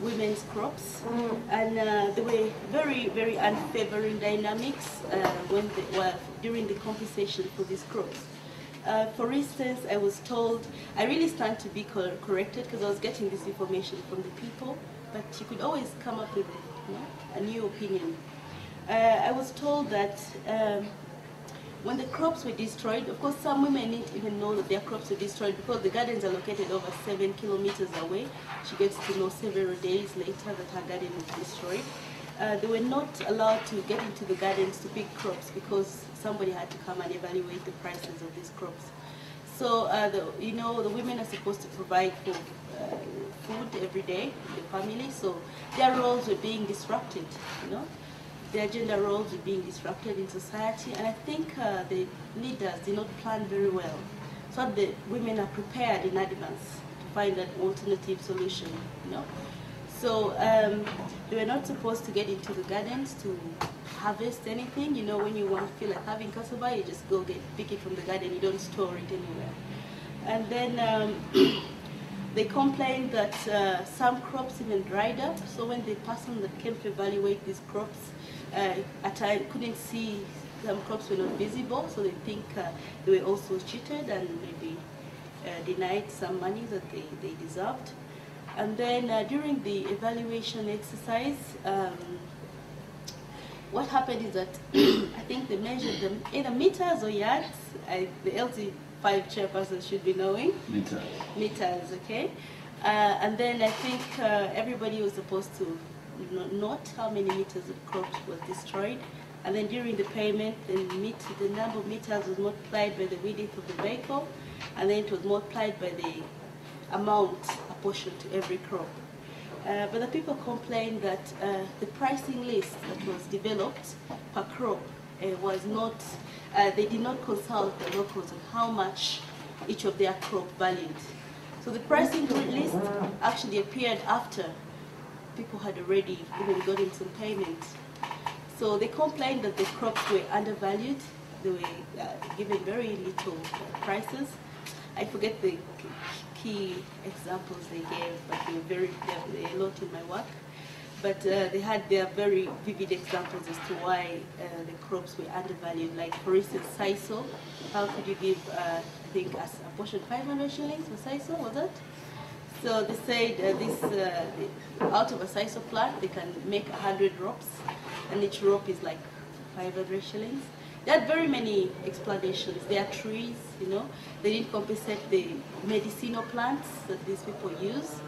women's crops, and there were very, very unfavoring dynamics during the compensation for these crops. For instance, I was told, I really stand to be corrected because I was getting this information from the people, but you could always come up with a new opinion. I was told that when the crops were destroyed, of course some women didn't even know that their crops were destroyed because the gardens are located over 7 kilometers away. She gets to know several days later that her garden was destroyed. They were not allowed to get into the gardens to pick crops because somebody had to come and evaluate the prices of these crops. So, the women are supposed to provide for food every day in the family, so their roles were being disrupted, Their gender roles were being disrupted in society, and I think the leaders did not plan very well. So the women are prepared in advance to find an alternative solution, So they were not supposed to get into the gardens to harvest anything. When you feel like having cassava, you just go pick it from the garden. You don't store it anywhere. And then they complained that some crops even dried up. So when the person that came to evaluate these crops at times couldn't see, some crops were not visible, so they think they were also cheated and maybe denied some money that they deserved. And then during the evaluation exercise, what happened is that I think they measured them either meters or yards. The LT 5 chairpersons should be knowing. Meters. Meters, okay. And then I think everybody was supposed to note how many meters of crops was destroyed. And then during the payment, the number of meters was multiplied by the width of the vehicle, and then it was multiplied by the amount apportioned to every crop. But the people complained that the pricing list that was developed per crop was not, they did not consult the locals on how much each of their crop valued. So the pricing list actually appeared after people had already even gotten some payment. So they complained that the crops were undervalued. They were given very little prices. I forget the key examples they gave, but they were a lot in my work. But they had their very vivid examples as to why the crops were undervalued. Like, for instance, sisal. How could you give, I think, a portion 500 shillings for sisal, was it? So they said out of a sisal plant, they can make 100 ropes, and each rope is like 500 shillings. There are very many explanations. There are trees, you know. They didn't compensate the medicinal plants that these people use.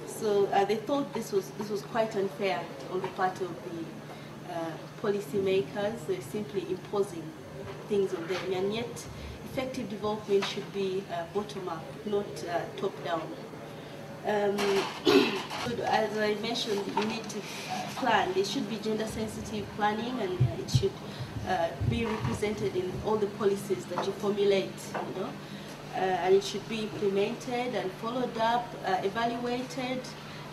So they thought this was quite unfair on the part of the policy makers. They're simply imposing things on them, and yet effective development should be bottom-up, not top-down. As I mentioned, you need to plan. There should be gender-sensitive planning, and it should be represented in all the policies that you formulate, you know. And it should be implemented and followed up, evaluated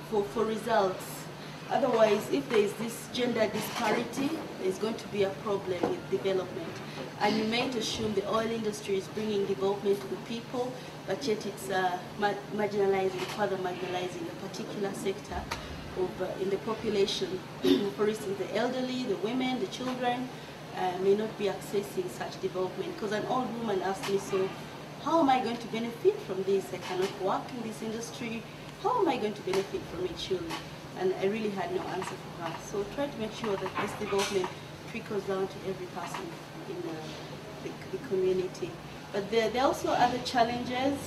for results. Otherwise, if there is this gender disparity, there's going to be a problem with development. And you may assume the oil industry is bringing development to the people, but yet it's marginalizing, further marginalizing a particular sector of, in the population. For instance, the elderly, the women, the children may not be accessing such development. Because an old woman asked me, so how am I going to benefit from this? I cannot work in this industry. How am I going to benefit from it, surely? And I really had no answer for her. So try to make sure that this development trickles down to every person in the community. But there are also other challenges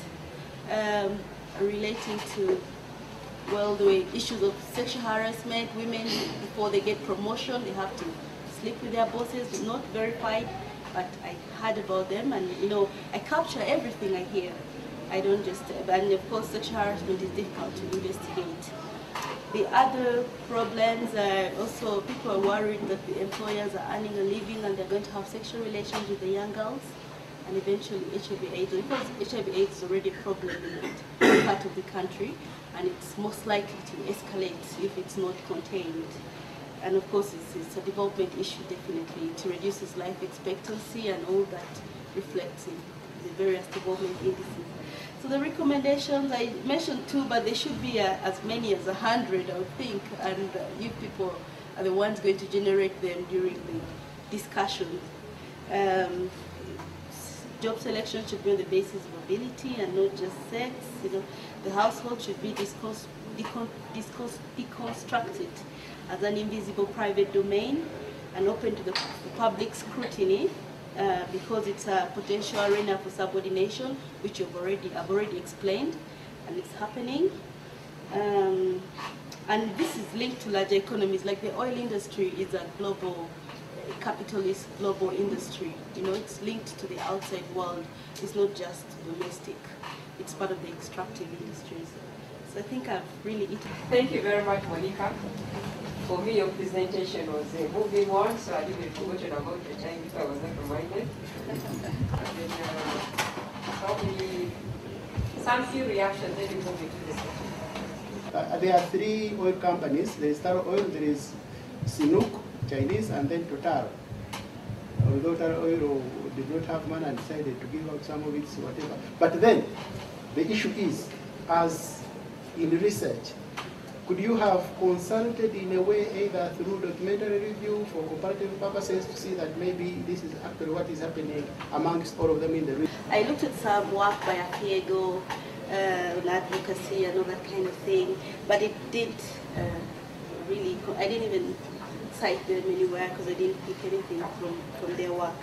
relating to, well, the issues of sexual harassment. Women, before they get promotion, they have to sleep with their bosses, not verified, but I heard about them, and you know, I capture everything I hear. I don't just, and of course sexual harassment is difficult to investigate. The other problems are also, people are worried that the employers are earning a living and they're going to have sexual relations with the young girls, and eventually HIV/AIDS, because HIV/AIDS is already a problem in that part of the country, and it's most likely to escalate if it's not contained. And of course, it's a development issue, definitely. It reduces life expectancy, and all that reflects in the various development indices. So the recommendations, I mentioned 2, but there should be as many as 100, I would think, and you people are the ones going to generate them during the discussion. Job selection should be on the basis of ability and not just sex. You know, the household should be deconstructed as an invisible private domain and open to the public scrutiny, because it's a potential arena for subordination, which I've already explained, and it's happening. And this is linked to larger economies, like the oil industry is a global, capitalist global industry. You know, it's linked to the outside world. It's not just domestic. It's part of the extractive industries. So I think I've really eaten. Thank you very much, Monica. For me, your presentation was a moving one, so I didn't forget about the time if I was not reminded. And then, some few reactions, then we move into the session. There are 3 oil companies. There is Taro Oil, there is Sinuk, Chinese, and then Total. Although Taro Oil did not have money and decided to give out some of its whatever. But then, the issue is, as in research, could you have consulted in a way, either through documentary review for comparative purposes, to see that maybe this is actually what is happening amongst all of them in the region? I looked at some work by Apiego on advocacy and all that kind of thing, but it did really, I didn't even cite them anywhere because I didn't pick anything from their work.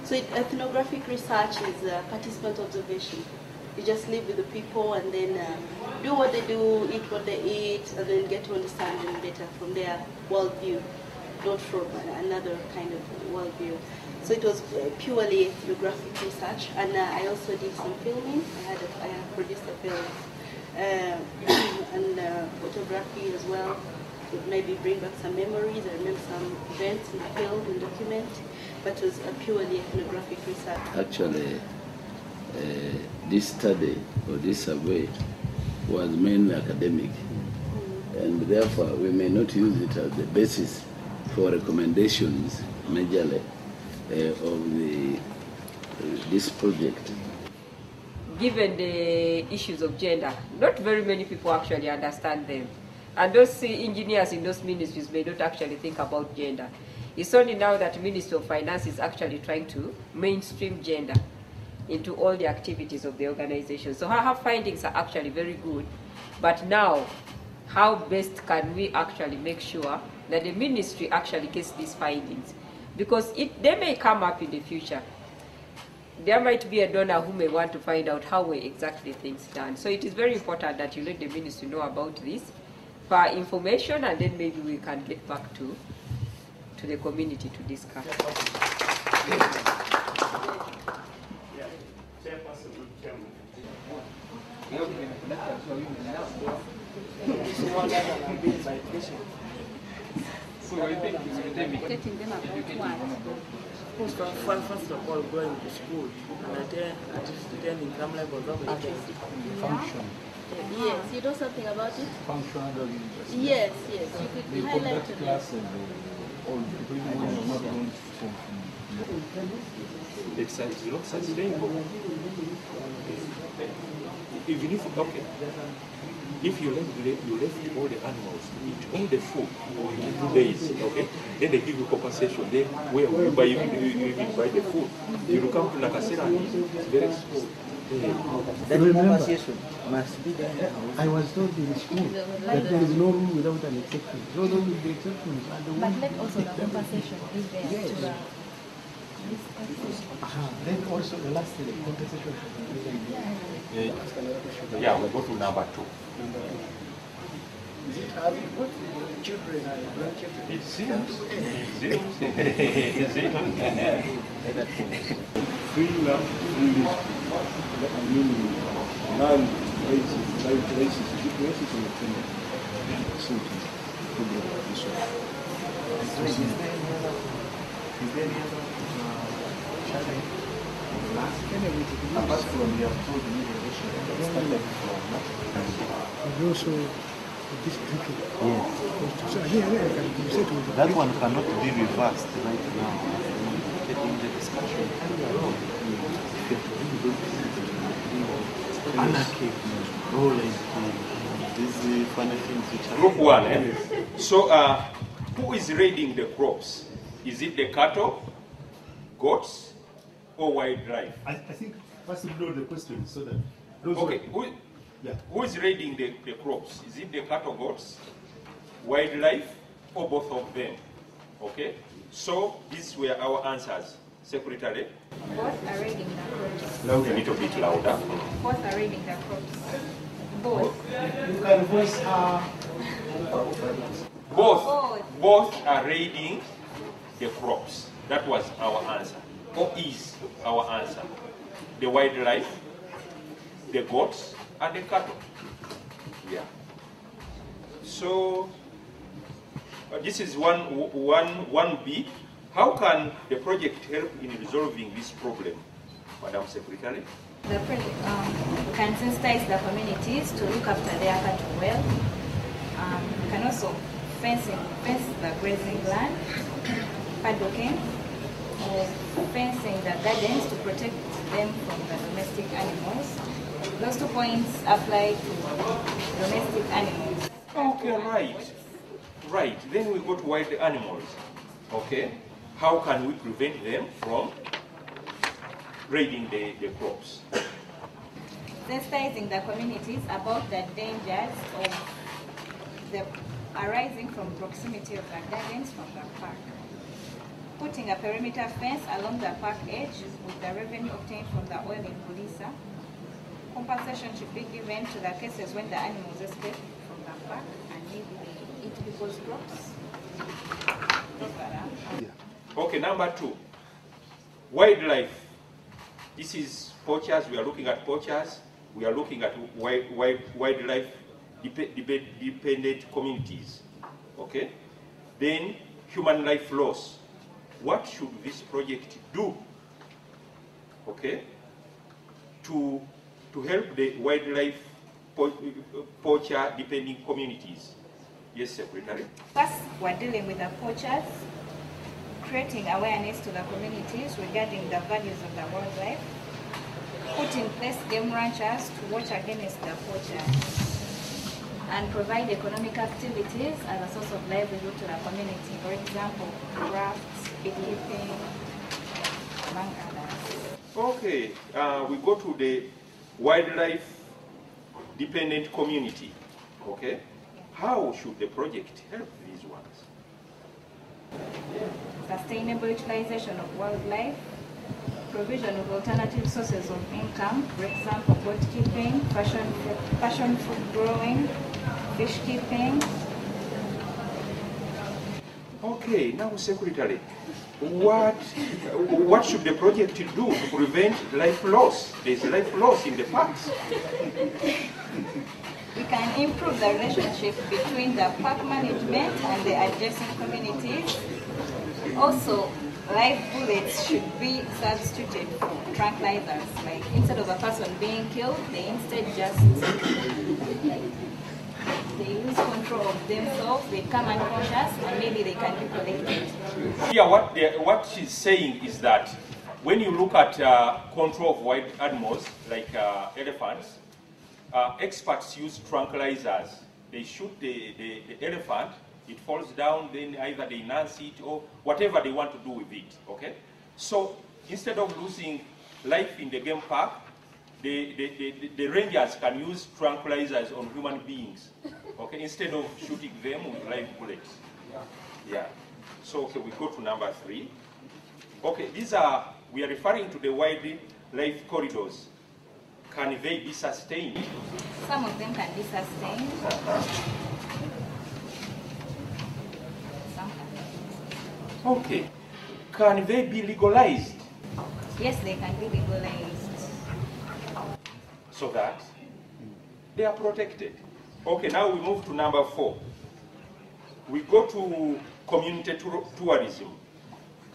So ethnographic research is participant observation. You just live with the people and then do what they do, eat what they eat, and then get to understand them better from their worldview, not from another kind of worldview. So it was purely ethnographic research, and I also did some filming. I had produced a film and photography as well. To maybe bring back some memories. I remember some events in the film and document, but it was a purely ethnographic research. Actually, this study or this survey was mainly academic, and therefore we may not use it as the basis for recommendations majorly of this project. Given the issues of gender, not very many people actually understand them. And those engineers in those ministries may not actually think about gender. It's only now that Ministry of Finance is actually trying to mainstream gender into all the activities of the organization. So her findings are actually very good. But now, how best can we actually make sure that the ministry actually gets these findings? Because they may come up in the future. There might be a donor who may want to find out how were exactly things done. So it is very important that you let the ministry know about this for information, and then maybe we can get back to the community to discuss. So I think getting them about what? First of all, going to school and attending some levels of function. Yes, you know something about it? Functional university. Yes, yes. You could highlight it. It's not sustainable. Even if, okay, if you left all the animals to eat all the food in 2 days, okay, then they give you compensation. Then where will you buy, you buy the food? You will come to Nakasera and it's very expensive. That compensation must be there. I was told in school that there is no rule without an exception. So those will be exceptions. But let also the compensation be there. Yes. To the Then also the last thing, compensation. Yeah, we'll go to number 2. Is it how children and grandchildren? It seems. It seems. Free love, free I mean, non-racist, racist, racist in the criminal. So it is this one. Is there any other challenge? Apart from you have told me the issue started from also this drinking. Yes. So again, you said that one cannot be reversed right now. Getting the discussion. Anarchy, these funny things which are. Group 1. So, who is raiding the crops? Is it the cattle, goats, or wildlife? I think first we know the question so that. Okay, who is raiding the crops? Is it the cattle, goats, wildlife, or both of them? Okay, so these were our answers. Secretary? Both are raiding the crops. A little bit louder. Both are raiding the crops. Both. You can voice Both are raiding the crops. That was our answer. Or is our answer. The wildlife, the goats, and the cattle. Yeah. So this is one B. How can the project help in resolving this problem, Madam Secretary? The project can sensitize the communities to look after their cattle well. Can also fence the grazing land, paddocking, or fencing the gardens to protect them from the domestic animals. Those 2 points apply to domestic animals. Okay, right. Then we go to wild animals. Okay. How can we prevent them from raiding the crops? Sensitizing the communities about the dangers of the arising from proximity of the gardens from the park. Putting a perimeter fence along the park edge with the revenue obtained from the oil in Bulisa. Compensation should be given to the cases when the animals escape from the park and maybe they eat people's crops. Okay, number 2. Wildlife. This is poachers. We are looking at poachers. We are looking at wildlife dependent communities. Okay? Then human life loss. What should this project do? Okay? To help the wildlife poacher depending communities. Yes, Secretary. First, we're dealing with the poachers, creating awareness to the communities regarding the values of the wildlife, put in place game ranchers to watch against the poachers, and provide economic activities as a source of livelihood to the community. For example, crafts, beekeeping, among others. Okay, we go to the wildlife dependent community. Okay, how should the project help these ones? Sustainable utilization of wildlife, provision of alternative sources of income, for example, goat keeping, passion fruit growing, fish keeping. Okay, now Secretary, what should the project do to prevent life loss? There's life loss in the parks. We can improve the relationship between the park management and the adjacent communities. Also, live bullets should be substituted for tranquilizers. Like instead of a person being killed, they instead just they lose control of themselves, they become unconscious, and maybe they can be collected. Yeah, what she's saying is that when you look at control of wild animals like elephants, experts use tranquilizers. They shoot the elephant, it falls down, then either they nurse it or whatever they want to do with it, okay? So instead of losing life in the game park, the rangers can use tranquilizers on human beings, okay, instead of shooting them with live bullets. Yeah. So, okay, we go to number 3. Okay, we are referring to the wildlife corridors. Can they be sustained? Some of them can be sustained. Some can. Okay. Can they be legalized? Yes, they can be legalized. So that they are protected. Okay, now we move to number 4. We go to community tourism.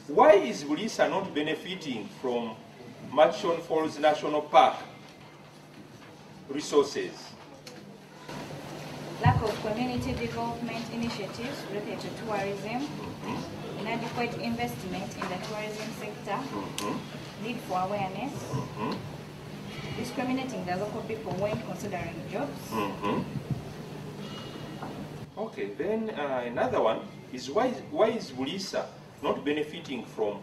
Why is Bulisa not benefiting from Murchison Falls National Park resources? Lack of community development initiatives related to tourism, inadequate investment in the tourism sector, need for awareness, discriminating the local people when considering jobs. Okay, then another one is why is Bulisa not benefiting from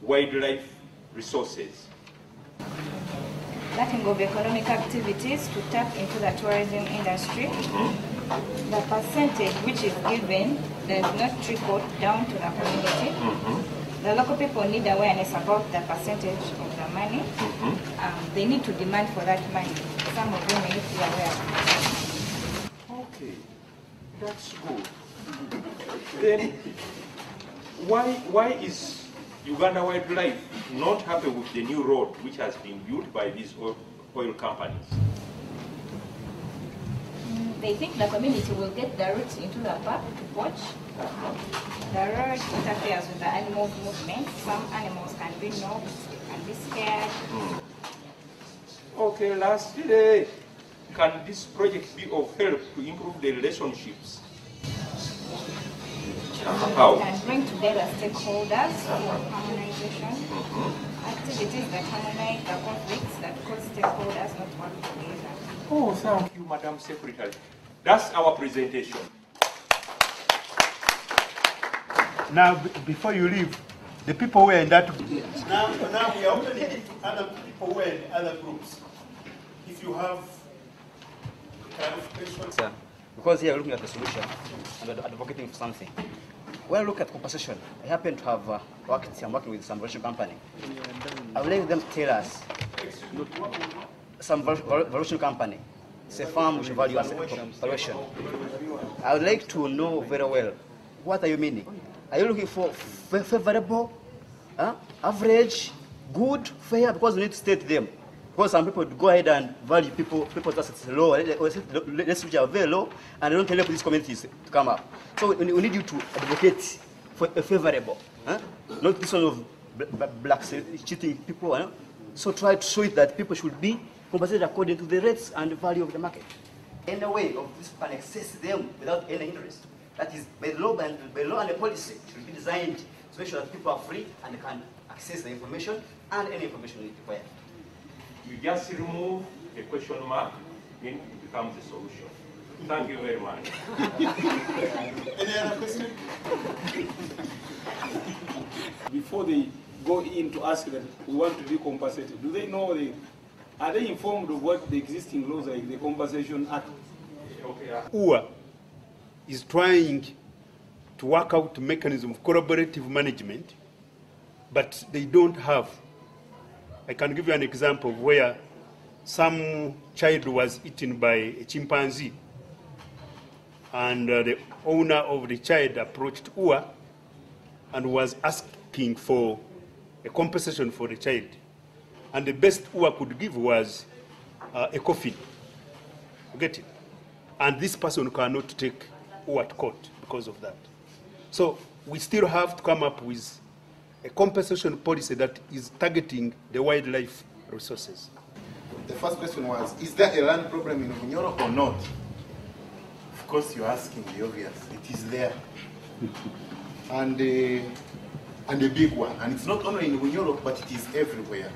wildlife resources? Lacking of economic activities to tap into the tourism industry. The percentage which is given does not trickle down to the community. The local people need awareness about the percentage of the money. They need to demand for that money. Some of them need to be aware of it. Okay, that's good. Then why is Uganda Wildlife not happy with the new road which has been built by these oil companies? They think the community will get the route into the park to watch. The road interferes with the animal movement. Some animals can be knocked, can be scared. Okay, lastly, can this project be of help to improve the relationships? How? We can bring together stakeholders for harmonization, activities that harmonize the conflicts that cause stakeholders not work together. Oh, thank you, Madam Secretary. That's our presentation. Now, before you leave, the people who are in that group. Now we are opening it to other people who are in other groups. If you have clarification. because here we're looking at the solution and we're advocating for something. When I look at compensation, I happen to have I'm working with some valuation company. I would like them to tell us, some valuation company, it's a firm which value as valuation. I would like to know very well, what are you meaning? Are you looking for favorable, average, good, fair? Because we need to state them. Because some people go ahead and value people's assets low, let's which are very low, and they don't help these communities to come up. So we need you to advocate for a favorable, not this sort of black cheating people. So try to show it that people should be compensated according to the rates and the value of the market. In a way of this can access them without any interest. That is, by law and the policy should be designed to make sure that people are free and can access the information and any information required. You just remove a question mark, then it becomes a solution. Thank you very much. Any other question? Before they go in to ask that we want to be compensated, do they know are they informed of what the existing laws like the Compensation Act? UA is trying to work out a mechanism of collaborative management, but they don't have. I can give you an example of where some child was eaten by a chimpanzee, and the owner of the child approached UA and was asking for a compensation for the child. And the best UA could give was a coffin. You get it? And this person cannot take UA to court because of that. So we still have to come up with a compensation policy that is targeting the wildlife resources. The first question was, is there a land problem in Bunyoro or not? Of course, you're asking the obvious. It is there. And a big one. And it's not only in Bunyoro, but it is everywhere.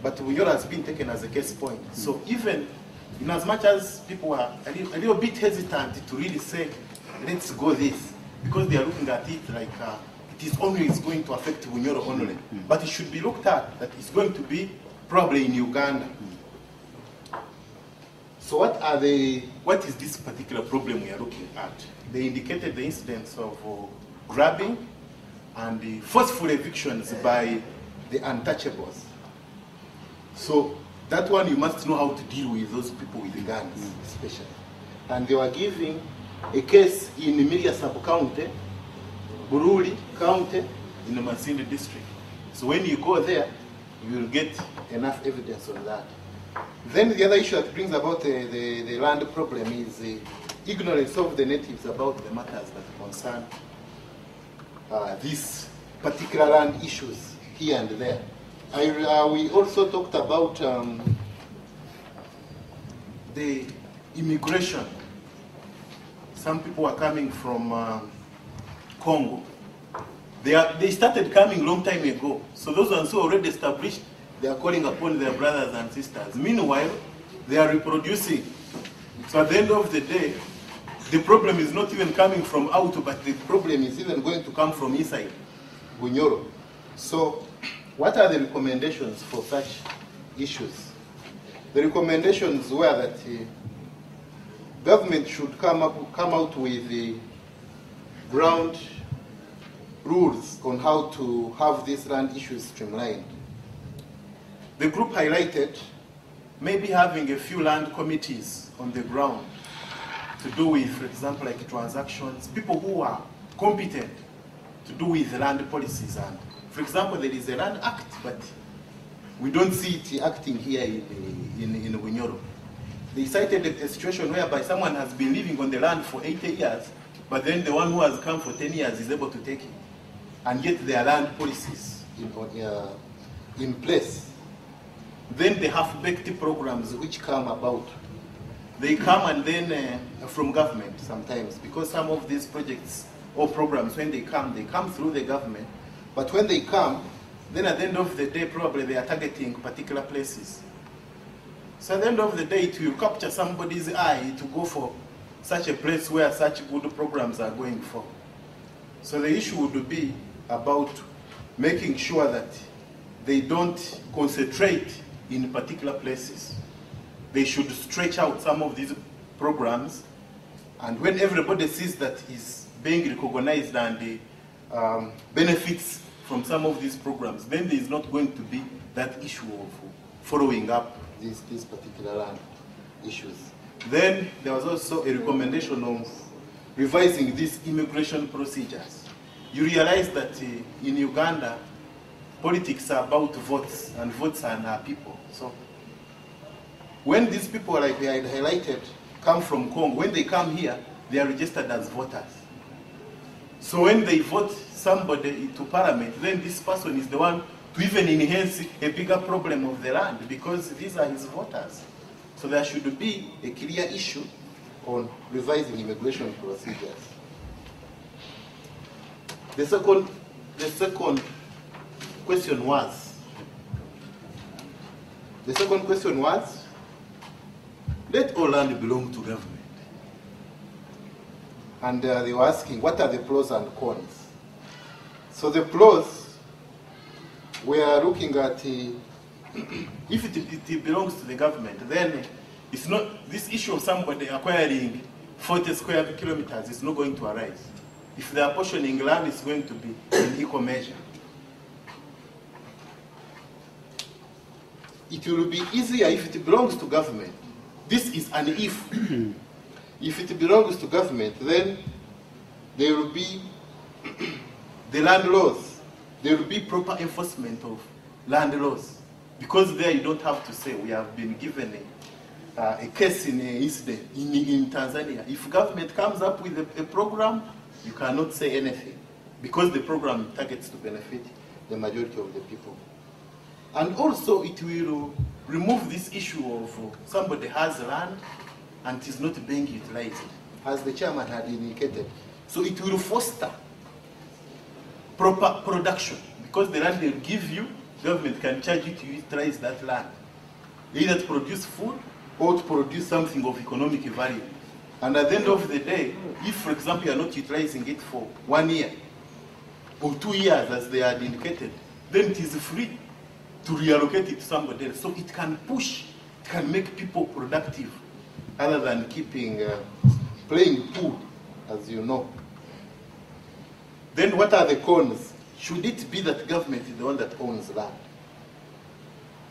But Bunyoro has been taken as a case point. So even in as much as people are a little bit hesitant to really say, let's go this, because they are looking at it like it is going to affect Bunyoro only. But it should be looked at that it's going to be probably in Uganda. So what is this particular problem we are looking at? They indicated the incidents of grabbing and the forceful evictions by the untouchables. So that one you must know how to deal with those people with the guns, especially. And they were giving a case in Emilia sub-county, Bururi County, in the Masindi district. So when you go there, you will get enough evidence on that. Then the other issue that brings about the land problem is the ignorance of the natives about the matters that concern these particular land issues here and there. We also talked about the immigration. Some people are coming from Congo. They started coming long time ago. So those ones who are already established, they are calling upon their brothers and sisters. Meanwhile, they are reproducing. So at the end of the day, the problem is not even coming from out, but the problem is even going to come from inside Bunyoro. So what are the recommendations for such issues? The recommendations were that government should come out with the ground rules on how to have these land issues streamlined. The group highlighted maybe having a few land committees on the ground to do with, for example, like transactions, people who are competent to do with land policies. And for example, there is a land act, but we don't see it acting here in Bunyoro. They cited a situation whereby someone has been living on the land for 80 years, but then the one who has come for 10 years is able to take it. And yet there are land policies in place. Then the half-baked programs which come about. They come and then from government sometimes, because some of these projects or programs, when they come through the government. But when they come, then at the end of the day, probably they are targeting particular places. So at the end of the day, it will capture somebody's eye to go for such a place where such good programs are going for. So the issue would be about making sure that they don't concentrate in particular places. They should stretch out some of these programs And when everybody sees that he's being recognized and benefits from some of these programs, then there is not going to be that issue of following up these particular land issues. Then there was also a recommendation of revising these immigration procedures. You realize that in Uganda, politics are about votes, and votes are our people. So when these people, like we had highlighted, come from Congo, when they come here, they are registered as voters. So when they vote somebody to parliament, then this person is the one to even enhance a bigger problem of the land, because these are his voters. So there should be a clear issue on revising immigration procedures. The second question was, let all land belong to government. And they were asking, what are the pros and cons? So the pros, we are looking at, if it belongs to the government, then it's not, this issue of somebody acquiring 40 square kilometers is not going to arise. If they are portioning land, it's going to be in equal measure. It will be easier if it belongs to government. This is an if. If it belongs to government, then there will be the land laws. There will be proper enforcement of land laws. Because there you don't have to say, we have been given a case in an incident in Tanzania. If government comes up with a program, you cannot say anything, because the program targets to benefit the majority of the people. And also it will remove this issue of somebody has land and it is not being utilized, as the chairman had indicated. So it will foster proper production, because the land they will give you, government can charge you to utilize that land, either to produce food or to produce something of economic value. And at the end of the day, if, for example, you are not utilizing it for 1 year or 2 years, as they had indicated, then it is free to reallocate it to somebody else. So it can push, it can make people productive, other than keeping, playing pool, as you know. Then what are the cons? Should it be that government is the one that owns land?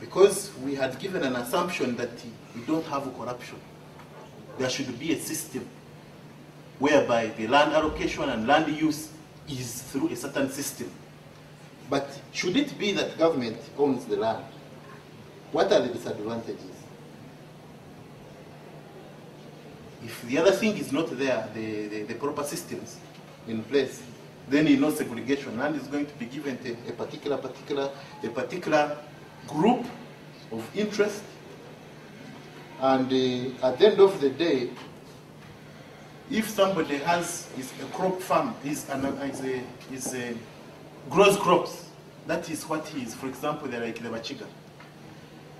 Because we had given an assumption that we don't have corruption. There should be a system whereby the land allocation and land use is through a certain system. But should it be that government owns the land? What are the disadvantages? If the other thing is not there, the proper systems in place, then you know segregation. Land is going to be given to a particular group of interest, and at the end of the day, if somebody is a crop farm, grows crops, that is what he is. For example, they're like the Bachiga.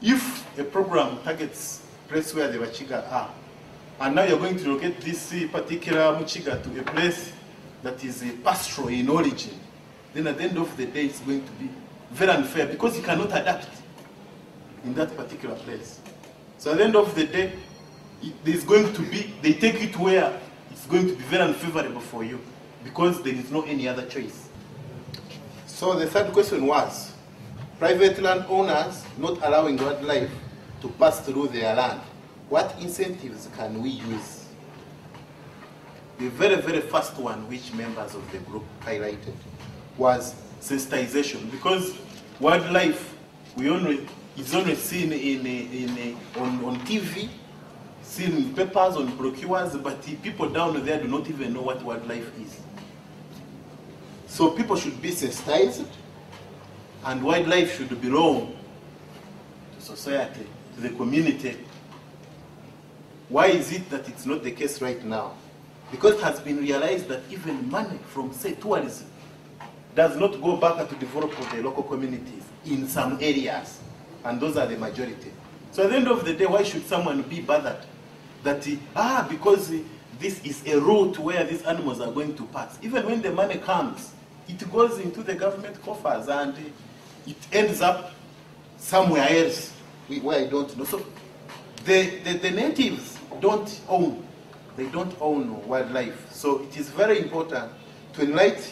If a program targets place where the Bachiga are, and now you're going to locate this particular Muchiga to a place that is a pastoral in origin, then at the end of the day, it's going to be very unfair, because you cannot adapt in that particular place. So at the end of the day, there's going to be, they take it where it's going to be very unfavorable for you, because there is no any other choice. So the third question was, private landowners not allowing wildlife to pass through their land. What incentives can we use? The very, very first one, which members of the group highlighted, was sensitization. Because wildlife, is only seen on TV, seen in papers, on brochures, but people down there do not even know what wildlife is. So people should be sensitized, and wildlife should belong to society, to the community. Why is it that it's not the case right now? Because it has been realized that even money from, say, tourism does not go back to develop the local communities in some areas, and those are the majority. So at the end of the day, why should someone be bothered that, because this is a route where these animals are going to pass? Even when the money comes, it goes into the government coffers, and it ends up somewhere else where I don't know. So the natives don't own they don't own wildlife. So it is very important to enlighten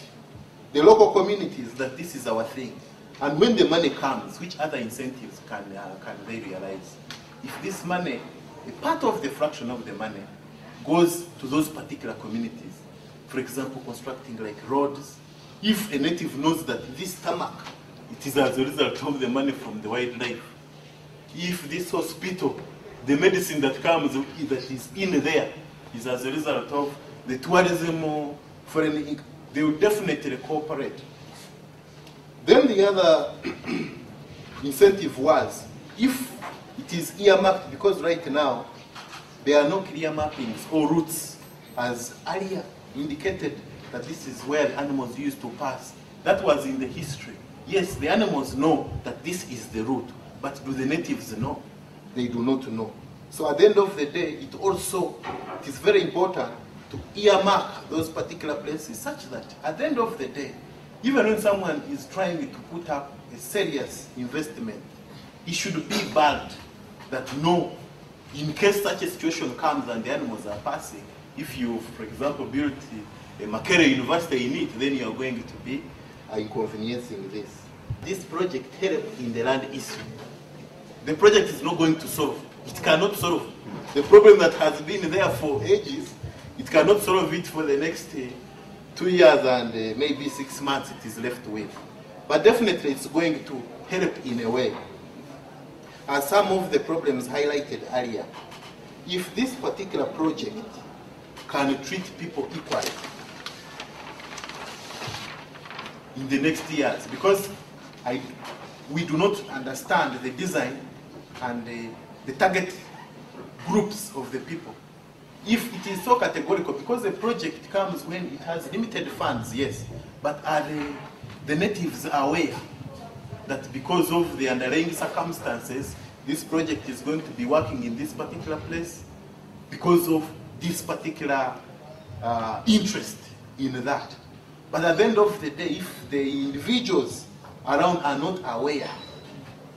the local communities that this is our thing. And when the money comes, which other incentives can they realize? If this money, a part of the fraction of the money goes to those particular communities, for example, constructing like roads, if a native knows that this tarmac, it is as a result of the money from the wildlife. If this hospital, the medicine that comes, that is in there, is as a result of the tourism or foreign income, they will definitely cooperate. Then the other incentive was, if it is earmarked, because right now there are no clear markings or routes, as earlier indicated that this is where the animals used to pass. That was in the history. Yes, the animals know that this is the route, but do the natives know? They do not know. So at the end of the day, it is very important to earmark those particular places such that at the end of the day, even when someone is trying to put up a serious investment, it should be backed that no, in case such a situation comes and the animals are passing, if you, for example, build a Makerere University in it, then you are going to be inconveniencing this. This project helped in the land issue. The project is not going to solve. It cannot solve the problem that has been there for ages. It cannot solve it for the next 2 years and maybe 6 months it is left with. But definitely it's going to help in a way. As some of the problems highlighted earlier, if this particular project can treat people equally in the next years, because we do not understand the design and the target groups of the people. If it is so categorical, because the project comes when it has limited funds, yes, but are the natives aware that because of the underlying circumstances, this project is going to be working in this particular place because of this particular interest in that? But at the end of the day, if the individuals around are not aware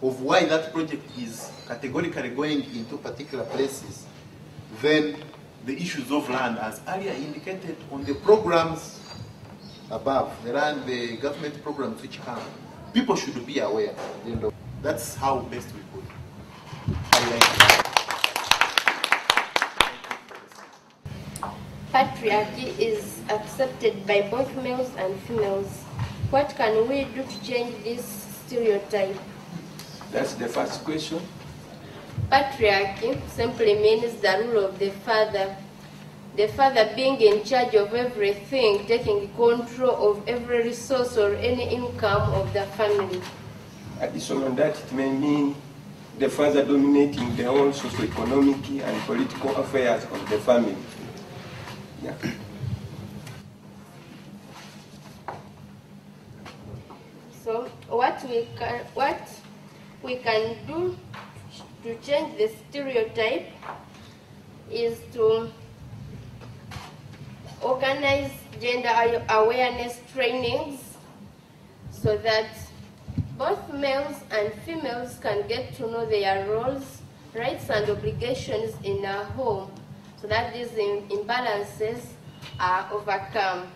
of why that project is categorically going into particular places, then the issues of land, as earlier indicated on the programs above, the government programs which come, people should be aware. That's how best we could highlight. Patriarchy is accepted by both males and females. What can we do to change this stereotype? That's the first question. Patriarchy simply means the rule of the father being in charge of everything, taking control of every resource or any income of the family. Addition on that, it may mean the father dominating the whole socio-economic and political affairs of the family. Yeah. So what we can do to change the stereotype is to organize gender awareness trainings so that both males and females can get to know their roles, rights and obligations in a home so that these imbalances are overcome.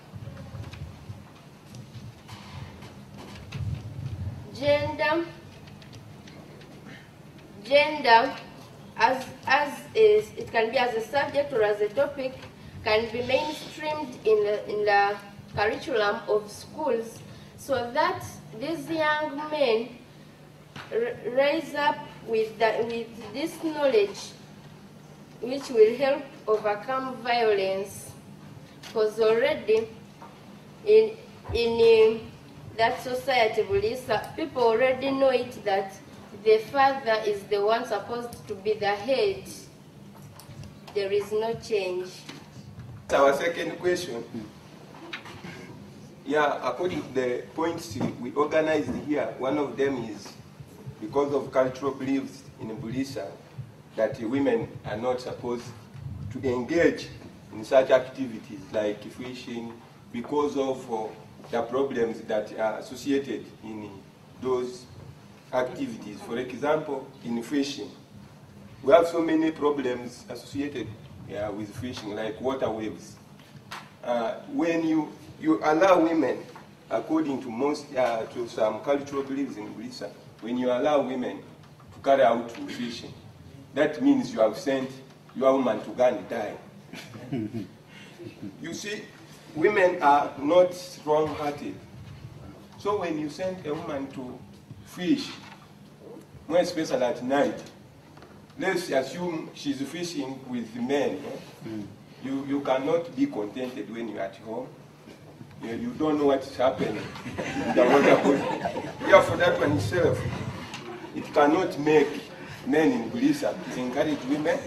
Gender as is, it can be as a subject or as a topic, can be mainstreamed in the curriculum of schools so that these young men rise up with this knowledge which will help overcome violence. Because already in that society, people already know it that the father is the one supposed to be the head. There is no change. Our second question. Yeah, according to the points we organized here, one of them is because of cultural beliefs in Bulisa that women are not supposed to engage in such activities like fishing because of the problems that are associated in those activities. For example, in fishing, we have so many problems associated with fishing, like water waves. When you allow women, according to to some cultural beliefs in Bulisa, when you allow women to carry out fishing, that means you have sent your woman to go and die. You see, women are not strong-hearted. So when you send a woman to fish, more especially at night, let's assume she's fishing with men. You cannot be contented when you're at home. You don't know what's happening in the water body. Yeah, for that one itself, it cannot make men in Bulisa encourage women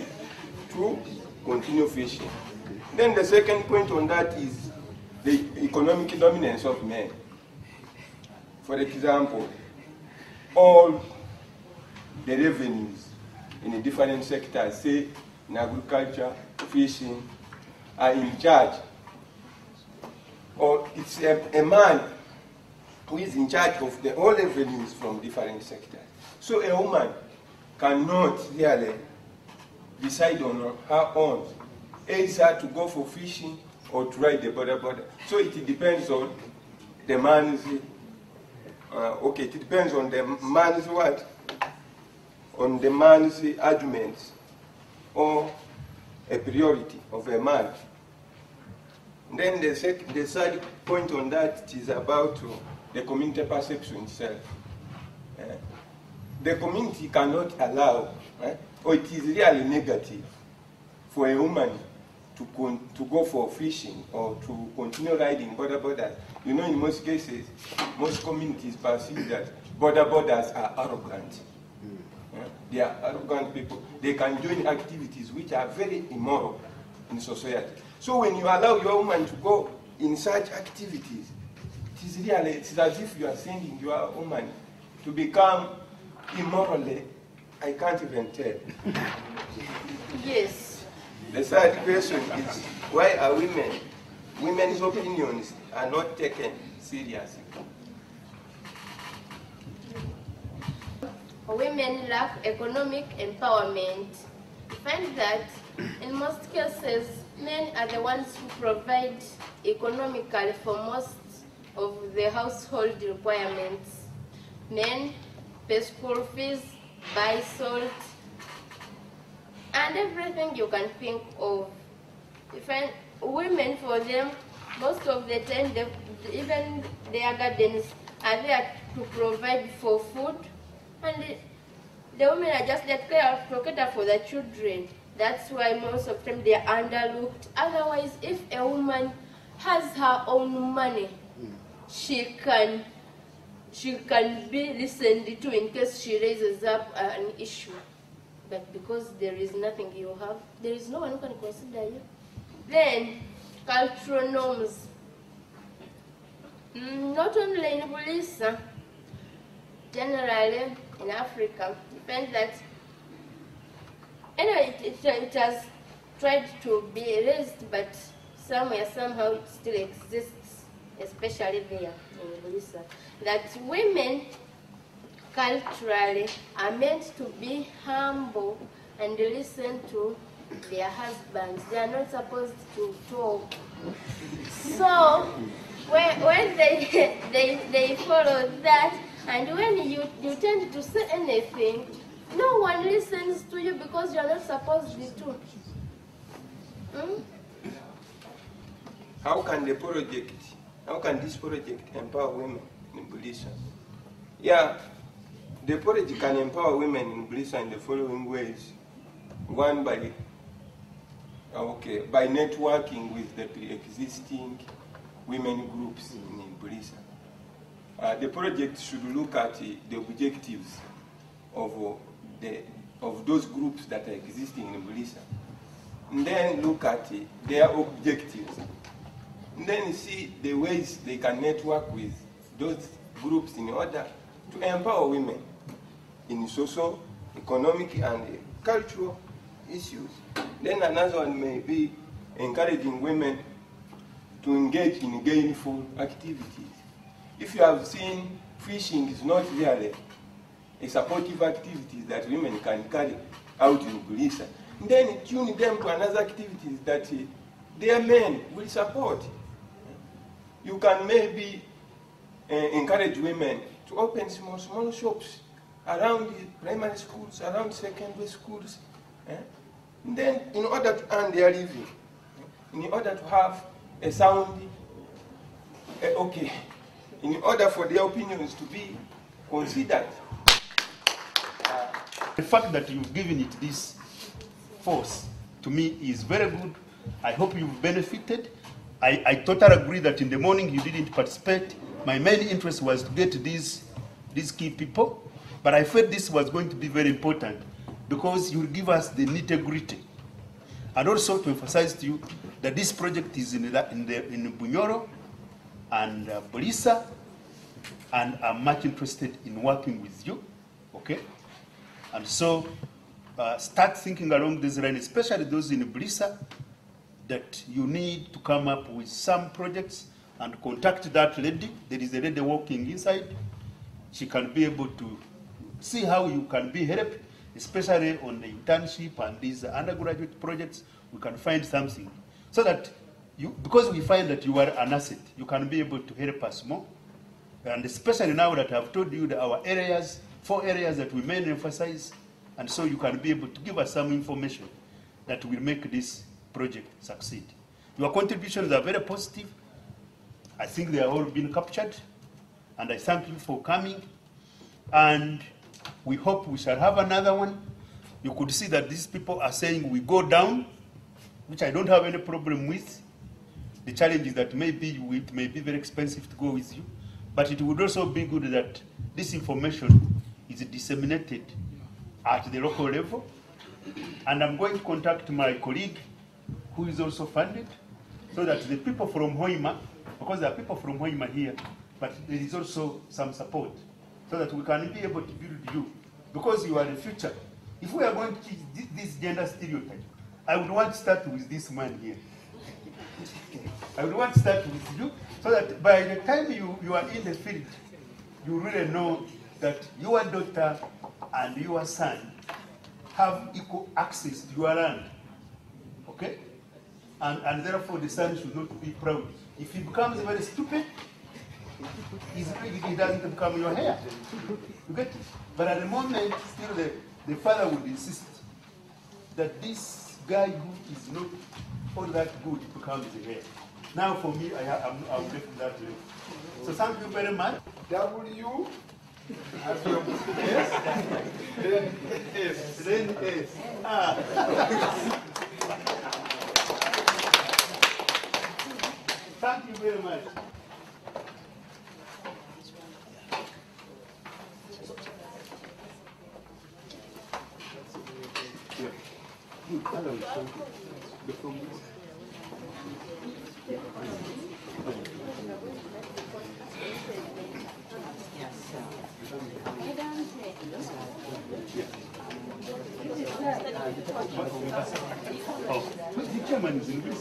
to continue fishing. Then the second point on that is the economic dominance of men. For example, all the revenues in the different sectors, say in agriculture, fishing, are in charge. Or it's a man who is in charge of the all revenues from different sectors. So a woman cannot really decide on her own, either to go for fishing or to ride the border. So it depends on the man's, it depends on the man's what? On the man's arguments or a priority of a man. Then the third point on that is about the community perception itself. The community cannot allow, or it is really negative for a woman to go for fishing or to continue riding border. You know, in most cases, most communities perceive that borders are arrogant. They are arrogant people. They can join activities which are very immoral in society. So when you allow your woman to go in such activities, it's as if you are sending your woman to become immorally, I can't even tell. Yes. The third question is, why are women's opinions are not taken seriously? Women lack economic empowerment. We find that in most cases, men are the ones who provide economically for most of the household requirements. Men pay school fees, buy salt, and everything you can think of. You find women, for them, most of the time, even their gardens are there to provide for food, and the women are just there to cater for the children. That's why most of the time they are underlooked. Otherwise, if a woman has her own money, she can be listened to in case she raises up an issue. But because there is nothing you have, there is no one who can consider you. Then, cultural norms. Not only in Bulisa, generally in Africa, depends that anyway, it has tried to be erased, but somehow it still exists, especially there in Bulisa, that women culturally are meant to be humble and listen to their husbands. They are not supposed to talk. So when they follow that, and when you tend to say anything, no one listens to you because you are not supposed to. How can this project empower women in Bulisa? Yeah, the project can empower women in Bulisa in the following ways. One, by networking with the pre-existing women groups in Bulisa. The project should look at the objectives of those groups that are existing in Bulisa, and then look at their objectives, and then see the ways they can network with those groups in order to empower women in social, economic, and cultural issues. Then another one may be encouraging women to engage in gainful activities. If you have seen, fishing is not really a supportive activity that women can carry out in Bulisa. then tune them to another activities that their men will support. You can maybe encourage women to open small shops around the primary schools, around secondary schools. Then, in order to earn their living, in order to have a sound, in order for their opinions to be considered. The fact that you've given it this force, to me, is very good. I hope you've benefited. I totally agree that in the morning you didn't participate. My main interest was to get these key people, but I felt this was going to be very important because you will give us the nitty-gritty. And also to emphasize to you that this project is in Bunyoro and Bulisa, and I'm much interested in working with you, okay? And so start thinking along this line, especially those in Bulisa, that you need to come up with some projects and contact that lady. There is a lady working inside. She can be able to see how you can be helped, especially on the internship and these undergraduate projects. We can find something so that because we find that you are an asset, you can be able to help us more. And especially now that I've told you that our areas, 4 areas that we may emphasize, and so you can be able to give us some information that will make this project succeed. Your contributions are very positive. I think they are all being captured, and I thank you for coming. And we hope we shall have another one. You could see that these people are saying we go down, which I don't have any problem with. The challenge is that maybe it may be very expensive to go with you, but it would also be good that this information is disseminated at the local level. And I'm going to contact my colleague who is also funded, so that the people from Hoima, because there are people from Hoima here, but there is also some support, so that we can be able to build you, because you are the future. If we are going to teach this gender stereotype, I would want to start with this man here. I would want to start with you, so that by the time you are in the field, you really know that your daughter and your son have equal access to your land. Okay? And therefore the son should not be proud. If he becomes very stupid, he doesn't become your heir. You get it? But at the moment, still the father would insist that this guy who is not all that good becomes the heir. Now for me, I'm left that way. So thank you very much. W as your S, then S. Then S. Ah. Thank you very much. Oh, the chairman is in this.